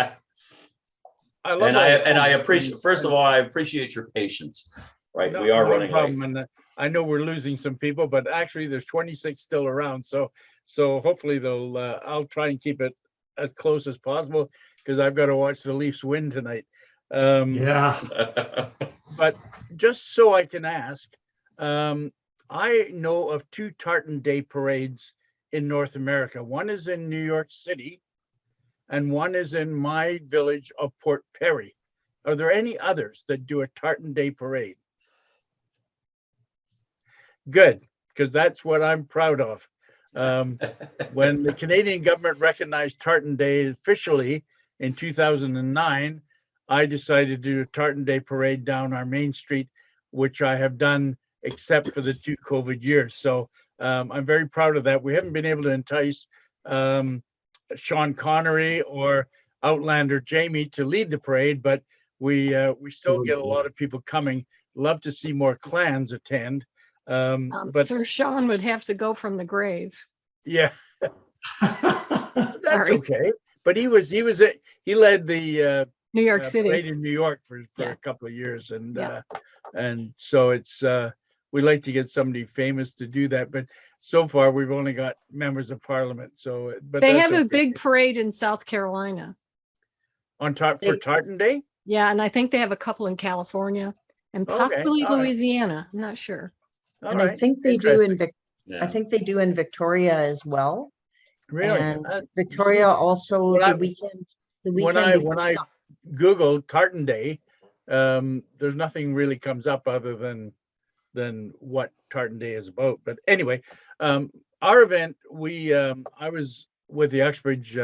all the I comments, appreciate, first of all, I appreciate your patience. Right, we are no running late. problem. And I know we're losing some people, but actually there's 26 still around. So hopefully they'll, I'll try and keep it as close as possible because I've got to watch the Leafs win tonight. Yeah. But just so I can ask, I know of 2 Tartan Day parades in North America. One is in New York City and one is in my village of Port Perry. Are there any others that do a Tartan Day parade? Good, because that's what I'm proud of. When the Canadian government recognized Tartan Day officially in 2009, I decided to do a Tartan Day parade down our main street, which I have done except for the 2 COVID years. So I'm very proud of that. We haven't been able to entice Sean Connery or Outlander Jamie to lead the parade, but we still get a lot of people coming. Love to see more clans attend. But Sir Sean would have to go from the grave. yeah, that's okay. But he led the New York City parade in New York for a couple of years, and so it's we like to get somebody famous to do that. But so far we've only got members of parliament. So, but they that's have a okay. big parade in South Carolina on top for Tartan Day. Yeah, and I think they have a couple in California and possibly all right. Louisiana. I'm not sure. And I think they do in I think they do in Victoria as well. Really? And Victoria also the weekend. When I Google Tartan Day, there's nothing really comes up other than what Tartan Day is about. But anyway, our event, I was with the Uxbridge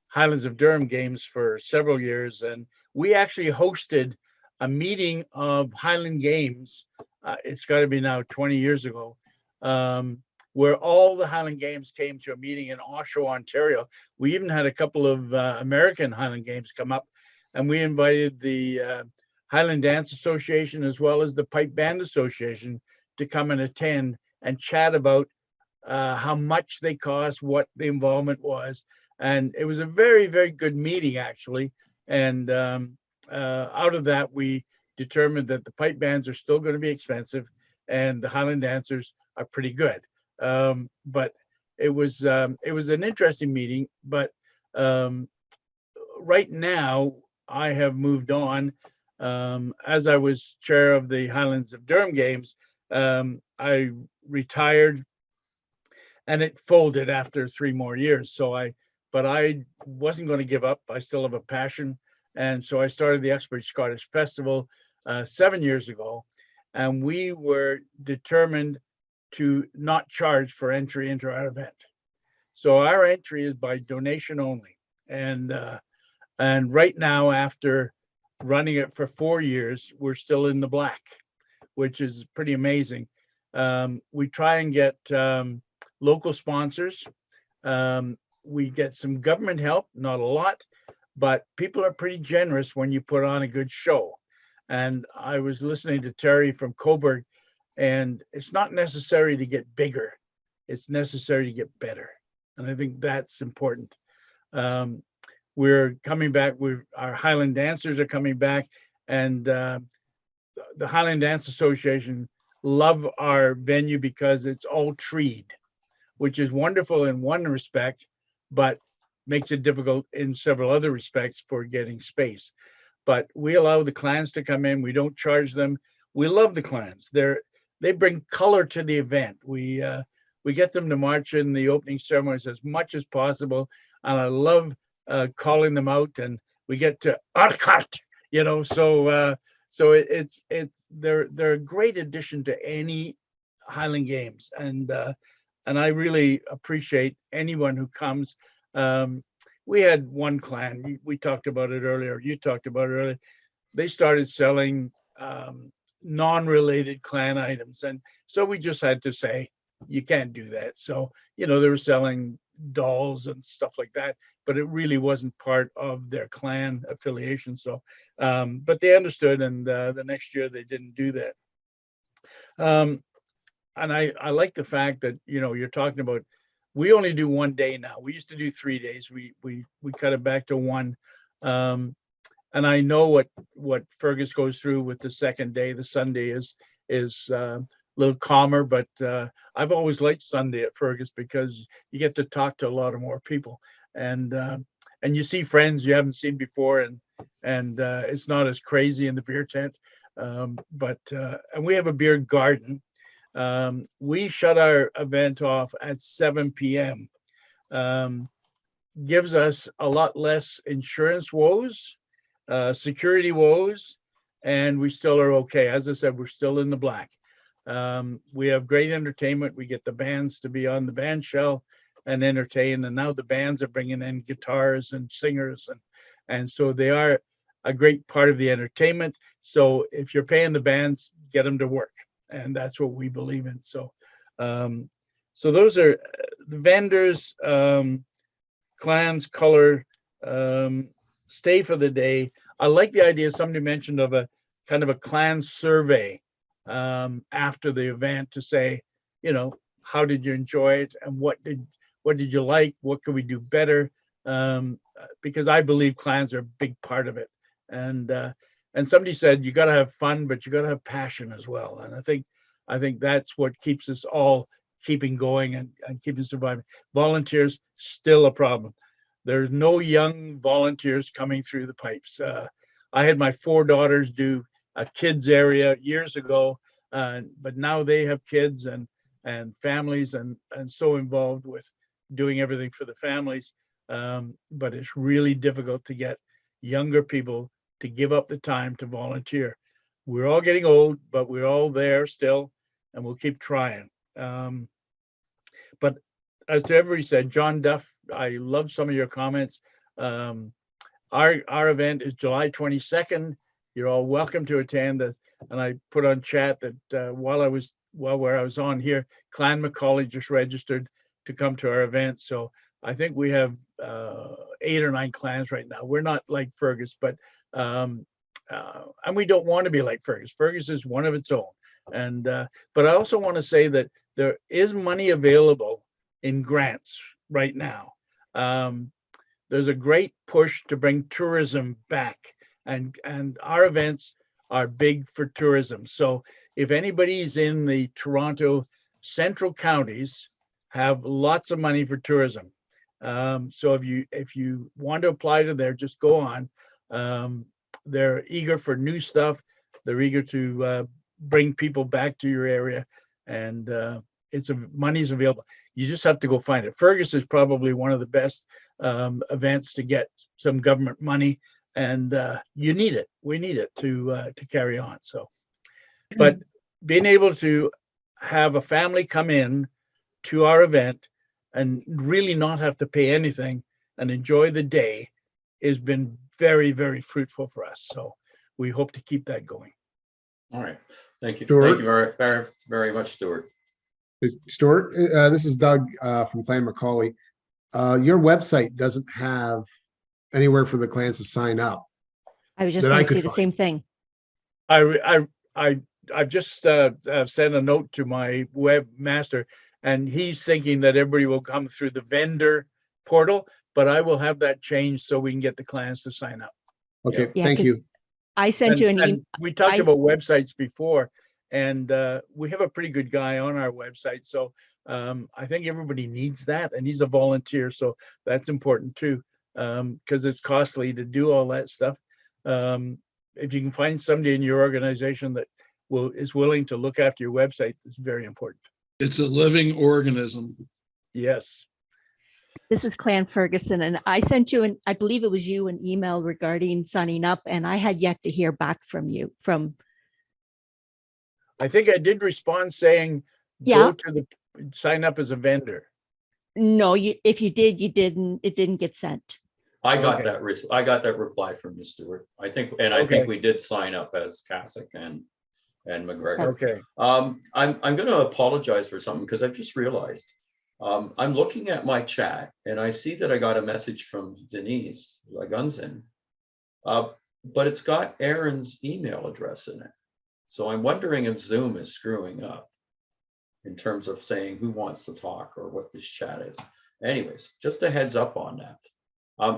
Highlands of Durham Games for several years, and we actually hosted a meeting of Highland Games. It's got to be now 20 years ago, where all the Highland Games came to a meeting in Oshawa, Ontario. We even had a couple of American Highland Games come up, and we invited the Highland Dance Association as well as the Pipe Band Association to come and attend and chat about how much they cost, what the involvement was. And it was a very, very good meeting, actually. And out of that, we determined that the pipe bands are still going to be expensive and the Highland dancers are pretty good. But it was an interesting meeting. But right now, I have moved on. As I was chair of the Highlands of Durham Games, I retired and it folded after 3 more years. But I wasn't going to give up. I still have a passion. And so I started the Uxbridge Scottish Festival 7 years ago. And we were determined to not charge for entry into our event. So our entry is by donation only. And right now, after running it for 4 years, we're still in the black, which is pretty amazing. We try and get local sponsors. We get some government help, not a lot, but people are pretty generous when you put on a good show. And I was listening to Terry from Coburg, and it's not necessary to get bigger. It's necessary to get better. And I think that's important. We're coming back. Our Highland dancers are coming back, and the Highland Dance Association love our venue because it's all treed, which is wonderful in one respect, but makes it difficult in several other respects for getting space. But we allow the clans to come in. We don't charge them. We love the clans. They bring color to the event. We get them to march in the opening ceremonies as much as possible, and I love calling them out. And we get to Arkat, so they're a great addition to any Highland Games, and I really appreciate anyone who comes. We had one clan, we talked about it earlier, you talked about it earlier. They started selling non-related clan items, and so we just had to say, you can't do that. So, they were selling dolls and stuff like that, but it really wasn't part of their clan affiliation. So, but they understood, and the next year they didn't do that. And I like the fact that, you know, you're talking about, we only do 1 day now. We used to do 3 days. We cut it back to 1. And I know what Fergus goes through with the second day. The Sunday is a little calmer, but I've always liked Sunday at Fergus because you get to talk to a lot of more people, and you see friends you haven't seen before, and it's not as crazy in the beer tent. But and we have a beer garden. We shut our event off at 7 p.m. Gives us a lot less insurance woes, security woes, and we still are okay. As I said, we're still in the black. We have great entertainment. We get the bands to be on the band shell and entertain, and now the bands are bringing in guitars and singers, and so they are a great part of the entertainment. So if you're paying the bands, get them to work, and that's what we believe in. So so those are the vendors, clans, color, stay for the day. I like the idea somebody mentioned of a kind of a clan survey after the event to say, you know, how did you enjoy it, and what did you like? What could we do better? Because I believe clans are a big part of it. And somebody said you got to have fun, but you got to have passion as well. And I think that's what keeps us all keeping going and keeping surviving. Volunteers still a problem. There's no young volunteers coming through the pipes. I had my 4 daughters do a kids area years ago, but now they have kids and families and so involved with doing everything for the families. But it's really difficult to get younger people to give up the time to volunteer. We're all getting old, but we're all there still, and we'll keep trying. But as to everybody said, John Duff, I love some of your comments. Our event is July 22nd. You're all welcome to attend. And I put on chat that while I was on here, Clan Macaulay just registered to come to our event. So I think we have 8 or 9 clans right now. We're not like Fergus, but and we don't want to be like Fergus. Fergus is one of its own. And but I also want to say that there is money available in grants right now. There's a great push to bring tourism back, and our events are big for tourism. So if anybody's in the Toronto central counties, have lots of money for tourism. So if you want to apply to there, just go on. They're eager for new stuff. They're eager to bring people back to your area, and money's available. You just have to go find it. Fergus is probably one of the best events to get some government money, and you need it. We need it to carry on. So, but being able to have a family come in to our event and really not have to pay anything and enjoy the day has been very, very fruitful for us. So we hope to keep that going. All right. Thank you. Stuart? Thank you very, very, very much, Stuart. Stuart, this is Doug from Clan Macaulay. Your website doesn't have anywhere for the clans to sign up. I was just that going I to say could the find. same thing. I've just sent a note to my webmaster, and he's thinking that everybody will come through the vendor portal, but I will have that changed so we can get the clans to sign up. Okay, Yeah, thank 'cause you. I sent you an email. We talked about websites before, and we have a pretty good guy on our website. So I think everybody needs that, and he's a volunteer, so that's important too, because it's costly to do all that stuff. If you can find somebody in your organization that is willing to look after your website, it's very important. It's a living organism. Yes. This is Clan Ferguson, and I sent you, I believe it was you, an email regarding signing up, and I had yet to hear back from you. I think I did respond saying, Yeah. go to sign up as a vendor. No, if you did, you didn't. It didn't get sent. I got that. I got that reply from you, Stuart. I think we did sign up as Kasich and McGregor. Okay. I'm going to apologize for something because I've just realized I'm looking at my chat and I see that I got a message from Denise Lagunzen, but it's got Aaron's email address in it. So I'm wondering if Zoom is screwing up in terms of saying who wants to talk or what this chat is. Anyways, just a heads up on that.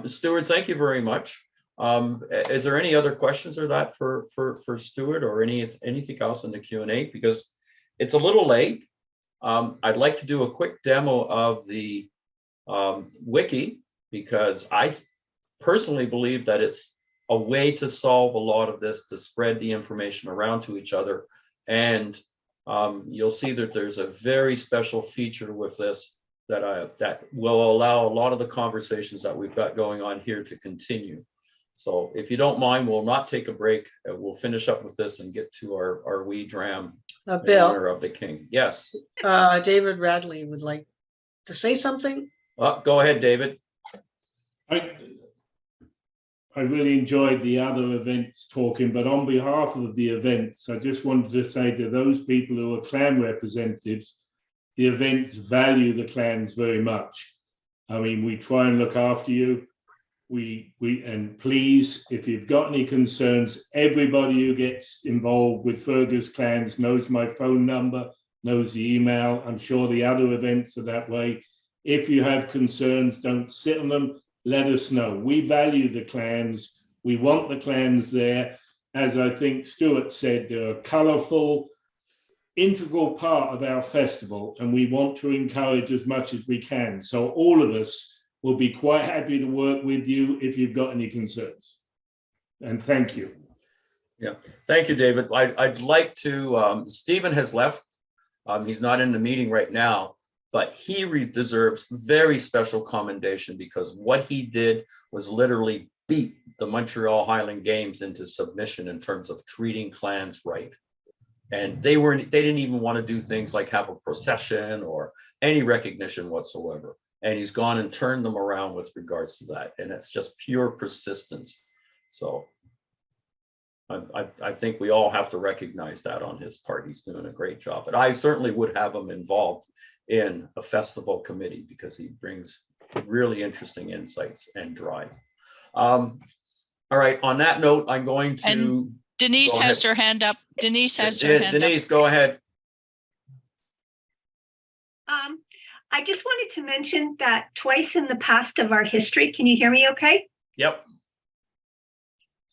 Stuart, thank you very much. Is there any other questions or that for Stuart or anything else in the Q&A? Because it's a little late. I'd like to do a quick demo of the wiki because I personally believe that it's a way to solve a lot of this, to spread the information around to each other. And you'll see that there's a very special feature with this that will allow a lot of the conversations that we've got going on here to continue. So if you don't mind, we'll not take a break. We'll finish up with this and get to our wee dram in Bill, honor of the king. Yes. David Radley would like to say something. Go ahead, David. I really enjoyed the other events talking, but on behalf of the events, I just wanted to say to those people who are clan representatives, the events value the clans very much. I mean, we try and look after you. And please, if you've got any concerns, everybody who gets involved with Fergus clans knows my phone number, knows the email. I'm sure the other events are that way. If you have concerns, don't sit on them. Let us know. We value the clans. We want the clans there. As I think Stuart said, they're a colourful, integral part of our festival, and we want to encourage as much as we can. So all of us will be quite happy to work with you if you've got any concerns. And thank you. Yeah, thank you, David. I'd like to, Stephen has left. He's not in the meeting right now, but he deserves very special commendation because what he did was literally beat the Montreal Highland Games into submission in terms of treating clans right. And they didn't even want to do things like have a procession or any recognition whatsoever. And he's gone and turned them around with regards to that. And it's just pure persistence. So I think we all have to recognize that on his part. He's doing a great job. But I certainly would have him involved in a festival committee because he brings really interesting insights and drive. All right, on that note, I'm going to. And Denise has her hand up. Denise has her hand up. Denise, go ahead. I just wanted to mention that twice in the past of our history, can you hear me okay? Yep.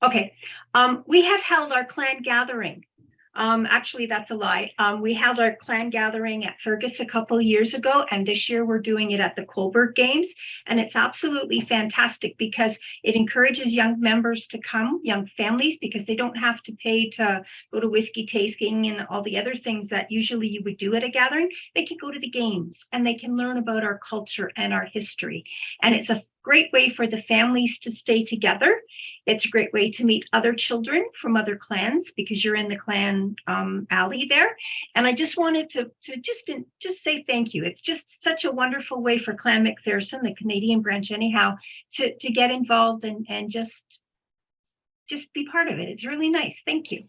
Okay. We have held our clan gathering. Actually, that's a lie. We held our clan gathering at Fergus a couple of years ago, and this year we're doing it at the Cobourg Games. And it's absolutely fantastic because it encourages young members to come, young families, because they don't have to pay to go to whiskey tasting and all the other things that usually you would do at a gathering. They can go to the games and they can learn about our culture and our history. And it's a great way for the families to stay together. It's a great way to meet other children from other clans because you're in the clan alley there. And I just wanted to just say thank you. It's just such a wonderful way for Clan McPherson, the Canadian branch anyhow, to get involved and just be part of it. It's really nice. Thank you.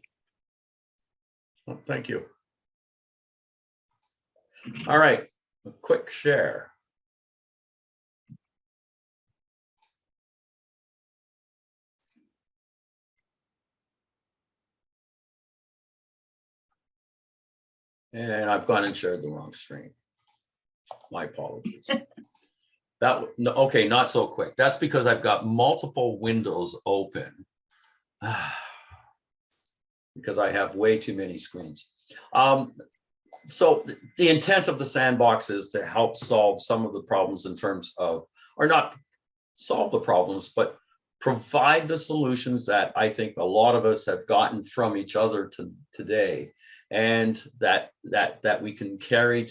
Well, thank you. All right, a quick share. And I've gone and shared the wrong screen. My apologies. Okay, not so quick. That's because I've got multiple windows open because I have way too many screens. So the intent of the sandbox is to help solve some of the problems in terms of, or not solve the problems, but provide the solutions that I think a lot of us have gotten from each other today. And that we can carry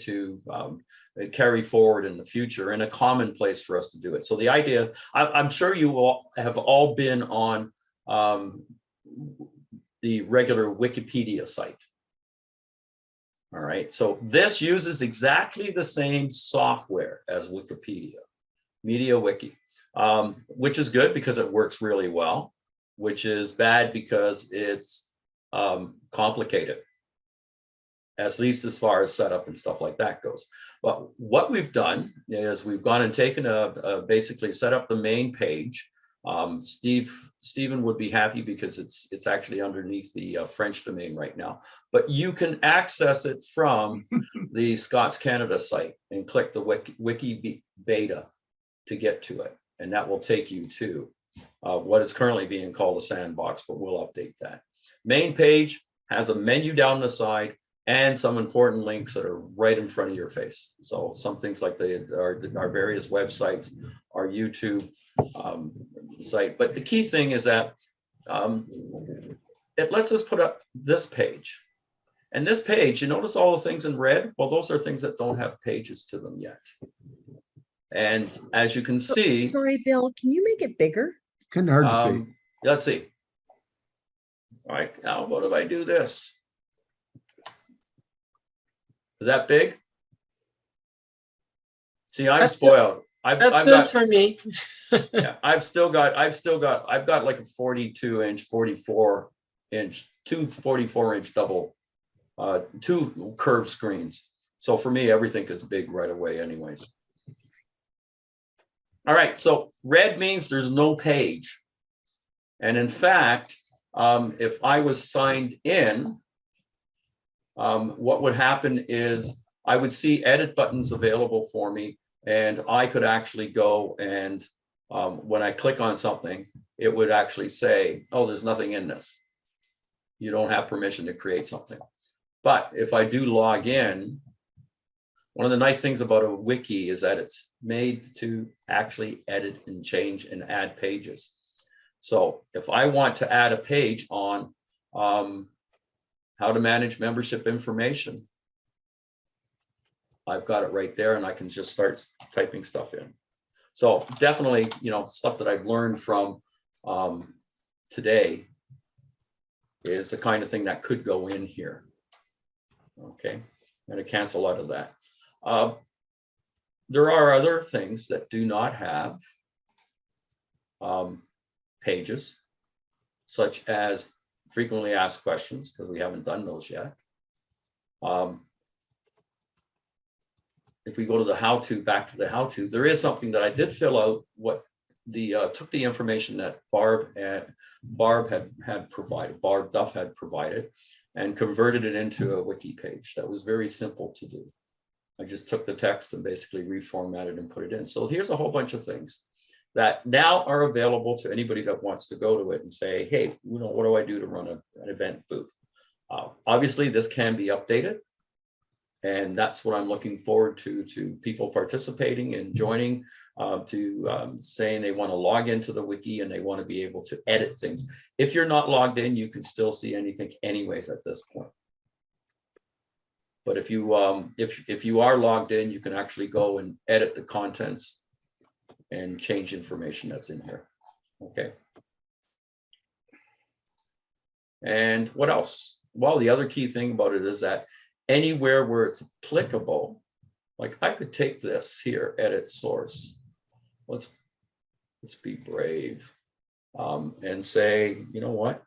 forward in the future in a common place for us to do it. So the idea, I'm sure you all have all been on the regular Wikipedia site. All right, so this uses exactly the same software as Wikipedia, MediaWiki, which is good because it works really well, which is bad because it's complicated, at least as far as setup and stuff like that goes. But what we've done is we've gone and taken basically set up the main page. Stephen would be happy because it's actually underneath the French domain right now. But you can access it from the Scots Canada site and click the wiki beta to get to it. And that will take you to what is currently being called a sandbox, but we'll update that. Main page has a menu down the side and some important links that are right in front of your face. So some things like our various websites, our YouTube site. But the key thing is that it lets us put up this page. And this page, you notice all the things in red? Well, those are things that don't have pages to them yet. And as you can see. Sorry, Bill, can you make it bigger? It's kind of hard to see. Let's see. All right, now what if I do this? Is that big? See, I'm spoiled. That's good for me. Yeah, I've got like a 42-inch, 44-inch, two 44-inch double, two curved screens. So for me, everything is big right away anyways. All right, so red means there's no page. And in fact, if I was signed in, what would happen is I would see edit buttons available for me, and I could actually go and when I click on something, it would actually say, oh, there's nothing in this. You don't have permission to create something. But if I do log in, one of the nice things about a wiki is that it's made to actually edit and change and add pages. So if I want to add a page on how to manage membership information, I've got it right there and I can just start typing stuff in. So definitely, stuff that I've learned from today is the kind of thing that could go in here. Okay, I'm going to cancel out of that. There are other things that do not have pages, such as frequently asked questions, because we haven't done those yet. If we go to the how-to, back to the how-to, there is something that I did fill out. What took the information that Barb Duff had provided, and converted it into a wiki page. That was very simple to do. I just took the text and basically reformatted and put it in. So here's a whole bunch of things that now are available to anybody that wants to go to it and say, hey, what do I do to run an event booth? Obviously, this can be updated. And that's what I'm looking forward to people participating and joining, saying they want to log into the wiki and they want to be able to edit things. If you're not logged in, you can still see anything anyways at this point. But if you are logged in, you can actually go and edit the contents and change information that's in here. Okay. And what else? Well, the other key thing about it is that anywhere where it's applicable, like I could take this here, edit source. Let's be brave and say, you know what?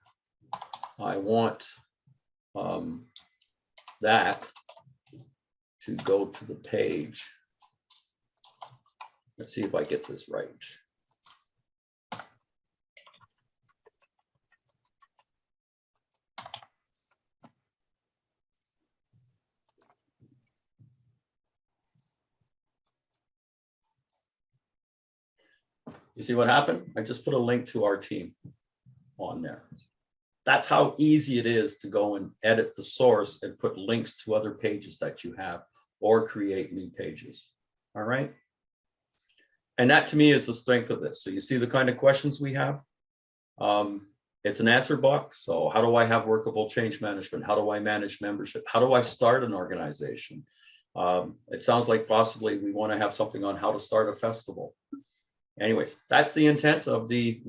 I want that to go to the page. Let's see if I get this right. You see what happened? I just put a link to our team on there. That's how easy it is to go and edit the source and put links to other pages that you have or create new pages. All right. And that to me is the strength of this. So you see the kind of questions we have. It's an answer box. So how do I have workable change management? How do I manage membership? How do I start an organization? It sounds like possibly we want to have something on how to start a festival. Anyways, that's the intent of the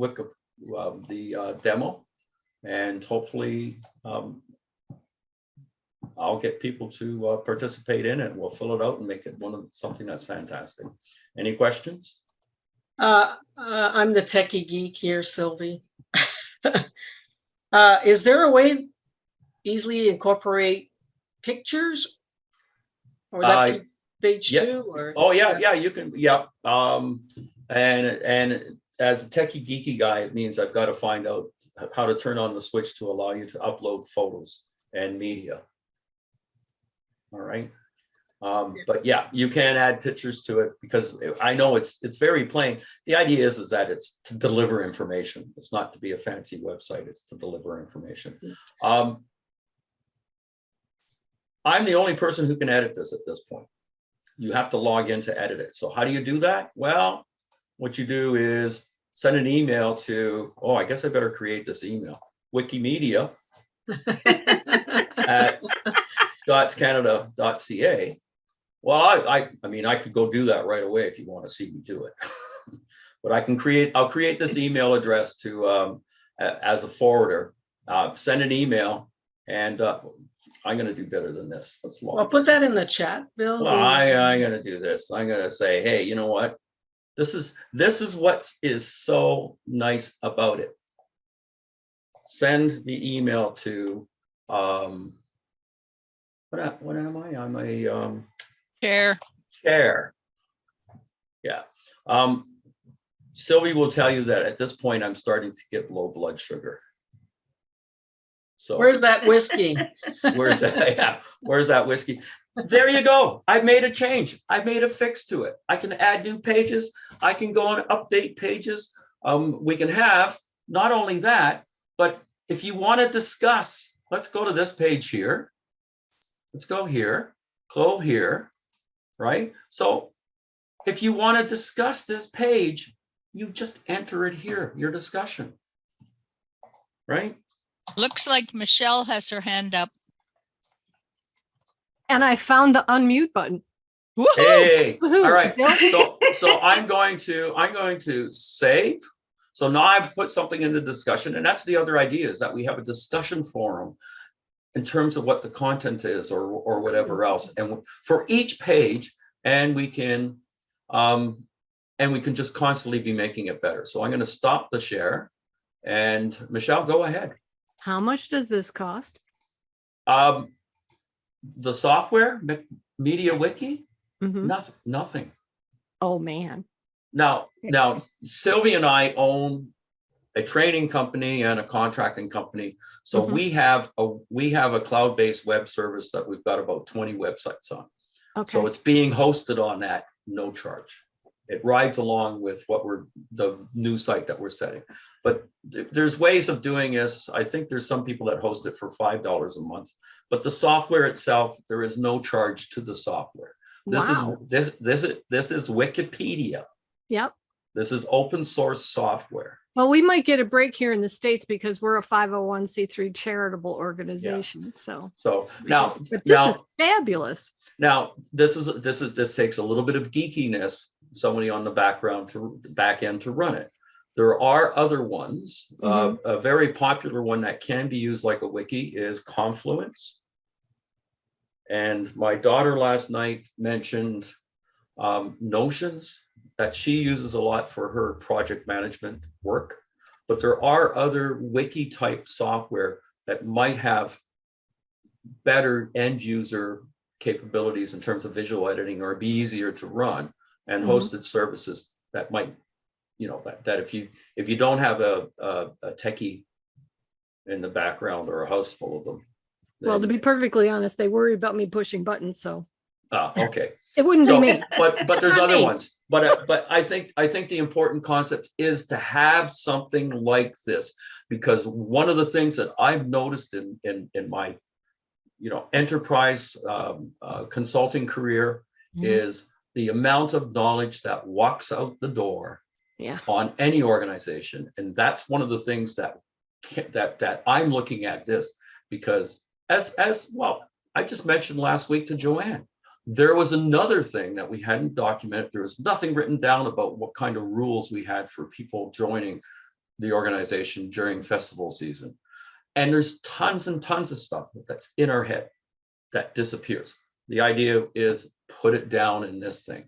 demo, and hopefully I'll get people to participate in it. We'll fill it out and make it something that's fantastic. Any questions? I'm the techie geek here, Sylvie. Is there a way to easily incorporate pictures? Or that page Yeah. 2 or? Oh, yeah, you can, yeah. And as a techie geeky guy, it means I've got to find out how to turn on the switch to allow you to upload photos and media. All right. But yeah, you can add pictures to it because I know it's very plain. The idea is that it's to deliver information. It's not to be a fancy website. It's to deliver information. I'm the only person who can edit this at this point. You have to log in to edit it. So how do you do that? Well, what you do is send an email to, oh, I guess I better create this email, Wikimedia at dotscanada.ca. Well, I mean, I could go do that right away if you want to see me do it. But I'll create this email address to, as a forwarder, send an email, and I'm going to do better than this. Let's log. Well, put that in the chat, Bill. Well, I'm going to do this. I'm going to say, hey, you know what? This is what is so nice about it. Send the email to, what am I? I'm a chair. Yeah. Sylvie will tell you that at this point, I'm starting to get low blood sugar. So where's that whiskey? Where's that? Yeah. Where's that whiskey? There you go. I've made a change. I've made a fix to it. I can add new pages. I can go and update pages. We can have not only that, but if you want to discuss, let's go to this page here. Let's go here, go here, right? So if you want to discuss this page, you just enter it here, your discussion, right? Looks like Michelle has her hand up. And I found the unmute button. Woohoo! Hey, Woohoo! all right. Bill? So I'm going to save. So now I've put something in the discussion, and that's the other idea, is that we have a discussion forum in terms of what the content is or whatever else, and for each page, and we can just constantly be making it better. So I'm going to stop the share, and Michelle, go ahead. How much does this cost? The software, Media Wiki, Mhm. nothing. Oh man. Now Sylvie and I own a training company and a contracting company. So we have a cloud-based web service that we've got about 20 websites on. Okay. So it's being hosted on that, no charge. It rides along with the new site that we're setting. But there's ways of doing this. I think there's some people that host it for $5 a month. But the software itself, there is no charge to the software. This is Wikipedia. Yep. This is open source software. Well, we might get a break here in the States because we're a 501c3 charitable organization. So now, but this is fabulous. Now this takes a little bit of geekiness, somebody on the back end to run it. There are other ones. A very popular one that can be used like a wiki is Confluence. And my daughter last night mentioned Notions, that she uses a lot for her project management work. But there are other wiki type software that might have better end user capabilities in terms of visual editing, or be easier to run, and hosted services that might, that if you don't have a techie in the background or a house full of them. Well, to be perfectly honest, they worry about me pushing buttons, so. Okay. It wouldn't be me. But there's other ones. But I think the important concept is to have something like this, because one of the things that I've noticed in my enterprise consulting career is the amount of knowledge that walks out the door on any organization. And that's one of the things that I'm looking at this, because as well, I just mentioned last week to Joanne, there was another thing that we hadn't documented. There was nothing written down about what kind of rules we had for people joining the organization during festival season. And there's tons and tons of stuff that's in our head that disappears. The idea is put it down in this thing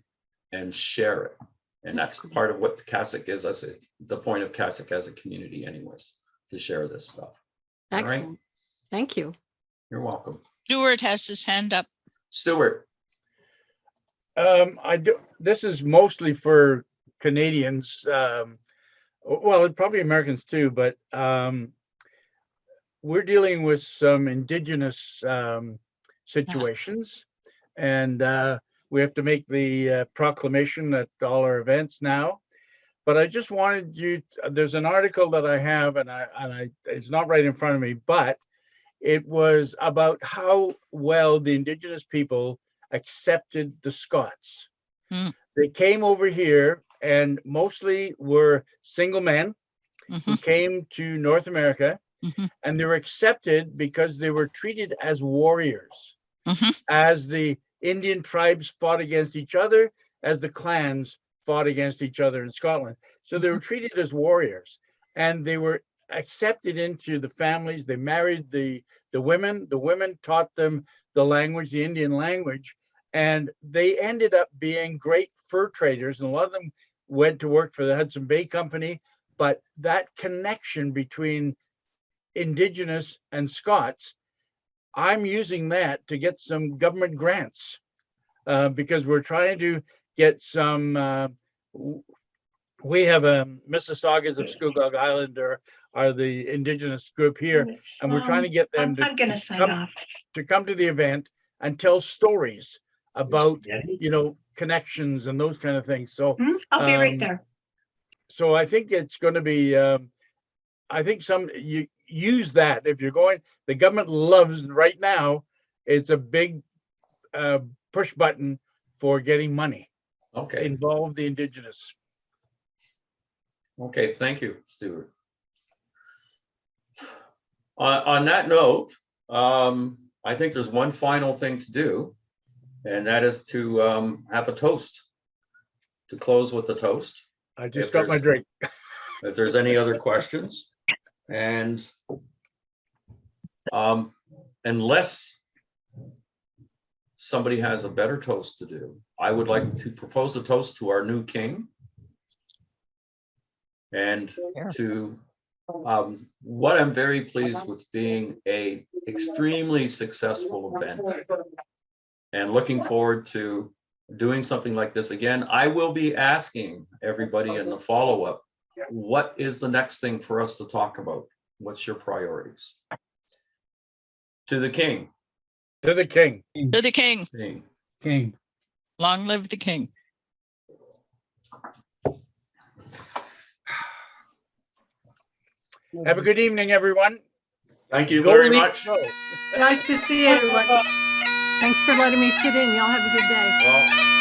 and share it. And that's part of what CASIC is. That's the point of CASIC as a community anyways, to share this stuff. Excellent. All right? Thank you. You're welcome. Stuart has his hand up. Stuart. I do, this is mostly for Canadians, well, probably Americans too, but we're dealing with some Indigenous situations, and we have to make the proclamation at all our events now. But I just wanted you, there's an article that I have, and it's not right in front of me, but it was about how well the Indigenous people accepted the Scots. They came over here and mostly were single men who came to North America, and they were accepted because they were treated as warriors, as the Indian tribes fought against each other, as the clans fought against each other in Scotland. So they were treated as warriors, and they were accepted into the families. They married the women. The women taught them the language, the Indian language, and they ended up being great fur traders. And a lot of them went to work for the Hudson Bay Company. But that connection between Indigenous and Scots, I'm using that to get some government grants because we're trying to get some. We have Mississaugas of Scugog Island are the Indigenous group here, and we're trying to get them I'm going to sign off. to come to the event and tell stories about, connections and those kind of things. So I'll be right there. So I think it's going to be, I think you use that if you're going, the government loves right now, it's a big push button for getting money. Okay. Involve the Indigenous. Okay, thank you, Stuart. On that note, I think there's one final thing to do, and that is to have a toast, to close with a toast. I just got my drink. If there's any other questions, and unless somebody has a better toast to do, I would like to propose a toast to our new king, and to what I'm very pleased with being a extremely successful event, and looking forward to doing something like this again. I will be asking everybody in the follow-up, what is the next thing for us to talk about? What's your priorities? To the king. To the king. To the king. King. Long live the king. Have a good evening, everyone. Thank you very much. Nice to see everyone. Thanks for letting me sit in. Y'all have a good day. Well,